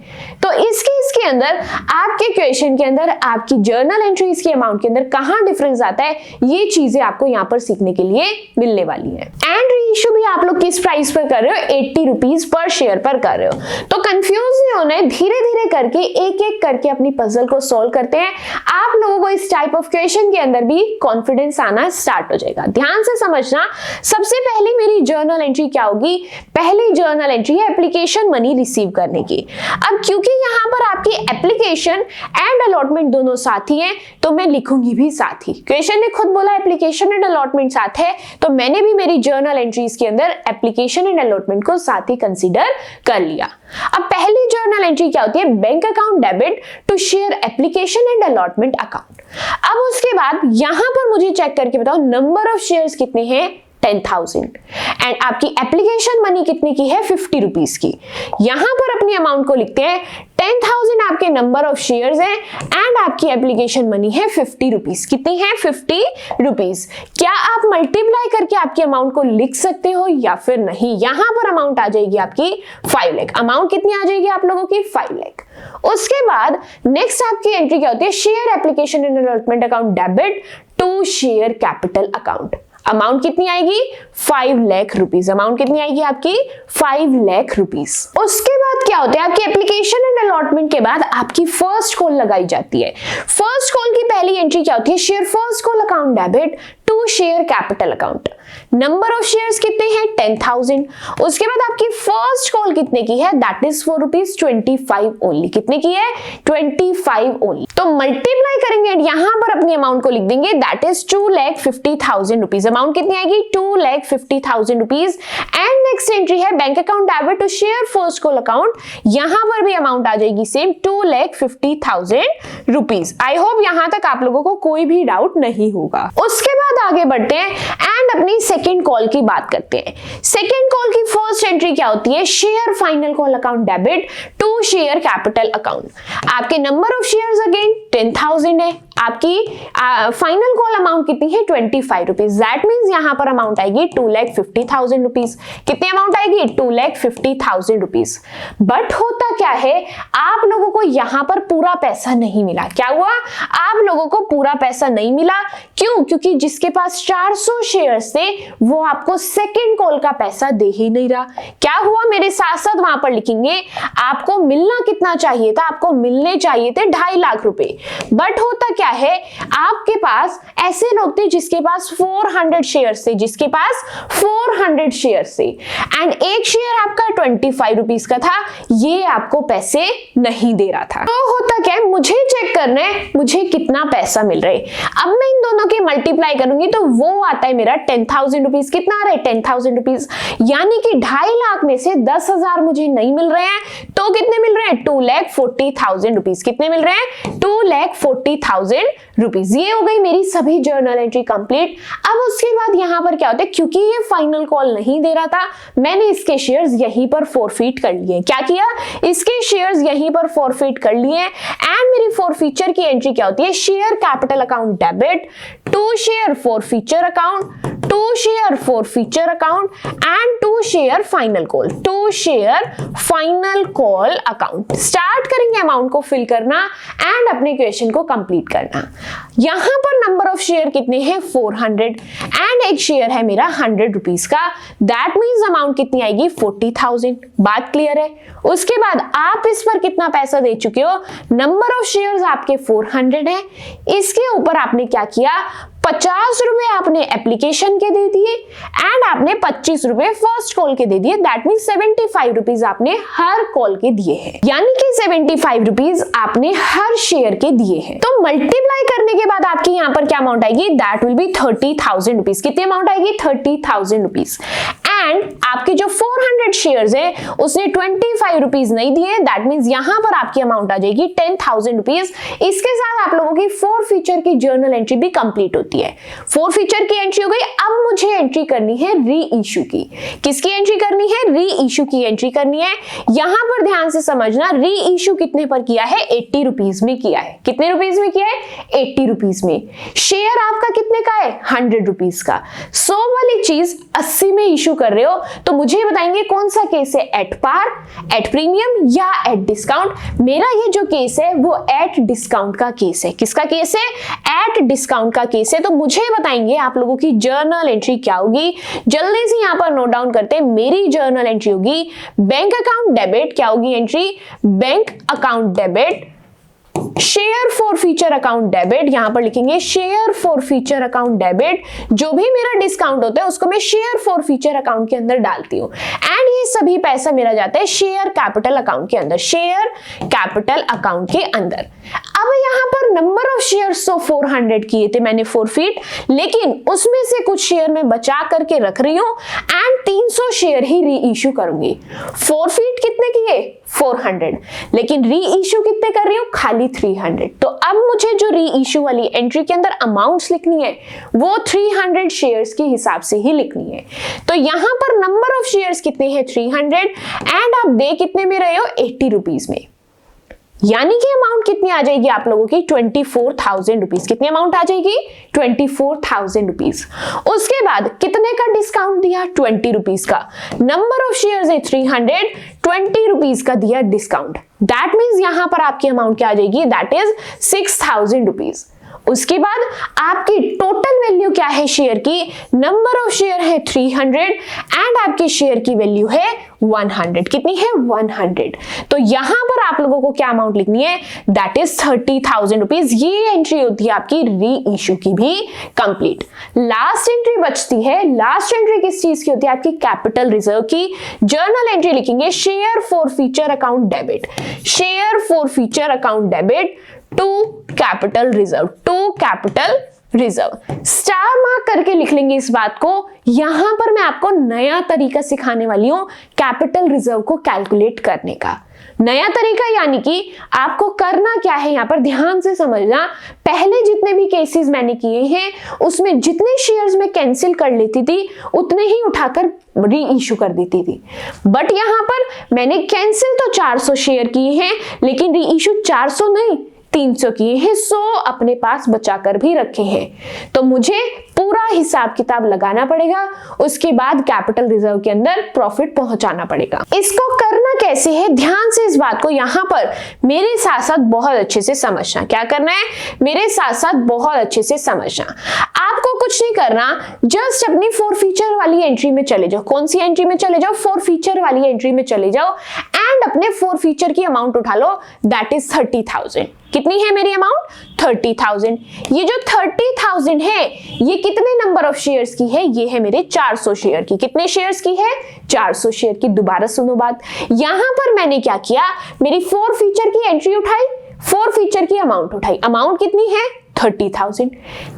तो इस केस के अंदर आपके क्वेश्चन के अंदर आपकी जर्नल एंट्रीज के अमाउंट के अंदर कहां डिफरेंस आता है, ये चीजें आपको यहां पर सीखने के लिए मिलने वाली है। एंड री इशू भी आप लोग किस प्राइस पर कर रहे हो, 80 रुपीज पर शेयर पर कर रहे हो। तो कंफ्यूज नहीं होना है, धीरे धीरे करके एक एक करके अपनी पजल को सॉल्व करते हैं। आप लोगों को इस टाइप ऑफ क्वेश्चन के अंदर भी कॉन्फिडेंस आना स्टार्ट हो जाएगा। ध्यान से समझना, सबसे पहले मेरी जर्नल एंट्री क्या होगी, पहली जर्नल एंट्री है एप्लीकेशन मनी रिसीव करने की। अब क्योंकि यहां पर आपकी एप्लीकेशन एंड अलॉटमेंट दोनों साथ ही हैं तो मैं लिखूंगी भी साथ ही। क्वेश्चन ने खुद बोला एप्लीकेशन एंड अलॉटमेंट साथ है तो मैंने भी मेरी जर्नल एंट्रीज के अंदर एप्लीकेशन एंड अलॉटमेंट को साथ ही कंसीडर कर लिया। अब पहली जर्नल एंट्री क्या होती है, bank account debit to share application and allotment account. अब उसके बाद यहां पर मुझे चेक करके बताओ नंबर ऑफ शेयर्स कितने हैं, 10,000 एंड आपकी एप्लीकेशन मनी कितने की है, 50 रुपीज की। यहां पर अपनी अमाउंट को लिखते हैं, 10,000 आपके नंबर ऑफ शेयर्स हैं एंड आपकी एप्लीकेशन मनी है 50 रुपीज। कितनी है, 50 रुपीज। क्या आप मल्टीप्लाई करके आपकी अमाउंट को लिख सकते हो या फिर नहीं, यहां पर अमाउंट आ जाएगी आपकी 5 लाख। अमाउंट कितनी आ जाएगी आप लोगों की, 5 लाख। उसके बाद नेक्स्ट आपकी एंट्री क्या होती है, share application and allotment account debit to share capital account. Amount कितनी आएगी, 5 लाख रुपीज। अमाउंट कितनी आएगी आपकी, 5 लाख रुपीज। उसके बाद क्या होता है, आपकी एप्लीकेशन एंड अलॉटमेंट के बाद आपकी फर्स्ट कॉल लगाई जाती है। फर्स्ट कॉल की पहली एंट्री क्या होती है, share first call account debit to share capital account. Number of shares कितने हैं, 10,000। उसके बाद आपकी फर्स्ट कॉल कितने की है, दैट इज फॉर ₹25 ओनली। कितने की है, 25 ओनली। तो मल्टीप्लाई करेंगे एंड यहां पर अपनी अमाउंट को लिख देंगे, दैट इज 2,50,000 रुपीज। अमाउंट कितनी आएगी, 2,50,000 रुपीज। एंड नेक्स्ट एंट्री है bank account debit to share first call account. यहां पर भी अमाउंट आ जाएगी सेम, 2,50,000 रुपीज। आई होप यहां तक आप लोगों को कोई भी डाउट नहीं होगा। उसके बाद आगे बढ़ते हैं एंड अपनी सेकेंड कॉल की बात करते हैं। सेकेंड कॉल की फर्स्ट एंट्री क्या होती है, share final call account debit to share capital account. आपके नंबर ऑफ शेयर्स अगेन 10,000 है, आपकी फाइनल कॉल अमाउंट कितनी है, 25 रुपीज। दैट मीन्स यहां पर अमाउंट आएगी 2,50,000 रुपीज। कितनी अमाउंट आएगी, 2,50,000 रुपीज। बट होता क्या है, आप लोगों को यहां पर पूरा पैसा नहीं मिला। क्या हुआ, आप लोगों को पूरा पैसा नहीं मिला। क्यों, क्योंकि जिसके पास 400 शेयर्स थे वो आपको सेकेंड कॉल का पैसा दे ही नहीं रहा। क्या हुआ, मेरे साथ साथ वहां पर लिखेंगे, आपको मिलना कितना चाहिए था, आपको मिलने चाहिए थे 2.5 लाख रुपए। बट होता क्या है, आपके पास ऐसे लोग थे जिसके पास 400 शेयर्स थे, जिसके पास 400 शेयर्स थे एंड एक शेयर आपका 25 रुपीज का था, ये आपको पैसे नहीं दे रहा था। तो होता क्या है, मुझे चेक करना है मुझे कितना पैसा मिल रहा है। अब मैं इन दोनों के मल्टीप्लाई करूंगी तो वो आता है मेरा 10,000 रुपीज। कितना आ रहा है, 10,000 रुपीज। यानी कि 2.5 लाख में से 10,000 मुझे नहीं मिल रहे हैं तो कितने मिल रहे हैं 2,40,000 रुपीज। कितने मिल रहे हैं 2,40,000 रुपीज। ये हो गई मेरी सभी जर्नल एंट्री कंप्लीट। अब उसके बाद यहाँ पर क्या होता है, क्योंकि ये फाइनल कॉल नहीं दे रहा था, मैंने इसके शेयर्स यहीं पर फॉरफिट कर लिए। क्या किया, इसके शेयर्स यहीं पर फॉरफिट कर लिए। एंड मेरी फॉरफीचर की एंट्री क्या होती है, share capital account debit to share forfeiture account, to share forfeiture account and to share final call, to share final call account. Start करेंगे अमाउंट को फिल करना एंड अपने क्वेश्चन को कंप्लीट करना। यहां पर नंबर ऑफ शेयर कितने हैं 400 एंड एक शेयर है मेरा 100 रुपीज का। दैट मीन्स अमाउंट कितनी आएगी 40,000। बात क्लियर है। उसके बाद आप इस पर कितना पैसा दे चुके हो, नंबर ऑफ शेयर्स आपके 400 है, इसके ऊपर आपने क्या किया 50 रुपए आपने एप्लीकेशन के दे दिए एंड आपने 25 रुपए फर्स्ट कॉल के दे दिए। दैट मीन 75 रुपीज आपने हर कॉल के दिए हैं, यानी कि 75 रुपीज आपने हर शेयर के दिए हैं। तो मल्टीप्लाई करने के बाद आपकी यहाँ पर क्या अमाउंट आएगी, दैट विल बी 30,000 रुपीज। कितनी अमाउंट आएगी 30,000 रुपीज। एंड आपके जो 400 शेयर्स है उसने 25 रुपीज नहीं दिए। दैट मीन्स यहां पर आपकी अमाउंट आ जाएगी 10,000 रुपीज। इसके साथ आप लोगों की फॉरफीचर की जर्नल एंट्री भी कंप्लीट होती है। फॉरफीचर की एंट्री हो गई। अब मुझे एंट्री करनी है री इशू की। किसकी एंट्री करनी है, री इशू की एंट्री करनी है। यहां पर ध्यान से समझना, री इशू कितने पर किया है 80 रुपीज में किया है। कितने रुपीज में किया है 80 रुपीज में। शेयर आपका कितने का है 100 रुपीज का। 100 वाली चीज 80 में इशू कर रहे हो तो मुझे बताएंगे कौन सा केस है, एट पार, एट प्रीमियम या एट डिस्काउंट। मेरा ये जो केस है वो एट डिस्काउंट का केस है। किसका केस है, एट डिस्काउंट का केस है। तो मुझे बताएंगे आप लोगों की जर्नल एंट्री क्या होगी। जल्दी से यहां पर नोट डाउन करते हैं। मेरी जर्नल एंट्री होगी बैंक अकाउंट डेबिट। क्या होगी entry, bank account debit, share forfeiture account debit. यहां पर लिखेंगे शेयर फॉरफीचर अकाउंट डेबिट। जो भी मेरा डिस्काउंट होता है उसको मैं शेयर फॉरफीचर अकाउंट के अंदर डालती हूं एंड ये सभी पैसा मेरा जाता है शेयर कैपिटल अकाउंट के अंदर, शेयर कैपिटल अकाउंट के अंदर। अब यहां पर नंबर ऑफ शेयर्स तो 400 किए थे मैंने फॉरफिट, लेकिन उसमें से कुछ शेयर मैं बचा करके रख रही हूं एंड 300 शेयर ही री इशू करूंगी। फॉरफिट कितने किए 400, लेकिन री इशू कितने कर रही हूं खाली 300। तो अब मुझे जो री इशू वाली एंट्री के अंदर अमाउंट्स लिखनी है वो 300 शेयर्स के हिसाब से ही लिखनी है। तो यहां पर नंबर ऑफ शेयर्स कितने हैं 300 एंड आप दे कितने में रहे हो 80 रुपीज में, यानी कि अमाउंट कितनी आ जाएगी आप लोगों की 24,000 रुपीज। कितनी अमाउंट आ जाएगी 24,000 रुपीज। उसके बाद कितने का डिस्काउंट दिया 20 रुपीज का। नंबर ऑफ शेयर्स है 300, 20 रुपीज का दिया डिस्काउंट। दैट मीन्स यहां पर आपकी अमाउंट क्या आ जाएगी, दैट इज 6,000 रुपीज। उसके बाद आपकी टोटल वैल्यू क्या है शेयर की, नंबर ऑफ शेयर है 300 एंड आपके शेयर की वैल्यू है 100। कितनी है 100। तो यहां पर आप लोगों को क्या अमाउंट लिखनी है, दैट इज 30,000 रुपीज। ये एंट्री होती है आपकी री इशू की भी कंप्लीट। लास्ट एंट्री बचती है, लास्ट एंट्री किस चीज की होती है आपकी कैपिटल रिजर्व की। जर्नल एंट्री लिखेंगे share forfeiture account debit, share forfeiture account debit to capital reserve, to capital reserve. Star mark करके लिख लेंगे इस बात को। यहां पर मैं आपको नया तरीका सिखाने वाली हूं कैपिटल रिजर्व को कैलकुलेट करने का। नया तरीका यानी कि आपको करना क्या है, यहां पर ध्यान से समझना। पहले जितने भी केसेस मैंने किए हैं उसमें जितने शेयर्स में कैंसिल कर लेती थी उतने ही उठाकर री इशू कर देती थी। बट यहां पर मैंने कैंसिल तो 400 शेयर किए हैं लेकिन री इशू 400 नहीं 300 किए हैं, 100 अपने पास बचाकर भी रखे हैं। तो मुझे पूरा हिसाब किताब लगाना पड़ेगा, उसके बाद कैपिटल रिजर्व के अंदर प्रॉफिट पहुंचाना पड़ेगा। इसको करना कैसे है, ध्यान से इस बात को यहां पर मेरे साथ साथ बहुत अच्छे से समझना। क्या करना है, मेरे साथ साथ बहुत अच्छे से समझना। आपको कुछ नहीं करना, जस्ट अपनी फॉरफीचर वाली एंट्री में चले जाओ। कौन सी एंट्री में चले जाओ, फॉरफीचर वाली एंट्री में चले जाओ एंड अपने फॉरफीचर की अमाउंट उठा लो, दैट इज 30,000। कितनी है मेरी अमाउंट 30,000। ये जो 30,000 है ये कितने नंबर ऑफ शेयर्स की है, ये है मेरे 400 शेयर की। कितने शेयर्स की है 400 शेयर की। दोबारा सुनो बात, यहां पर मैंने क्या किया, मेरी फॉरफीचर की एंट्री उठाई, फॉरफीचर की अमाउंट उठाई। अमाउंट कितनी है 30,000,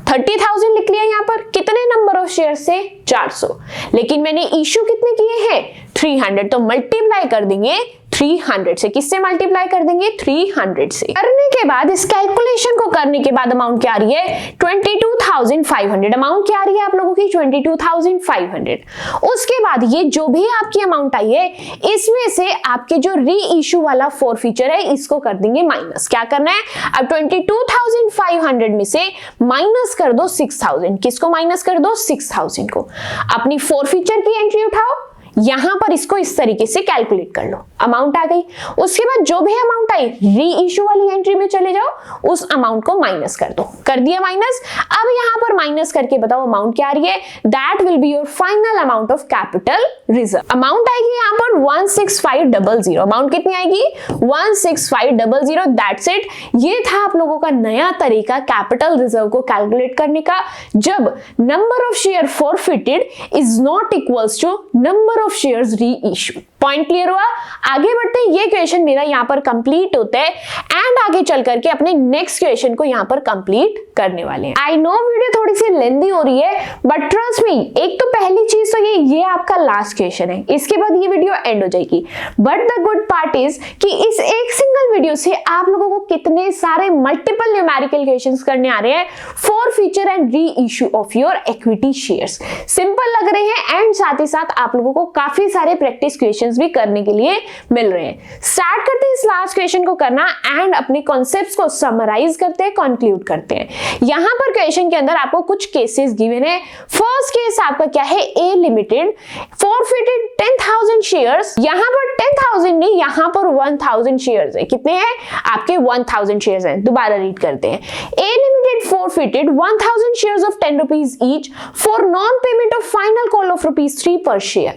30,000 लिख लिया। यहां पर कितने नंबर ऑफ शेयर से 400, लेकिन मैंने इशू कितने किए हैं 300, तो मल्टीप्लाई कर देंगे 300 से। किससे मल्टीप्लाई कर देंगे? 300 से। करने के बाद इस कैलकुलेशन को करने के बाद अमाउंट क्या आ रही है? 22,500। अमाउंट क्या आ रही है आप लोगों की? 22,500। उसके बाद ये जो भी आपकी अमाउंट आई है इसमें से आपके जो री इशू वाला फॉरफीचर है इसको कर देंगे माइनस। क्या करना है? अब 22,500 में से माइनस कर दो 6,000। किसको माइनस कर दो? 6,000 को। अपनी फॉरफीचर की एंट्री उठाओ, यहां पर इसको इस तरीके से कैलकुलेट कर लो, अमाउंट आ गई। उसके बाद जो भी अमाउंट आई री इशू वाली एंट्री में चले जाओ, उस अमाउंट को माइनस कर दो। कर दिया माइनस। अब यहां पर माइनस करके बताओ अमाउंट क्या आ रही है? That will be your final amount of capital reserve. Amount आएगी यहां पर 16500। अमाउंट कितनी आएगी? 16500। That's it. ये था आप लोगों का नया तरीका कैपिटल रिजर्व को कैलकुलेट करने का, जब number of share forfeited is not equals to number of shares reissue. Point clear हुआ? आगे बढ़ते हैं। ये क्वेश्चन मेरा यहां पर कंप्लीट होता है एंड आगे चल करके अपने नेक्स्ट क्वेश्चन को यहां पर कंप्लीट करने वाले हैं। आई नो वीडियो थोड़ी सी लेंथी हो रही है, बट ट्रस्ट मी, एक तो पहली चीज तो ये आपका लास्ट क्वेश्चन है, इसके बाद ये वीडियो एंड हो जाएगी। But the good part is कि इस एक सिंगल वीडियो से आप लोगों को कितने सारे मल्टीपल न्यूमेरिकल क्वेश्चंस करने आ रहे हैं for feature and re issue of your equity shares. Simple लग रहे हैं एंड साथ ही साथ आप लोगों को काफी सारे प्रैक्टिस क्वेश्चंस भी करने के लिए मिल रहे हैं। स्टार्ट करते हैं इस लास्ट क्वेश्चन को करना एंड अपने कॉन्सेप्ट्स को समराइज करते हैं, कंक्लूड करते हैं। यहां पर क्वेश्चन के अंदर आपको कुछ केसेस गिवन है। फर्स्ट केस आपका क्या है? ए लिमिटेड फॉरफिटेड 10,000 शेयर्स। यहां पर 10,000 नहीं, यहां पर 1,000 शेयर्स है। कितने हैं आपके? 1,000 शेयर्स हैं। दोबारा रीड करते हैं। A limited forfeited 1,000 shares of 10 rupees each for non-payment of final call of ₹3 per share.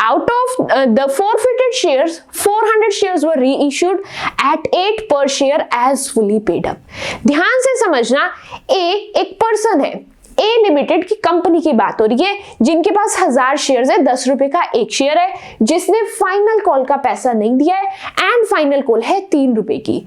Out of the forfeited shares, 400 shares were reissued at 8 per share as fully paid up. ध्यान से समझना, ए एक पर्सन है, ए लिमिटेड की कंपनी की बात हो रही है जिनके पास 1000 शेयर्स है, 10 रुपए का एक शेयर है, जिसने फाइनल कॉल का पैसा नहीं दिया है एंड फाइनल कॉल है 3 रुपए की,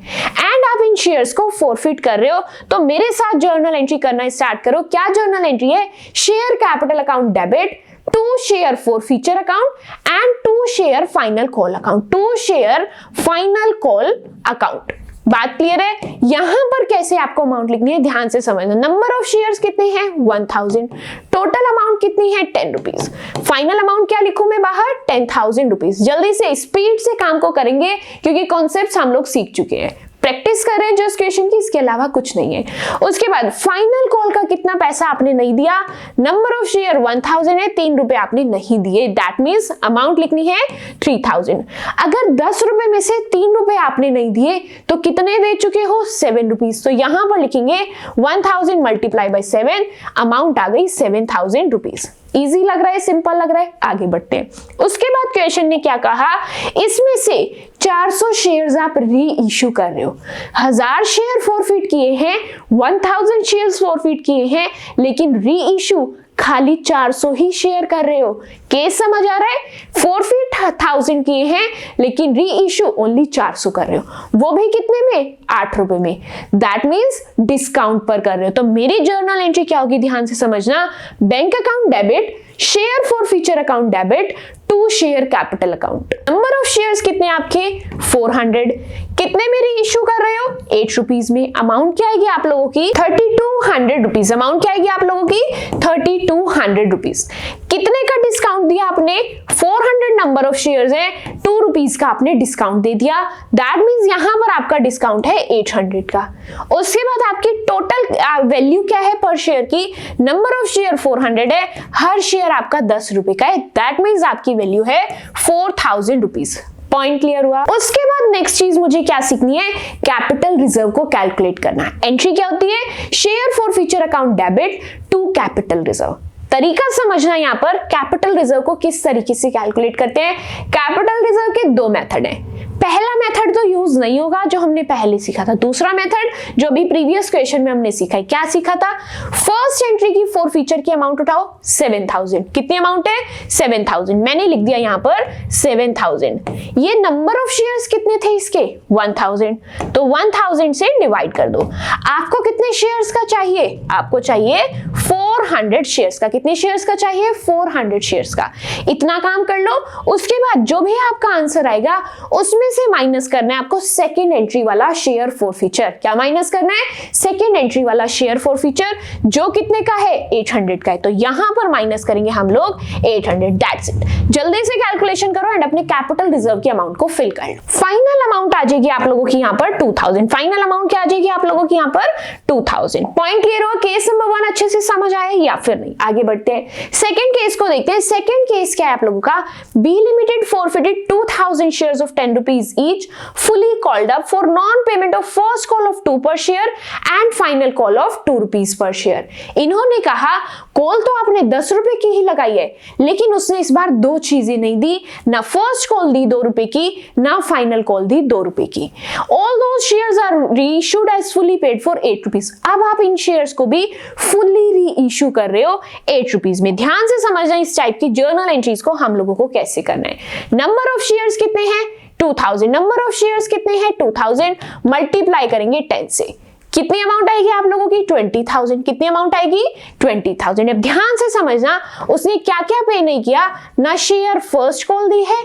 एंड आप इन शेयर्स को फॉरफिट कर रहे हो। तो मेरे साथ जर्नल एंट्री करना स्टार्ट करो। क्या जर्नल एंट्री है? Share capital account debit, 2 share forfeiture account and 2 share final call account. 2 share final call account. बात क्लियर है? यहां पर कैसे आपको अमाउंट लिखनी है ध्यान से समझना। नंबर ऑफ शेयर्स कितने हैं? 1000। टोटल अमाउंट कितनी है? 10 रुपीज। फाइनल अमाउंट क्या लिखूं मैं बाहर? 10,000 रुपीज। जल्दी से स्पीड से काम को करेंगे क्योंकि कॉन्सेप्ट्स हम लोग सीख चुके हैं, प्रैक्टिस कर रहे हैं जस्ट क्वेश्चन की, इसके अलावा कुछ नहीं है। उसके बाद फाइनल कॉल का कितना पैसा आपने नहीं दिया? नंबर ऑफ शेयर 1000 है, 3 रुपए आपने नहीं दिए। दैट मींस अमाउंट लिखनी है 3000। अगर 10 रुपए में से 3 रुपए आपने नहीं दिए तो कितने दे चुके हो? 7 रुपीज। तो यहां पर लिखेंगे 1000 मल्टीप्लाई बाय 7, अमाउंट आ गई 7000 रुपीज। इजी लग रहा है? सिंपल लग रहा है? आगे बढ़ते हैं। उसके बाद क्वेश्चन ने क्या कहा? इसमें से 400 शेयर्स आप री इश्यू कर रहे हो। 1000 शेयर फॉरफिट किए हैं, 1000 शेयर्स फॉरफिट किए हैं, लेकिन री इश्यू खाली 400 ही शेयर कर रहे हो। केस समझ आ रहा है? फॉरफिट 1000 किए हैं लेकिन री इश्यू ओनली 400 कर रहे हो, वो भी कितने में? 8 रुपए में। दैट मींस डिस्काउंट पर कर रहे हो। तो मेरी जर्नल एंट्री क्या होगी ध्यान से समझना। Bank account debit, share forfeiture account debit, 2 share capital account. Number of shares कितने आपके? 400। कितने में री इश्यू कर रहे हो? 8 रुपीज में। अमाउंट क्या आएगी आप लोगों की? 3200 रुपीज। अमाउंट क्या आएगी आप लोगों की? 3200 रुपीज। कितने का डिस्काउंट दिया आपने? 400 नंबर ऑफ शेयर्स है, 2 रुपीज का आपने डिस्काउंट दे दिया। दैट मींस यहां पर आपका डिस्काउंट है 800 का। उसके बाद आपकी टोटल वैल्यू क्या है पर शेयर की? नंबर ऑफ शेयर 400 है, हर शेयर आपका 10 रुपए का है। दैट मींस आपकी वैल्यू है 4000 रुपीज। पॉइंट क्लियर हुआ? उसके बाद नेक्स्ट चीज मुझे क्या सीखनी है? कैपिटल रिजर्व को कैलकुलेट करना। एंट्री क्या होती है? Share forfeiture account debit to capital reserve. तरीका समझना, यहां पर कैपिटल रिजर्व को किस तरीके से कैलकुलेट करते हैं। कैपिटल रिजर्व के 2 मेथड हैं। पहला मेथड तो यूज नहीं होगा जो हमने पहले सीखा था। दूसरा मेथड जो भी प्रीवियस क्वेश्चन में हमने सीखा है, क्या सीखा था? फर्स्ट एंट्री की फॉरफीचर की अमाउंट उठाओ 7000। कितनी अमाउंट है? 7000। मैंने लिख दिया यहां पर 7000। ये नंबर ऑफ शेयर्स कितने कितने थे इसके 1000, तो 1000 से डिवाइड कर दो। आपको कितने शेयर्स का चाहिए, आपको चाहिए 400 शेयर्स का। कितने शेयर्स का चाहिए, 400 शेयर्स का। इतना काम कर लो, उसके बाद जो भी आपका आंसर आएगा उसमें से माइनस करना है आपको सेकेंड एंट्री वाला शेयर फॉरफीचर। क्या माइनस करना है, सेकेंड एंट्री वाला शेयर फॉरफीचर, जो कितने का है 800 का है, तो यहां पर माइनस करेंगे हम लोग 800। That's it. जल्दी से कैलकुलेशन करो एंड अपने कैपिटल रिजर्व के अमाउंट को फिल कर लो। फाइनल अमाउंट आ जाएगी आप लोगों की यहाँ पर 2000। फाइनल अमाउंट क्या आ जाएगी आप लोगों की यहाँ पर 2000। पॉइंट क्लियर हुआ? केस नंबर 1 अच्छे से समझ आया या फिर नहीं? आगे बढ़ते हैं, सेकंड केस को देखते हैं। सेकंड केस क्या है आप लोगों का, B limited forfeited 2000 shares of 10 rupees each, fully called up for non payment of first call of 2 per share and final call of 2 rupees per share. इन्होंने कहा कॉल तो आपने 10 रुपए की ही लगाई है, लेकिन उसने इस बार दो चीजें नहीं दी, ना फर्स्ट कॉल दी 2 रुपए की, ना फाइनल कॉल दी 2 रुपए की। All those shares are reissued as fully paid for 8 rupees. अब आप इन शेयर्स को भी फुल्ली रीइश्यू कर रहे हो 8 रुपीज में। ध्यान से समझना इस टाइप की जर्नल एंट्रीज को हम लोगों को कैसे करना है। नंबर ऑफ शेयर्स कितने हैं 2000, नंबर ऑफ शेयर्स कितने हैं 2000, मल्टीप्लाई करेंगे 10 से, कितनी अमाउंट आएगी आप लोगों की 20,000। कितनी अमाउंट आएगी 20,000। अब ध्यान से समझना उसने क्या क्या पे नहीं किया, ना शेयर फर्स्ट कॉल दी है,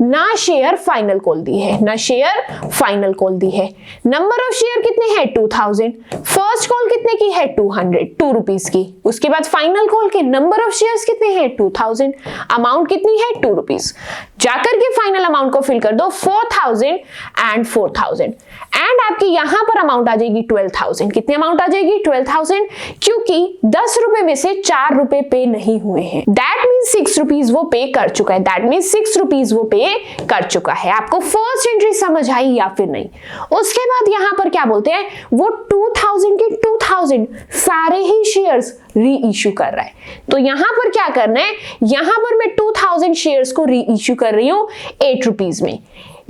ना शेयर फाइनल कॉल दी है, ना शेयर फाइनल कॉल दी है। नंबर ऑफ शेयर कितने हैं 2000, फर्स्ट कॉल कितने की है 200 2 रुपीज की, उसके बाद फाइनल कॉल के नंबर ऑफ शेयर्स कितने हैं 2000, अमाउंट कितनी है 2 रुपीज। जाकर के फाइनल अमाउंट को फिल कर दो 4000 एंड 4000 एंड आपकी यहां पर अमाउंट आ जाएगी 12,000। कितनी अमाउंट आ जाएगी 12,000, क्योंकि 10 रुपए में से 4 रुपए पे नहीं हुए हैं। दैट मींस 6 रुपीज वो पे कर चुका है, दैट मींस 6 रुपीज वो पे कर चुका है। आपको फर्स्ट एंट्री समझ आई या फिर नहीं? उसके बाद यहां पर क्या बोलते हैं, वो 2000 के 2000 सारे ही शेयर्स री इश्यू कर रहा है। तो यहां पर क्या करना है, यहां पर मैं 2000 शेयर्स को री इश्यू कर रही हूं 8 रुपीज में।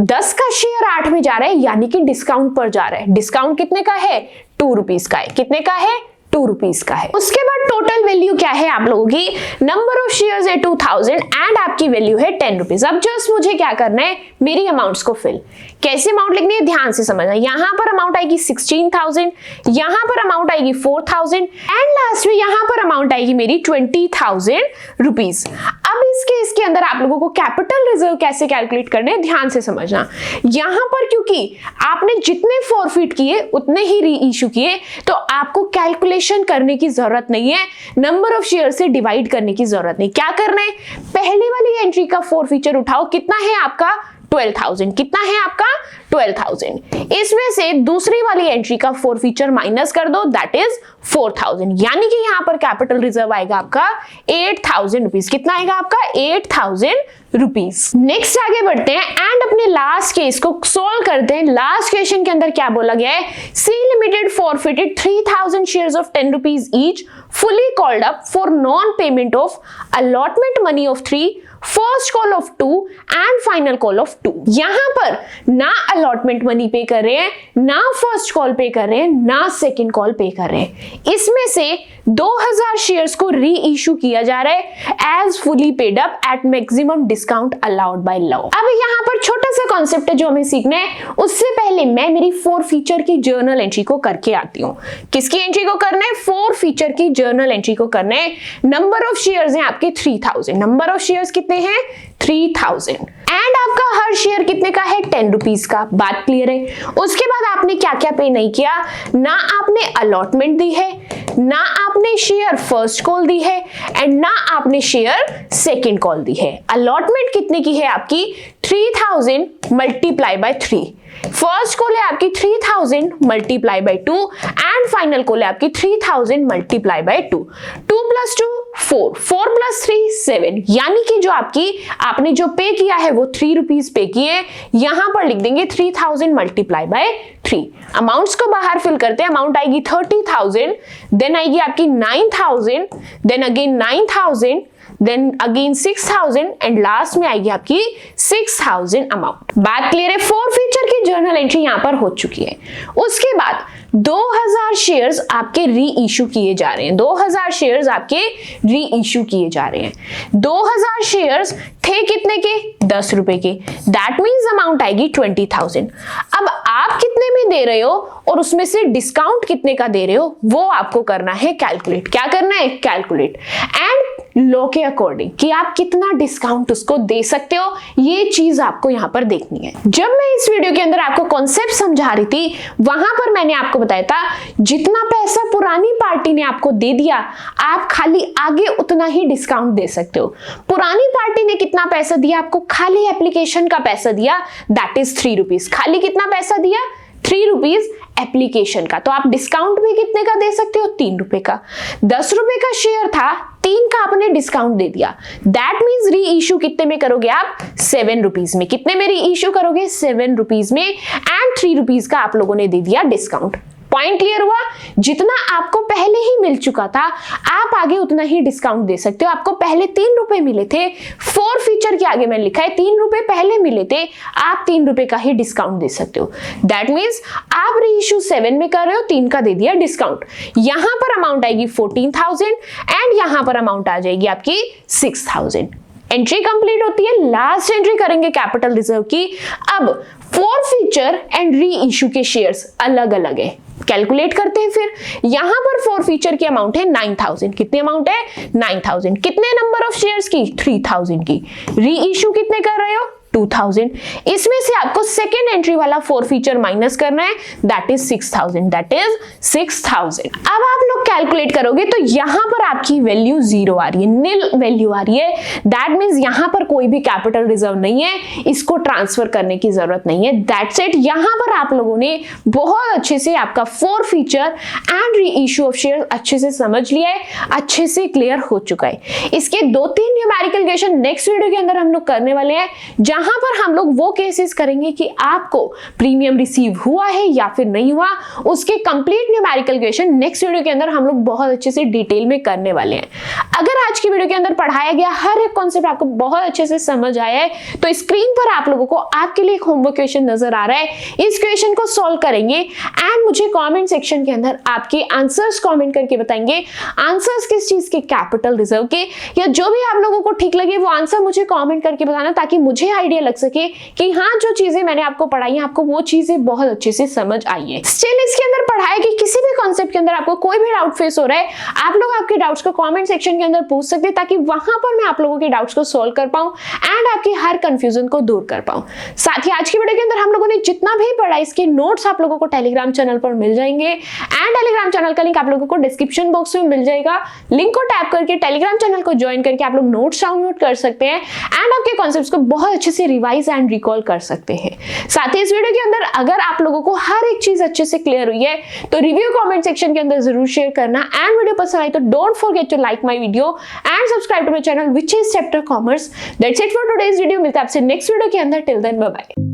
10 का शेयर 8 में जा रहा है, यानी कि डिस्काउंट पर जा रहा है। डिस्काउंट कितने का है 2 रुपीज का है। कितने का है 2 रुपीज का है। उसके बाद टोटल वैल्यू क्या है आप लोगों की, नंबर ऑफ शेयर्स है 2000 एंड आपकी वैल्यू है 10 रुपीज। अब जस्ट मुझे क्या करना है, मेरी अमाउंट्स को फिल, कैसे अमाउंट लिखनी है ध्यान से समझना। यहां पर अमाउंट आएगी 16,000, यहां पर अमाउंट आएगी 4,000 एंड लास्ट में यहां पर अमाउंट आएगी मेरी 20,000 रुपीज। अब इस केस के अंदर आप लोगों को कैपिटल रिजर्व कैसे कैलकुलेट करने हैं ध्यान से समझना। यहां पर क्योंकि आपने जितने फॉरफिट किए उतने ही री इश्यू किए, तो आपको कैलकुलेशन करने की जरूरत नहीं है, नंबर ऑफ शेयर से डिवाइड करने की जरूरत नहीं। क्या करना है, पहली वाली एंट्री का फॉरफीचर उठाओ, कितना है आपका 12,000। कितना है आपका 12,000। इसमें से दूसरी वाली एंट्री का फॉरफीचर माइनस कर दो, दैट इज 4,000, यानी कि यहां पर कैपिटल रिजर्व आएगा आपका 8,000 रुपीज। कितना आएगा आपका 8,000 रुपीज। नेक्स्ट आगे बढ़ते हैं एंड अपने लास्ट केस को सॉल्व करते हैं। लास्ट क्वेश्चन के अंदर क्या बोला गया है, C limited forfeited 3,000 shares of 10 rupees each, fully called up for non payment of allotment money of 3, first call of 2 and final call of 2। यहां पर ना अलॉटमेंट मनी पे कर रहे हैं, ना फर्स्ट कॉल पे कर रहे हैं, ना सेकंड कॉल पे कर रहे हैं। इसमें से 2000 शेयर्स को री इश्यू किया जा रहा है as fully paid up at maximum discount allowed by law. अब यहां पर छोटा सा कॉन्सेप्ट है जो हमें सीखना है, उससे पहले मैं मेरी 4 फीचर की जर्नल एंट्री को करके आती हूं। किसकी एंट्री को करना है, 4 फीचर की जर्नल एंट्री को करना है। नंबर ऑफ शेयर्स हैं आपके 3000, नंबर ऑफ शेयर्स कितने हैं 3000 एंड आपका हर शेयर कितने का है 10 रुपीज का। बात क्लियर है? उसके बाद आपने क्या क्या पे नहीं किया, ना आपने अलॉटमेंट दी है, ना आपने शेयर फर्स्ट कॉल दी है एंड ना आपने शेयर सेकंड कॉल दी है। अलॉटमेंट कितने की है आपकी 3000 मल्टीप्लाई बाय 3, फर्स्ट कॉल है आपकी 3000 multiply by 2 and final call है आपकी 3000 मल्टीप्लाई बाय 2। 2 + 2 4, 4 + 3 7, यानी कि जो आपने जो पे किया है वो 3 रुपीज पे किए। यहां पर लिख देंगे 3000 मल्टीप्लाई बाय 3। अमाउंट्स को बाहर फिल करते हैं, अमाउंट आएगी 30,000, देन आएगी आपकी 9,000, then again 9,000, then again 6,000 and last में आएगी आपकी 6,000 अमाउंट। बात क्लियर है? 4 फीचर की जर्नल एंट्री यहां पर हो चुकी है। उसके बाद 2000 शेयर्स आपके री इशू किए जा रहे हैं, 2000 शेयर्स आपके री इशू किए जा रहे हैं। 2000 शेयर्स थे कितने के? 10 रुपए के। दैट मीन्स अमाउंट आएगी 20,000। अब आप कितने में दे रहे हो और उसमें से डिस्काउंट कितने का दे रहे हो वो आपको करना है कैलकुलेट। क्या करना है? कैलकुलेट एंड लॉ के अकॉर्डिंग कि आप कितना डिस्काउंट उसको दे सकते हो, ये चीज आपको यहां पर देखनी है। जब मैं इस वीडियो के अंदर आपको कॉन्सेप्ट समझा रही थी वहां पर मैंने आपको बताया था जितना पैसा पुरानी पार्टी ने आपको दे दिया आप खाली आगे उतना ही डिस्काउंट दे सकते हो। पुरानी पार्टी ने कितना पैसा दिया आपको? खाली एप्लीकेशन का पैसा दिया, दैट इज 3 रुपीज। खाली कितना पैसा दिया? 3 रुपीज एप्लीकेशन का। तो आप डिस्काउंट भी कितने का दे सकते हो? 3 रुपए का। 10 रुपए का शेयर था, 3 का आपने डिस्काउंट दे दिया। दैट मीन्स री इशू कितने में करोगे आप? 7 रुपीज में। कितने में री इशू करोगे? 7 रुपीज में एंड 3 रुपीज का आप लोगों ने दे दिया डिस्काउंट। पॉइंट क्लियर हुआ? जितना आपको पहले ही मिल चुका था आप आगे उतना ही डिस्काउंट दे सकते हो। आपको पहले 3 रुपए मिले थे, 4 फीचर के आगे मैंने लिखा है 3 रुपए पहले मिले थे, आप 3 रुपए का ही डिस्काउंट दे सकते हो। दैट मीन्स आप री इशू 7 में कर रहे हो, 3 का दे दिया डिस्काउंट। यहां पर अमाउंट आएगी 14,000 एंड यहां पर अमाउंट आ जाएगी आपकी 6,000। एंट्री कंप्लीट होती है। लास्ट एंट्री करेंगे कैपिटल रिजर्व की। अब 4 फीचर एंड री इशू के शेयर्स अलग अलग है, कैलकुलेट करते हैं। फिर यहां पर 4 फीचर की अमाउंट है 9,000। कितनी अमाउंट है? 9,000। कितने नंबर ऑफ शेयर्स की? 3,000 की। री इशू कितने कर रहे हो? 2,000। इसमें से आपको सेकेंड एंट्री वाला 4 फीचर माइनस करना है, दैट इज 6,000। That is 6,000। अब आप लोग कैलकुलेट करोगे तो यहां पर आपकी वैल्यू 0 आ रही है, नील वैल्यू आ रही है। दैट मीन्स यहां पर कोई भी कैपिटल रिजर्व नहीं है, इसको ट्रांसफर करने की जरूरत नहीं है। That's it. यहां पर आप लोगों ने बहुत अच्छे से आपका 4 feature and re issue of share अच्छे से समझ लिया है, अच्छे से क्लियर हो चुका है। इसके 2-3 न्यूमेरिकल क्वेश्चन नेक्स्ट वीडियो के अंदर हम लोग करने वाले हैं, जहां पर हम लोग वो केसेस करेंगे कि आपको प्रीमियम रिसीव हुआ है या फिर नहीं हुआ। उसके complete numerical question next video के अंदर हम लोग बहुत अच्छे से डिटेल में करने वाले हैं। अगर आज की वीडियो के अंदर पढ़ाया गया हर एक कॉन्सेप्ट आपको बहुत अच्छे से समझ आया है तो स्क्रीन पर आप लोगों को आपके लिए एक होमवर्क क्वेश्चन नजर आ रहा है। इस क्वेश्चन को सॉल्व करेंगे एंड मुझे कमेंट सेक्शन के अंदर आपके आंसर्स कमेंट करके बताएंगे। आंसर्स किस चीज के? कैपिटल रिजर्व के, या जो भी आप लोगों को ठीक लगे वो आंसर मुझे कमेंट करके बताना ताकि मुझे आइडिया लग सके कि हाँ जो चीजें मैंने आपको पढ़ाई हैं आपको वो चीजें बहुत अच्छे से समझ आई है। स्टिल इसके अंदर पढ़ाया कि किसी भी कॉन्सेप्ट के अंदर आपको कोई भी डाउट फेस हो रहा है आप लोग आपके डाउट्स को कमेंट सेक्शन के अंदर पूछ सकते हैं ताकि वहां पर मैं आप लोगों के डाउट्स को सॉल्व कर पाऊं एंड आपकी हर कंफ्यूजन को दूर कर पाऊं। साथ ही आज की वीडियो के अंदर हम लोगों ने जितना भी पढ़ा इसके नोट्स आप लोगों को टेलीग्राम चैनल पर मिल जाएंगे एंड टेलीग्राम चैनल का लिंक आप लोगों को डिस्क्रिप्शन बॉक्स में मिल जाएगा। लिंक को टैप करके टेलीग्राम चैनल को ज्वाइन करके आप लोग नोट्स डाउनलोड कर सकते हैं एंड आपके कॉन्सेप्ट्स को बहुत अच्छे से रिवाइज एंड रिकॉल कर सकते हैं। साथ ही इस वीडियो के अंदर अगर आप लोगों को हर एक चीज अच्छे से क्लियर हुई है तो रिव्यू कमेंट सेक्शन के अंदर जरूर शेयर करना एंड वीडियो पसंद आई तो don't forget to like my video and subscribe to my channel which is chapter commerce. That's it for today's video. मिलते हैं आपसे नेक्स्ट वीडियो के अंदर। Till then bye bye.